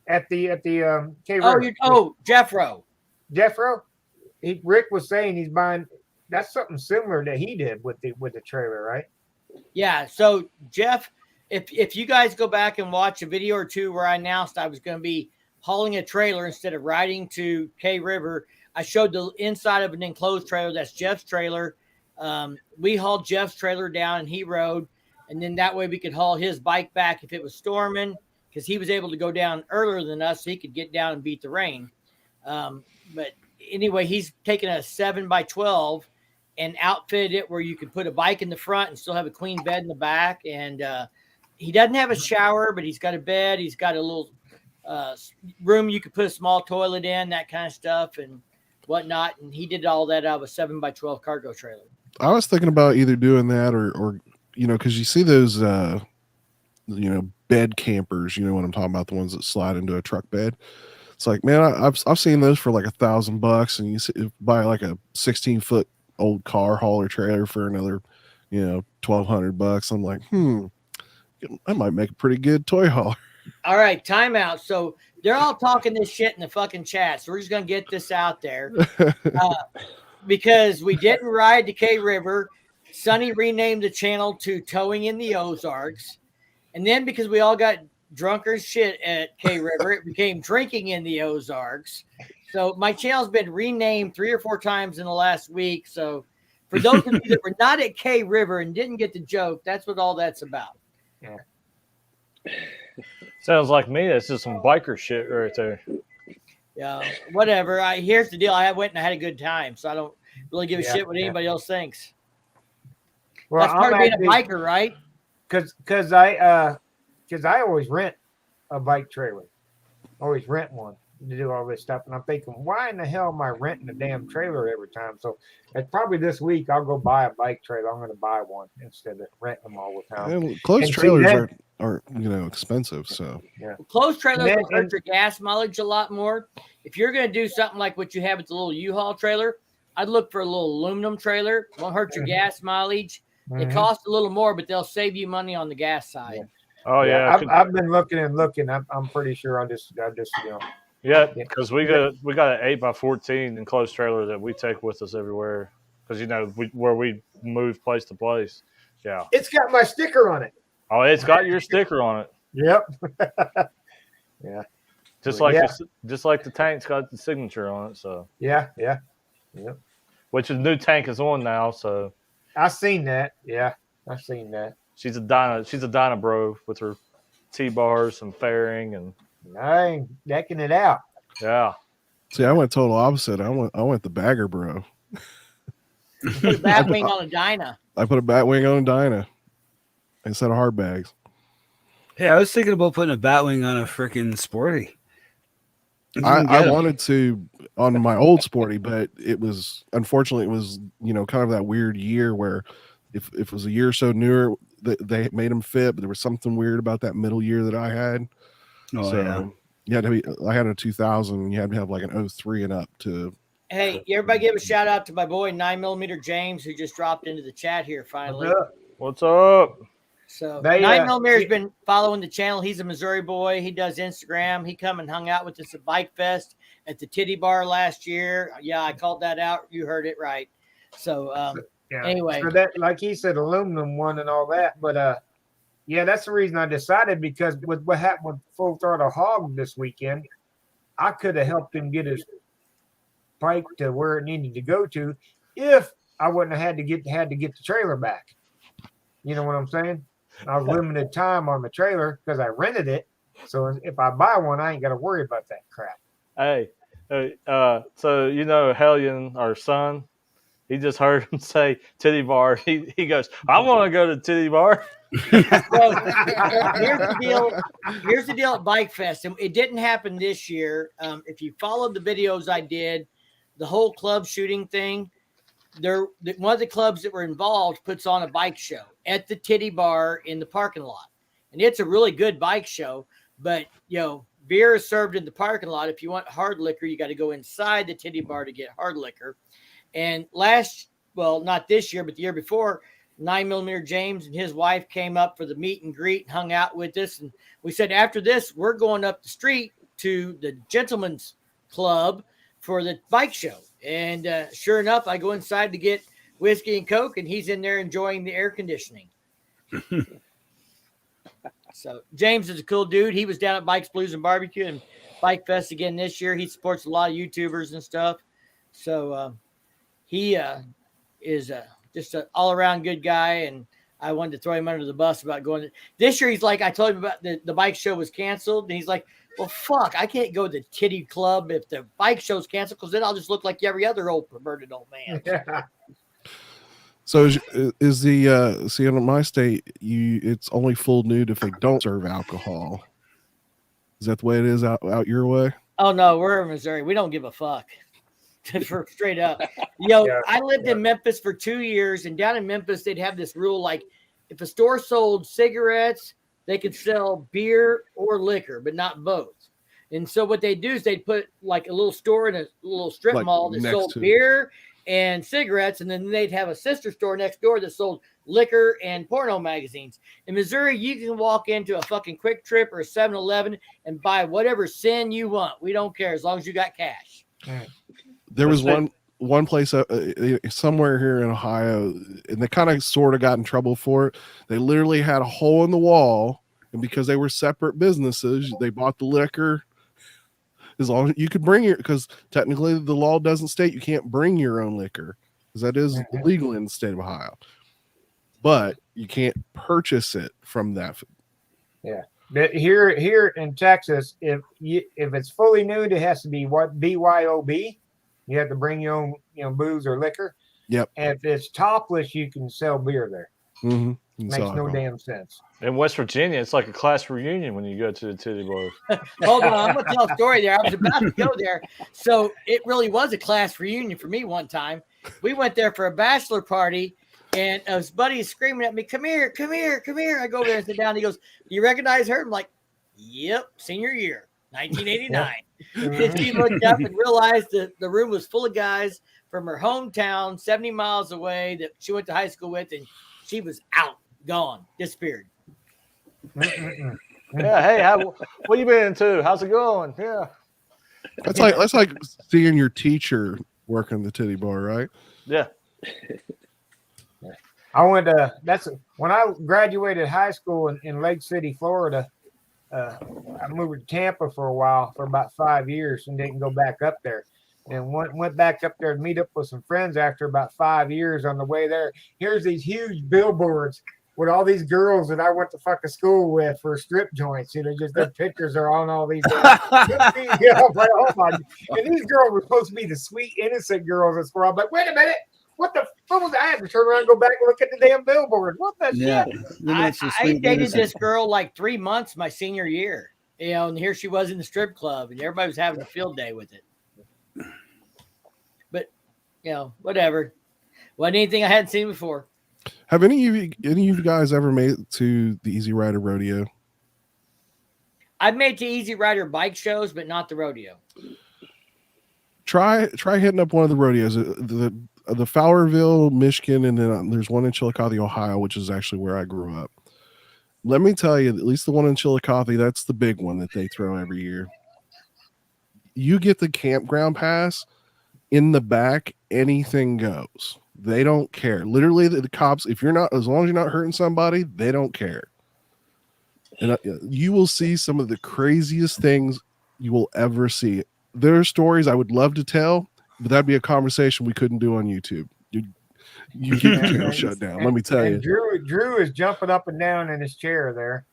[SPEAKER 3] at the
[SPEAKER 1] Jeffro.
[SPEAKER 3] Rick was saying he's buying. That's something similar that he did with the trailer, right?
[SPEAKER 1] Yeah. So Jeff, if you guys go back and watch a video or two where I announced I was going to be hauling a trailer instead of riding to K River, I showed the inside of an enclosed trailer. That's Jeff's trailer. We hauled Jeff's trailer down and he rode, and then that way we could haul his bike back if it was storming, because he was able to go down earlier than us, so he could get down and beat the rain. But anyway, he's taken a 7x12 and outfitted it where you could put a bike in the front and still have a clean bed in the back. And he doesn't have a shower, but he's got a bed. He's got a little room you could put a small toilet in, that kind of stuff and whatnot. And he did all that out of a 7x12 cargo trailer.
[SPEAKER 13] I was thinking about either doing that or because you see those, bed campers, you know what I'm talking about, the ones that slide into a truck bed. It's like, man, I've seen those for like $1,000, and you buy like a 16-foot old car hauler trailer for another, $1,200. I'm like, I might make a pretty good toy hauler.
[SPEAKER 1] All right, timeout. So they're all talking this shit in the fucking chat. So we're just gonna get this out there because we didn't ride the K River. Sonny renamed the channel to Towing in the Ozarks, and then because we all got drunker shit at K River, it became Drinking in the Ozarks. So my channel's been renamed 3 or 4 times in the last week. So for those of you that were not at K River and didn't get the joke, that's what all that's about.
[SPEAKER 3] Yeah.
[SPEAKER 12] Sounds like me. That's just some biker shit right there.
[SPEAKER 1] Yeah, whatever. Here's the deal. I went and I had a good time, so I don't really give a shit what anybody else thinks.
[SPEAKER 3] Well,
[SPEAKER 1] that's part of being a biker, right?
[SPEAKER 3] Because I always rent a bike trailer. Always rent one to do all this stuff. And I'm thinking, why in the hell am I renting a damn trailer every time? So it's probably this week I'll go buy a bike trailer. I'm going to buy one instead of renting them all the time.
[SPEAKER 13] And closed trailers aren't expensive. So
[SPEAKER 3] yeah,
[SPEAKER 1] closed trailers will hurt your gas mileage a lot more. If you're going to do something like what you have with the little U-Haul trailer, I'd look for a little aluminum trailer. Won't hurt your gas mileage. It costs a little more, but they'll save you money on the gas side.
[SPEAKER 3] Yeah.
[SPEAKER 12] Oh yeah,
[SPEAKER 3] I've been looking. I'm pretty sure I just
[SPEAKER 12] Yeah, because we got an 8x14 enclosed trailer that we take with us everywhere. Because where we move place to place. Yeah,
[SPEAKER 3] it's got my sticker on it.
[SPEAKER 12] Oh, it's got your sticker on it.
[SPEAKER 3] Yep. Yeah.
[SPEAKER 12] Just like the tank's got the signature on it. So
[SPEAKER 3] yeah.
[SPEAKER 12] Which the new tank is on now. So
[SPEAKER 3] I seen that. Yeah, I seen that.
[SPEAKER 12] She's a Dyna bro with her T-bars and fairing and
[SPEAKER 3] I ain't decking it out.
[SPEAKER 12] Yeah.
[SPEAKER 13] See, I went total opposite. I went the bagger bro.
[SPEAKER 1] Put a bat wing on a Dyna.
[SPEAKER 13] I put a bat wing on a Dyna instead of hard bags.
[SPEAKER 10] Hey, I was thinking about putting a bat wing on a freaking Sporty.
[SPEAKER 13] I wanted to on my old Sporty, but unfortunately it was kind of that weird year where if it was a year or so newer, they made them fit, but there was something weird about that middle year that I had.
[SPEAKER 10] Oh,
[SPEAKER 13] so you had to be. I had a 2000, and you had to have like an 03 and up to.
[SPEAKER 1] Hey, everybody give a shout out to my boy 9mm James, who just dropped into the chat here finally.
[SPEAKER 12] What's up?
[SPEAKER 1] So 9mm has been following the channel. He's a Missouri boy. He does Instagram. He come and hung out with us at Bike Fest at the Titty Bar last year. Yeah, I called that out. You heard it right. So anyway,
[SPEAKER 3] so that, like he said, aluminum one and all that. But yeah, that's the reason I decided, because with what happened with Full Throttle Hog this weekend, I could have helped him get his bike to where it needed to go to if I wouldn't have had to get the trailer back. You know what I'm saying? I was limited time on the trailer because I rented it. So if I buy one, I ain't got to worry about that crap.
[SPEAKER 12] Hey, so Hellion, our son, he just heard him say Titty Bar. He goes, I want to go to Titty Bar.
[SPEAKER 1] Well, here's the deal at Bike Fest. And it didn't happen this year. If you followed the videos I did, the whole club shooting thing, one of the clubs that were involved puts on a bike show at the Titty Bar in the parking lot. And it's a really good bike show, but beer is served in the parking lot. If you want hard liquor, you got to go inside the Titty Bar to get hard liquor. And not this year, but the year before, 9mm James and his wife came up for the meet and greet and hung out with us. And we said, after this, we're going up the street to the Gentleman's Club for the bike show. And sure enough, I go inside to get whiskey and Coke, and he's in there enjoying the air conditioning. So James is a cool dude. He was down at Bikes, Blues, and Barbecue and Bike Fest again this year. He supports a lot of YouTubers and stuff. So he is just an all-around good guy, and I wanted to throw him under the bus about going. This year, he's like, I told him about the bike show was canceled, and he's like, well, fuck, I can't go to the Titty Club if the bike show's canceled, because then I'll just look like every other old perverted old man.
[SPEAKER 13] So is the see, in my state, it's only full nude if they don't serve alcohol. Is that the way it is out your way?
[SPEAKER 1] Oh no, we're in Missouri. We don't give a fuck. For straight up. I lived in Memphis for 2 years, and down in Memphis, they'd have this rule, like if a store sold cigarettes, they could sell beer or liquor, but not both. And so what they do is they'd put like a little store in a little strip
[SPEAKER 13] Like
[SPEAKER 1] mall that
[SPEAKER 13] next
[SPEAKER 1] sold
[SPEAKER 13] to-
[SPEAKER 1] beer and cigarettes, and then they'd have a sister store next door that sold liquor and porno magazines. In Missouri, you can walk into a fucking Quick Trip or a 7-Eleven and buy whatever sin you want. We don't care as long as you got cash.
[SPEAKER 13] There was one place somewhere here in Ohio, and they kind of sort of got in trouble for it. They literally had a hole in the wall, and because they were separate businesses, they bought the liquor. As long as you could bring your, because technically the law doesn't state you can't bring your own liquor, because that is illegal in the state of Ohio. But you can't purchase it from that.
[SPEAKER 3] Yeah. But here in Texas, if it's fully nude, it has to be what BYOB. You have to bring your own, booze or liquor.
[SPEAKER 13] Yep.
[SPEAKER 3] And if it's topless, you can sell beer there.
[SPEAKER 13] Mm-hmm.
[SPEAKER 3] Makes no damn sense.
[SPEAKER 12] In West Virginia, it's like a class reunion when you go to the titty bar.
[SPEAKER 1] Hold on, I'm gonna tell a story there. I was about to go there. So it really was a class reunion for me one time. We went there for a bachelor party, and his buddy is screaming at me, come here, come here, come here. I go over there and sit down. He goes, you recognize her? I'm like, yep, senior year, 1989. And she looked up and realized that the room was full of guys from her hometown, 70 miles away, that she went to high school with, and she was out, gone, disappeared.
[SPEAKER 12] Yeah, hey, what you been into? How's it going? Yeah.
[SPEAKER 13] That's like seeing your teacher working the titty bar, right?
[SPEAKER 12] Yeah.
[SPEAKER 3] I went to when I graduated high school in Lake City, Florida. I moved to Tampa for a while, for about 5 years, and didn't go back up there. And went back up there to meet up with some friends after about 5 years. On the way there, here's these huge billboards with all these girls that I went to fucking school with for strip joints. Just their pictures are on all these. Like, oh my! And these girls were supposed to be the sweet, innocent girls at school. I'm like, wait a minute. What was that? I had to turn around and go back and look at the damn billboard. What the shit?
[SPEAKER 1] I dated this girl like 3 months my senior year, and here she was in the strip club, and everybody was having a field day with it. But whatever. Wasn't anything I hadn't seen before.
[SPEAKER 13] Have any of you guys ever made it to the Easy Rider rodeo?
[SPEAKER 1] I've made to Easy Rider bike shows, but not the rodeo.
[SPEAKER 13] Try hitting up one of the rodeos. The Fowlerville, Michigan, and then there's one in Chillicothe, Ohio, which is actually where I grew up. Let me tell you, at least the one in Chillicothe, that's the big one that they throw every year. You get the campground pass, in the back, anything goes. They don't care. Literally, the cops, as long as you're not hurting somebody, they don't care. And you will see some of the craziest things you will ever see. There are stories I would love to tell, but that'd be a conversation we couldn't do on YouTube. You get your channel shut down. Let me tell you.
[SPEAKER 3] Drew is jumping up and down in his chair there.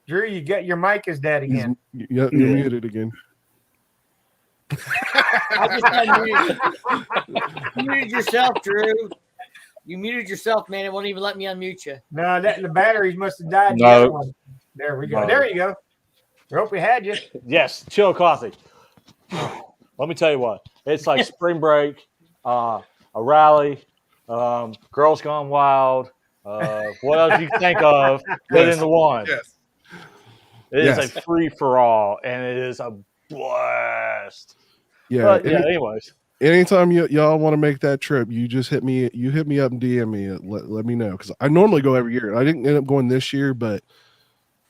[SPEAKER 3] Drew, your mic is dead again.
[SPEAKER 13] You're muted again.
[SPEAKER 1] I just unmuted. You muted yourself, Drew. You muted yourself, man. It won't even let me unmute you.
[SPEAKER 3] No, the batteries must have died.
[SPEAKER 12] No.
[SPEAKER 3] The other one. There we go.
[SPEAKER 12] No.
[SPEAKER 3] There you go. I hope we had you.
[SPEAKER 12] Yes, Chillicothe. Let me tell you what. It's like spring break, a rally, Girls Gone Wild. What else you think of? Put into one.
[SPEAKER 15] Yes.
[SPEAKER 12] It is a free for all, and it is a blast.
[SPEAKER 13] Yeah.
[SPEAKER 12] But, anyways.
[SPEAKER 13] Anytime y'all want to make that trip, you just hit me up and DM me. Let me know, because I normally go every year. I didn't end up going this year, but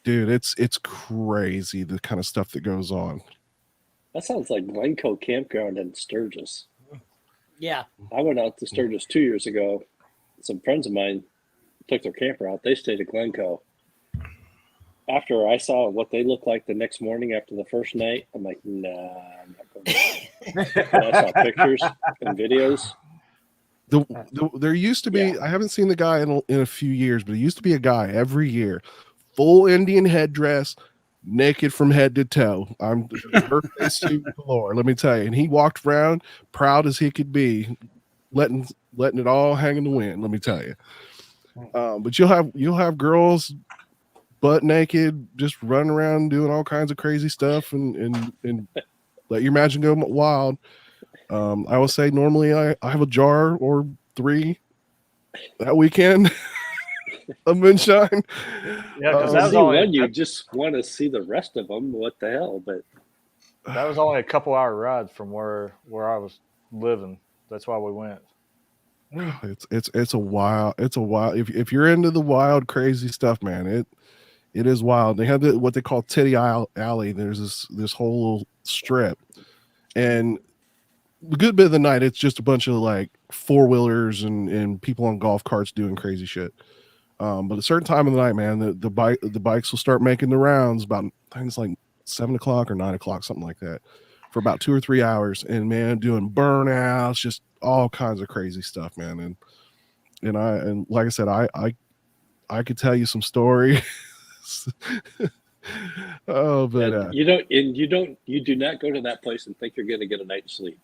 [SPEAKER 13] dude, it's crazy the kind of stuff that goes on.
[SPEAKER 5] That sounds like Glencoe Campground in Sturgis.
[SPEAKER 1] Yeah.
[SPEAKER 5] I went out to Sturgis 2 years ago. Some friends of mine took their camper out. They stayed at Glencoe. After I saw what they looked like the next morning after the first night, I'm like, nah, I'm not going to. I saw pictures and videos.
[SPEAKER 13] There used to be, I haven't seen the guy in a few years, but there used to be a guy every year, full Indian headdress, naked from head to toe. I'm birthday suit galore, let me tell you. And he walked around proud as he could be, letting it all hang in the wind, let me tell you. But you'll have girls butt naked, just running around doing all kinds of crazy stuff, and let your imagination go wild. I will say normally I have a jar or 3 that weekend. of moonshine.
[SPEAKER 12] Yeah, because
[SPEAKER 5] To
[SPEAKER 12] that was
[SPEAKER 5] see
[SPEAKER 12] only
[SPEAKER 5] one, you just want to see the rest of them. What the hell? But
[SPEAKER 12] that was only a couple hour ride from where I was living. That's why we went.
[SPEAKER 13] It's a wild. If you're into the wild, crazy stuff, man, it is wild. They have what they call Titty Alley. There's this whole little strip, and a good bit of the night, it's just a bunch of like 4-wheelers and people on golf carts doing crazy shit. But at a certain time of the night, man, the bikes will start making the rounds about, I think it's like 7 o'clock or 9 o'clock, something like that, for about 2 or 3 hours, and man, doing burnouts, just all kinds of crazy stuff, man. And like I said, I could tell you some stories. Oh, but
[SPEAKER 5] you do not go to that place and think you're going to get a night's sleep.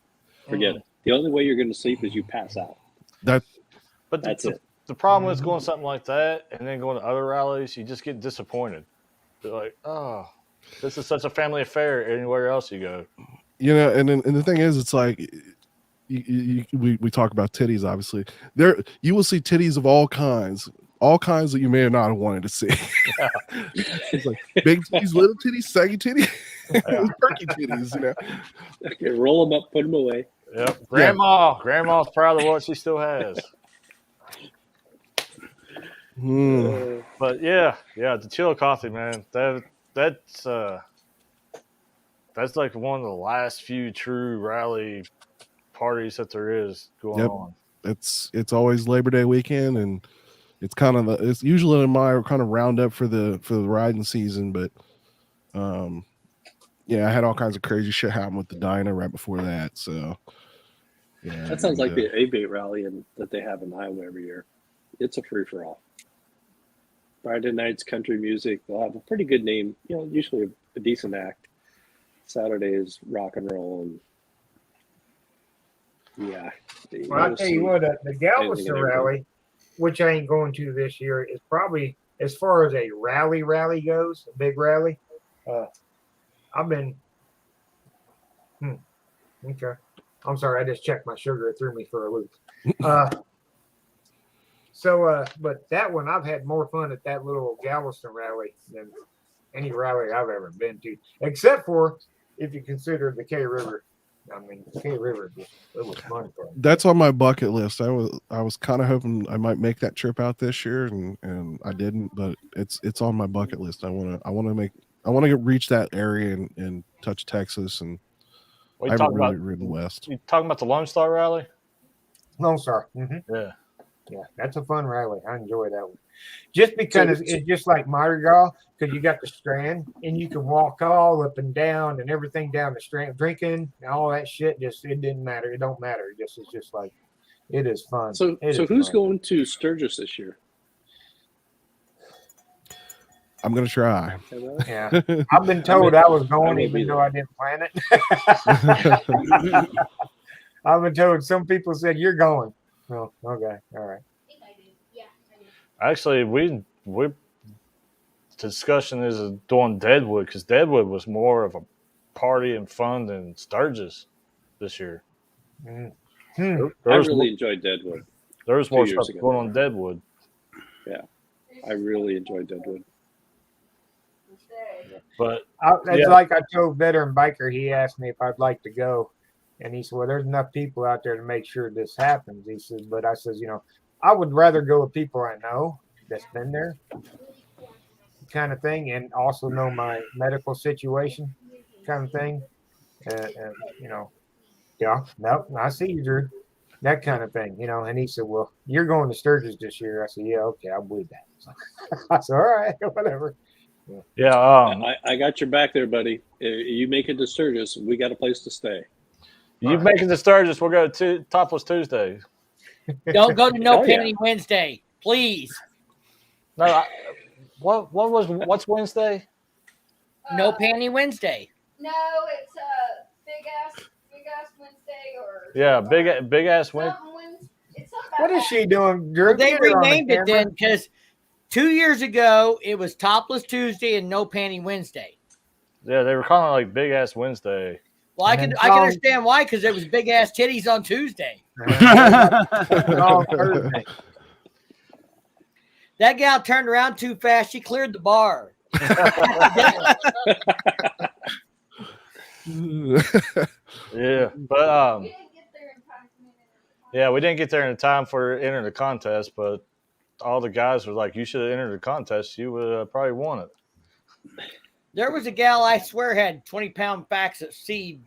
[SPEAKER 5] Forget it. The only way you're going to sleep is you pass out. That's it.
[SPEAKER 12] The problem is going something like that and then going to other rallies, you just get disappointed. You're like, oh, this is such a family affair anywhere else you go.
[SPEAKER 13] You know, and the thing is, it's like we talk about titties, obviously. There you will see titties of all kinds that you may have not wanted to see. It's like big titties, little titties, saggy titties, perky titties, you know.
[SPEAKER 5] Okay, roll them up, put them away.
[SPEAKER 12] Yep. Grandma's proud of what she still has. But yeah, the chill coffee, man. That's like one of the last few true rally parties that there is going on.
[SPEAKER 13] It's always Labor Day weekend, and it's kind of it's usually in my kind of roundup for the riding season. But yeah, I had all kinds of crazy shit happen with the Dyna right before that. So yeah,
[SPEAKER 5] that sounds like the A-Bait rally that they have in Iowa every year. It's a free for all. Friday night's country music. They'll have a pretty good name, usually a decent act. Saturday is rock and roll, and yeah.
[SPEAKER 3] Well, I'll tell you what, the Galveston rally, which I ain't going to this year, is probably, as far as a rally goes, a big rally. I've been. Okay. I'm sorry, I just checked my sugar. It threw me for a loop. But that one, I've had more fun at that little Galveston rally than any rally I've ever been to, except for if you consider the K River. I mean, K River, it was fun for me.
[SPEAKER 13] That's on my bucket list. I was kind of hoping I might make that trip out this year, and I didn't, but it's on my bucket list. I want to reach that area and touch Texas, and I haven't really ridden west.
[SPEAKER 12] You talking about the Lone Star rally?
[SPEAKER 3] Lone Star. Mm-hmm. Yeah, that's a fun rally. I enjoy that one. Just because it's just like Mardi Gras, because you got the Strand and you can walk all up and down and everything down the Strand, drinking and all that shit. It didn't matter. It don't matter. It's just like, it is fun.
[SPEAKER 5] So who's going to Sturgis this year?
[SPEAKER 13] I'm gonna try.
[SPEAKER 3] Yeah, I've been told I was going, even though I didn't plan it. I've been told some people said you're going. Oh, okay, all right.
[SPEAKER 12] Actually, we discussion is doing Deadwood, because Deadwood was more of a party and fun than Sturgis this year.
[SPEAKER 5] I really enjoyed Deadwood.
[SPEAKER 12] There was more stuff going on Deadwood.
[SPEAKER 5] Yeah, I really enjoyed Deadwood.
[SPEAKER 12] But
[SPEAKER 3] it's like I told Veteran Biker. He asked me if I'd like to go. And he said, well, there's enough people out there to make sure this happens. He says, but I says, I would rather go with people I know that's been there, kind of thing, and also know my medical situation, kind of thing. Yeah, no, I see you, Drew. That kind of thing, And he said, well, you're going to Sturgis this year. I said, yeah, okay, I'll believe that. I said, all right, whatever.
[SPEAKER 12] Yeah,
[SPEAKER 5] I got your back there, buddy. You make it to Sturgis, we got a place to stay.
[SPEAKER 12] You make it to Sturgis, we'll go to Topless Tuesday.
[SPEAKER 1] Don't go to No Penny Wednesday, please.
[SPEAKER 12] No, what's Wednesday?
[SPEAKER 14] No
[SPEAKER 1] Panty Wednesday.
[SPEAKER 14] No, it's big ass Wednesday or
[SPEAKER 12] big ass Wednesday.
[SPEAKER 3] What is she doing, Drew?
[SPEAKER 1] Well, they renamed it then because 2 years ago it was Topless Tuesday and No Panty Wednesday.
[SPEAKER 12] Yeah, they were calling it like Big Ass Wednesday.
[SPEAKER 1] Well, I can understand why, because it was big ass titties on Tuesday. That gal turned around too fast. She cleared the bar.
[SPEAKER 12] Yeah, but yeah, we didn't get there in time for entering the contest, but all the guys were like, "You should have entered the contest. You would have probably won it."
[SPEAKER 1] There was a gal I swear had 20-pound packs of seed,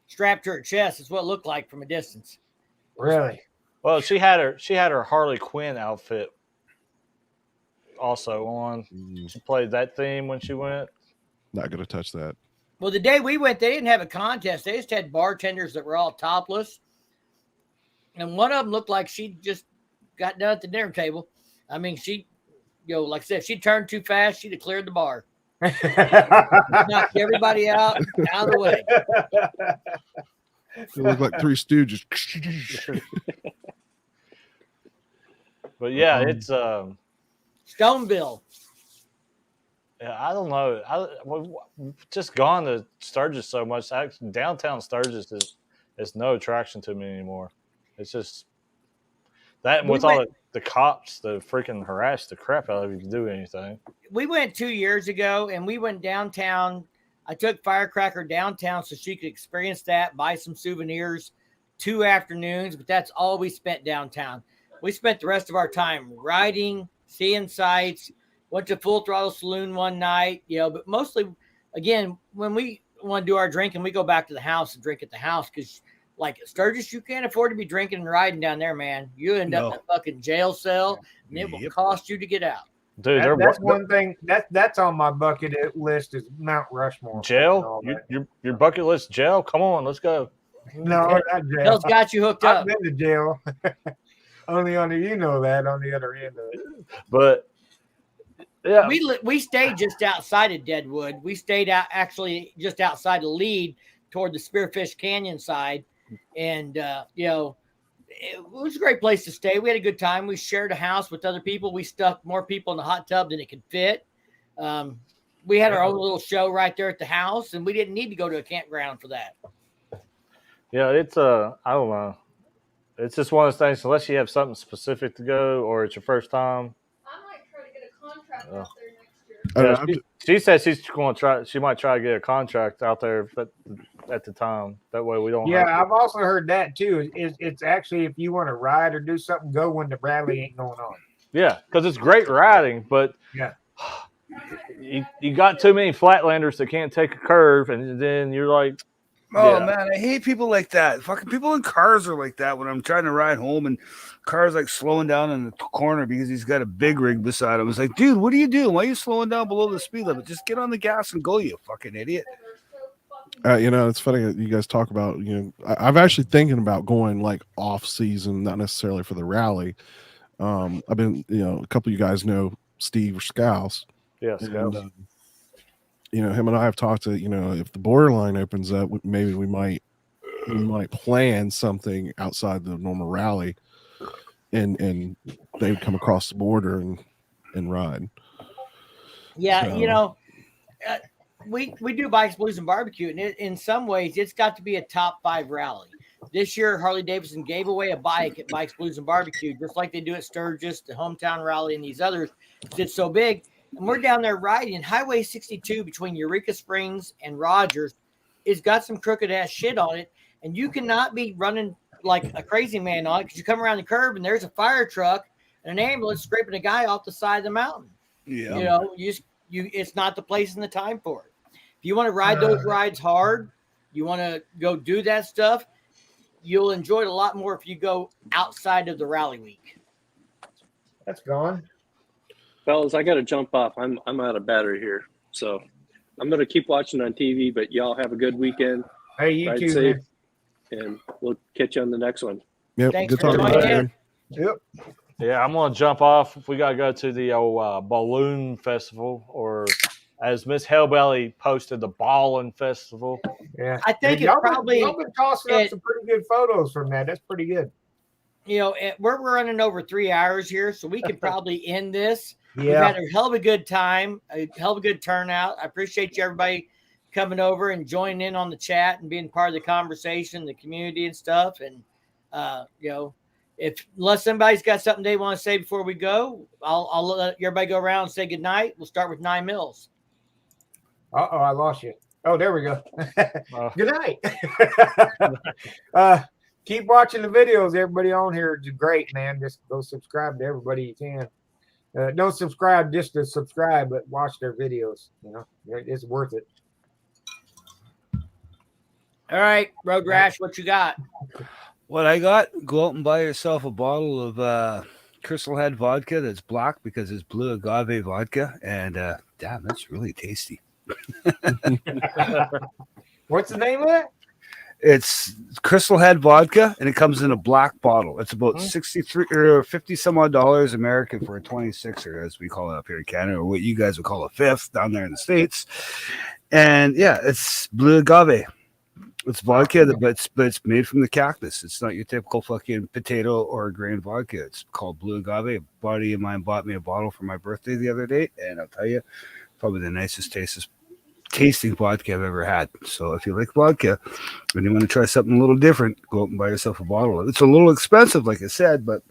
[SPEAKER 1] strapped to her chest. Is what it looked like from a distance.
[SPEAKER 3] Really?
[SPEAKER 12] Well, she had her Harley Quinn outfit also on. She played that theme when she went.
[SPEAKER 13] Not gonna touch that.
[SPEAKER 1] Well, the day we went, they didn't have a contest. They just had bartenders that were all topless. And one of them looked like she just got done at the dinner table. I mean, she, like I said, if she turned too fast, she'd have cleared the bar. Knocked everybody out of the way.
[SPEAKER 13] It looked like Three Stooges.
[SPEAKER 12] But yeah, it's
[SPEAKER 1] Stoneville.
[SPEAKER 12] Yeah, I don't know. We've just gone to Sturgis so much. Downtown Sturgis is no attraction to me anymore. It's just that, and with all the cops that freaking harass the crap out of you to do anything.
[SPEAKER 1] We went 2 years ago, and we went downtown. I took Firecracker downtown so she could experience that, buy some souvenirs, 2 afternoons, but that's all we spent downtown. We spent the rest of our time riding, seeing sights, went to Full Throttle Saloon one night, but mostly, again, when we want to do our drinking, we go back to the house and drink at the house because, like at Sturgis, you can't afford to be drinking and riding down there, man. You end up in a fucking jail cell, and it will cost you to get out.
[SPEAKER 12] Dude,
[SPEAKER 3] that's one thing that's on my bucket list is Mount Rushmore.
[SPEAKER 12] Jail? Your bucket list jail? Come on, let's go.
[SPEAKER 3] No, not jail.
[SPEAKER 1] Hell's got you hooked up.
[SPEAKER 3] I've been to jail. Only on the on the other end of it.
[SPEAKER 12] But yeah,
[SPEAKER 1] we stayed just outside of Deadwood. We stayed out actually just outside of Lead toward the Spearfish Canyon side, and it was a great place to stay. We had a good time. We shared a house with other people. We stuffed more people in the hot tub than it could fit. We had our own little show right there at the house, and we didn't need to go to a campground for that.
[SPEAKER 12] Yeah, it's I don't know. It's just one of those things. Unless you have something specific to go, or it's your first time.
[SPEAKER 14] I might try to get a contract out there next year.
[SPEAKER 12] She said she's going to try. She might try to get a contract out there at the time. That way we don't.
[SPEAKER 3] Yeah, I've also heard that too. It's actually if you want to ride or do something, go when the Bradley ain't going on.
[SPEAKER 12] Yeah, because it's great riding, but
[SPEAKER 3] yeah,
[SPEAKER 12] you got too many flatlanders that can't take a curve, and then you're like,
[SPEAKER 10] oh man, I hate people like that. Fucking people in cars are like that when I'm trying to ride home and cars like slowing down in the corner because he's got a big rig beside him. It's like, dude, what are you doing? Why are you slowing down below the speed limit? Just get on the gas and go, you fucking idiot.
[SPEAKER 13] It's funny that you guys talk about, I've actually thinking about going like off season, not necessarily for the rally. I've been, a couple of you guys know Steve Scouse.
[SPEAKER 12] Yeah, Scouse.
[SPEAKER 13] And, him and I have talked to, if the borderline opens up, maybe we might plan something outside the normal rally and they would come across the border and ride.
[SPEAKER 1] Yeah. We do Bikes, Blues, and Barbecue, and in some ways, it's got to be a top 5 rally. This year, Harley Davidson gave away a bike at Bikes, Blues, and Barbecue, just like they do at Sturgis, the Hometown Rally, and these others. It's so big. And we're down there riding. Highway 62 between Eureka Springs and Rogers. It's got some crooked-ass shit on it, and you cannot be running like a crazy man on it because you come around the curve, and there's a fire truck and an ambulance scraping a guy off the side of the mountain.
[SPEAKER 10] Yeah.
[SPEAKER 1] It's not the place and the time for it. If you want to ride those rides hard, you want to go do that stuff, you'll enjoy it a lot more if you go outside of the rally week.
[SPEAKER 3] That's gone.
[SPEAKER 5] Fellas, I got to jump off. I'm out of battery here. So I'm going to keep watching on TV, but y'all have a good weekend.
[SPEAKER 3] Hey, you
[SPEAKER 5] Ride
[SPEAKER 3] too,
[SPEAKER 5] safe,
[SPEAKER 3] man.
[SPEAKER 5] and we'll catch you on the next one.
[SPEAKER 13] Yep.
[SPEAKER 1] Thanks
[SPEAKER 13] Good
[SPEAKER 1] for
[SPEAKER 13] talking
[SPEAKER 1] joining
[SPEAKER 13] to you,
[SPEAKER 1] in.
[SPEAKER 13] man.
[SPEAKER 3] Yep.
[SPEAKER 12] Yeah, I'm going to jump off. We got to go to the old Balloon Festival, or as Miss Hellbelly posted, the Ballin' Festival.
[SPEAKER 3] Yeah.
[SPEAKER 1] I think
[SPEAKER 3] y'all
[SPEAKER 1] it's probably
[SPEAKER 3] been tossing up some pretty good photos from that. That's pretty good.
[SPEAKER 1] We're running over 3 hours here, so we can probably end this.
[SPEAKER 3] Yeah.
[SPEAKER 1] We've had a hell of a good time, a hell of a good turnout. I appreciate you, everybody, coming over and joining in on the chat and being part of the conversation, the community and stuff. And, Unless somebody's got something they want to say before we go, I'll let everybody go around and say goodnight. We'll start with 9 Mills.
[SPEAKER 3] Uh-oh, I lost you. Oh, there we go. Good night. Keep watching the videos. Everybody on here is great, man. Just go subscribe to everybody you can. Don't subscribe just to subscribe, but watch their videos. You know, it's worth it.
[SPEAKER 1] All right, Road Rash, what you got?
[SPEAKER 10] What I got, go out and buy yourself a bottle of Crystal Head vodka that's black because it's blue agave vodka. And damn, that's really tasty.
[SPEAKER 3] What's the name of it?
[SPEAKER 10] It's Crystal Head vodka, and it comes in a black bottle. It's about 63 or 50 some odd dollars American for a 26er, as we call it up here in Canada, or what you guys would call a fifth down there in the States. And yeah, it's blue agave. It's vodka, but it's made from the cactus. It's not your typical fucking potato or grain vodka. It's called blue agave. A buddy of mine bought me a bottle for my birthday the other day, and I'll tell you, probably the nicest tasting vodka I've ever had. So if you like vodka and you want to try something a little different, go out and buy yourself a bottle. It's a little expensive, like I said, but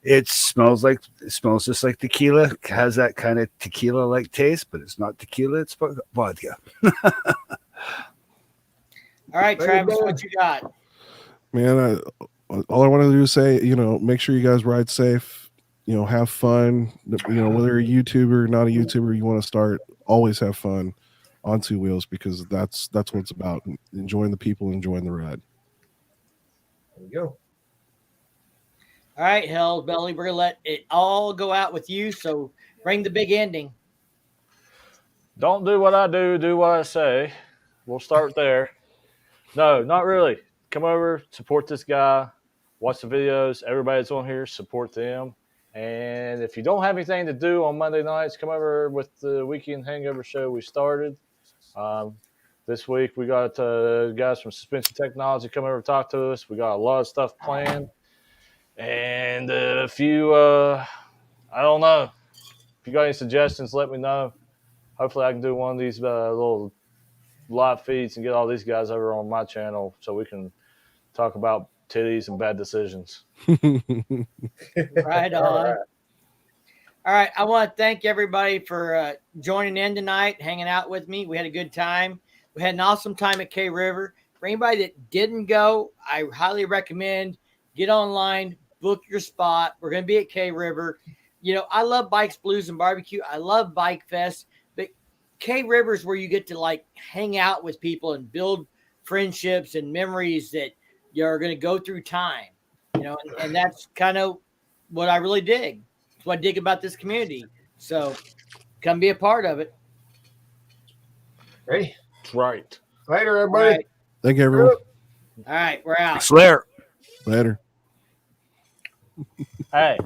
[SPEAKER 10] it smells just like tequila. It has that kind of tequila like taste, but it's not tequila, it's vodka.
[SPEAKER 1] All right, Travis, what you got?
[SPEAKER 13] Man, all I want to do is say, make sure you guys ride safe, have fun, whether you're a YouTuber or not a YouTuber, you want to start, always have fun on two wheels, because that's what it's about. Enjoying the people, enjoying the ride.
[SPEAKER 3] There you go.
[SPEAKER 1] All right, Hell Belly, we're going to let it all go out with you, so bring the big ending.
[SPEAKER 12] Don't do what I do what I say. We'll start there. No, not really. Come over, support this guy, watch the videos. Everybody that's on here, support them. And if you don't have anything to do on Monday nights, come over with the Weekend Hangover show we started. This week we got guys from Suspension Technology come over to talk to us. We got a lot of stuff planned. And if you, I don't know, if you got any suggestions, let me know. Hopefully I can do one of these little live feeds and get all these guys over on my channel so we can talk about titties and bad decisions.
[SPEAKER 1] Right on. All right. I want to thank everybody for joining in tonight, hanging out with me. We had a good time. We had an awesome time at K River. For anybody that didn't go, I highly recommend get online, book your spot. We're going to be at K River. I love Bikes, Blues, and Barbecue. I love Bike Fest. But K River is where you get to hang out with people and build friendships and memories that you're going to go through time, and that's kind of what I really dig. That's what I dig about this community. So come be a part of it.
[SPEAKER 3] Ready?
[SPEAKER 12] Right.
[SPEAKER 3] Later, everybody.
[SPEAKER 1] Right.
[SPEAKER 13] Thank you, everyone.
[SPEAKER 1] All right, we're out.
[SPEAKER 10] Slayer.
[SPEAKER 13] Later.
[SPEAKER 12] Hey.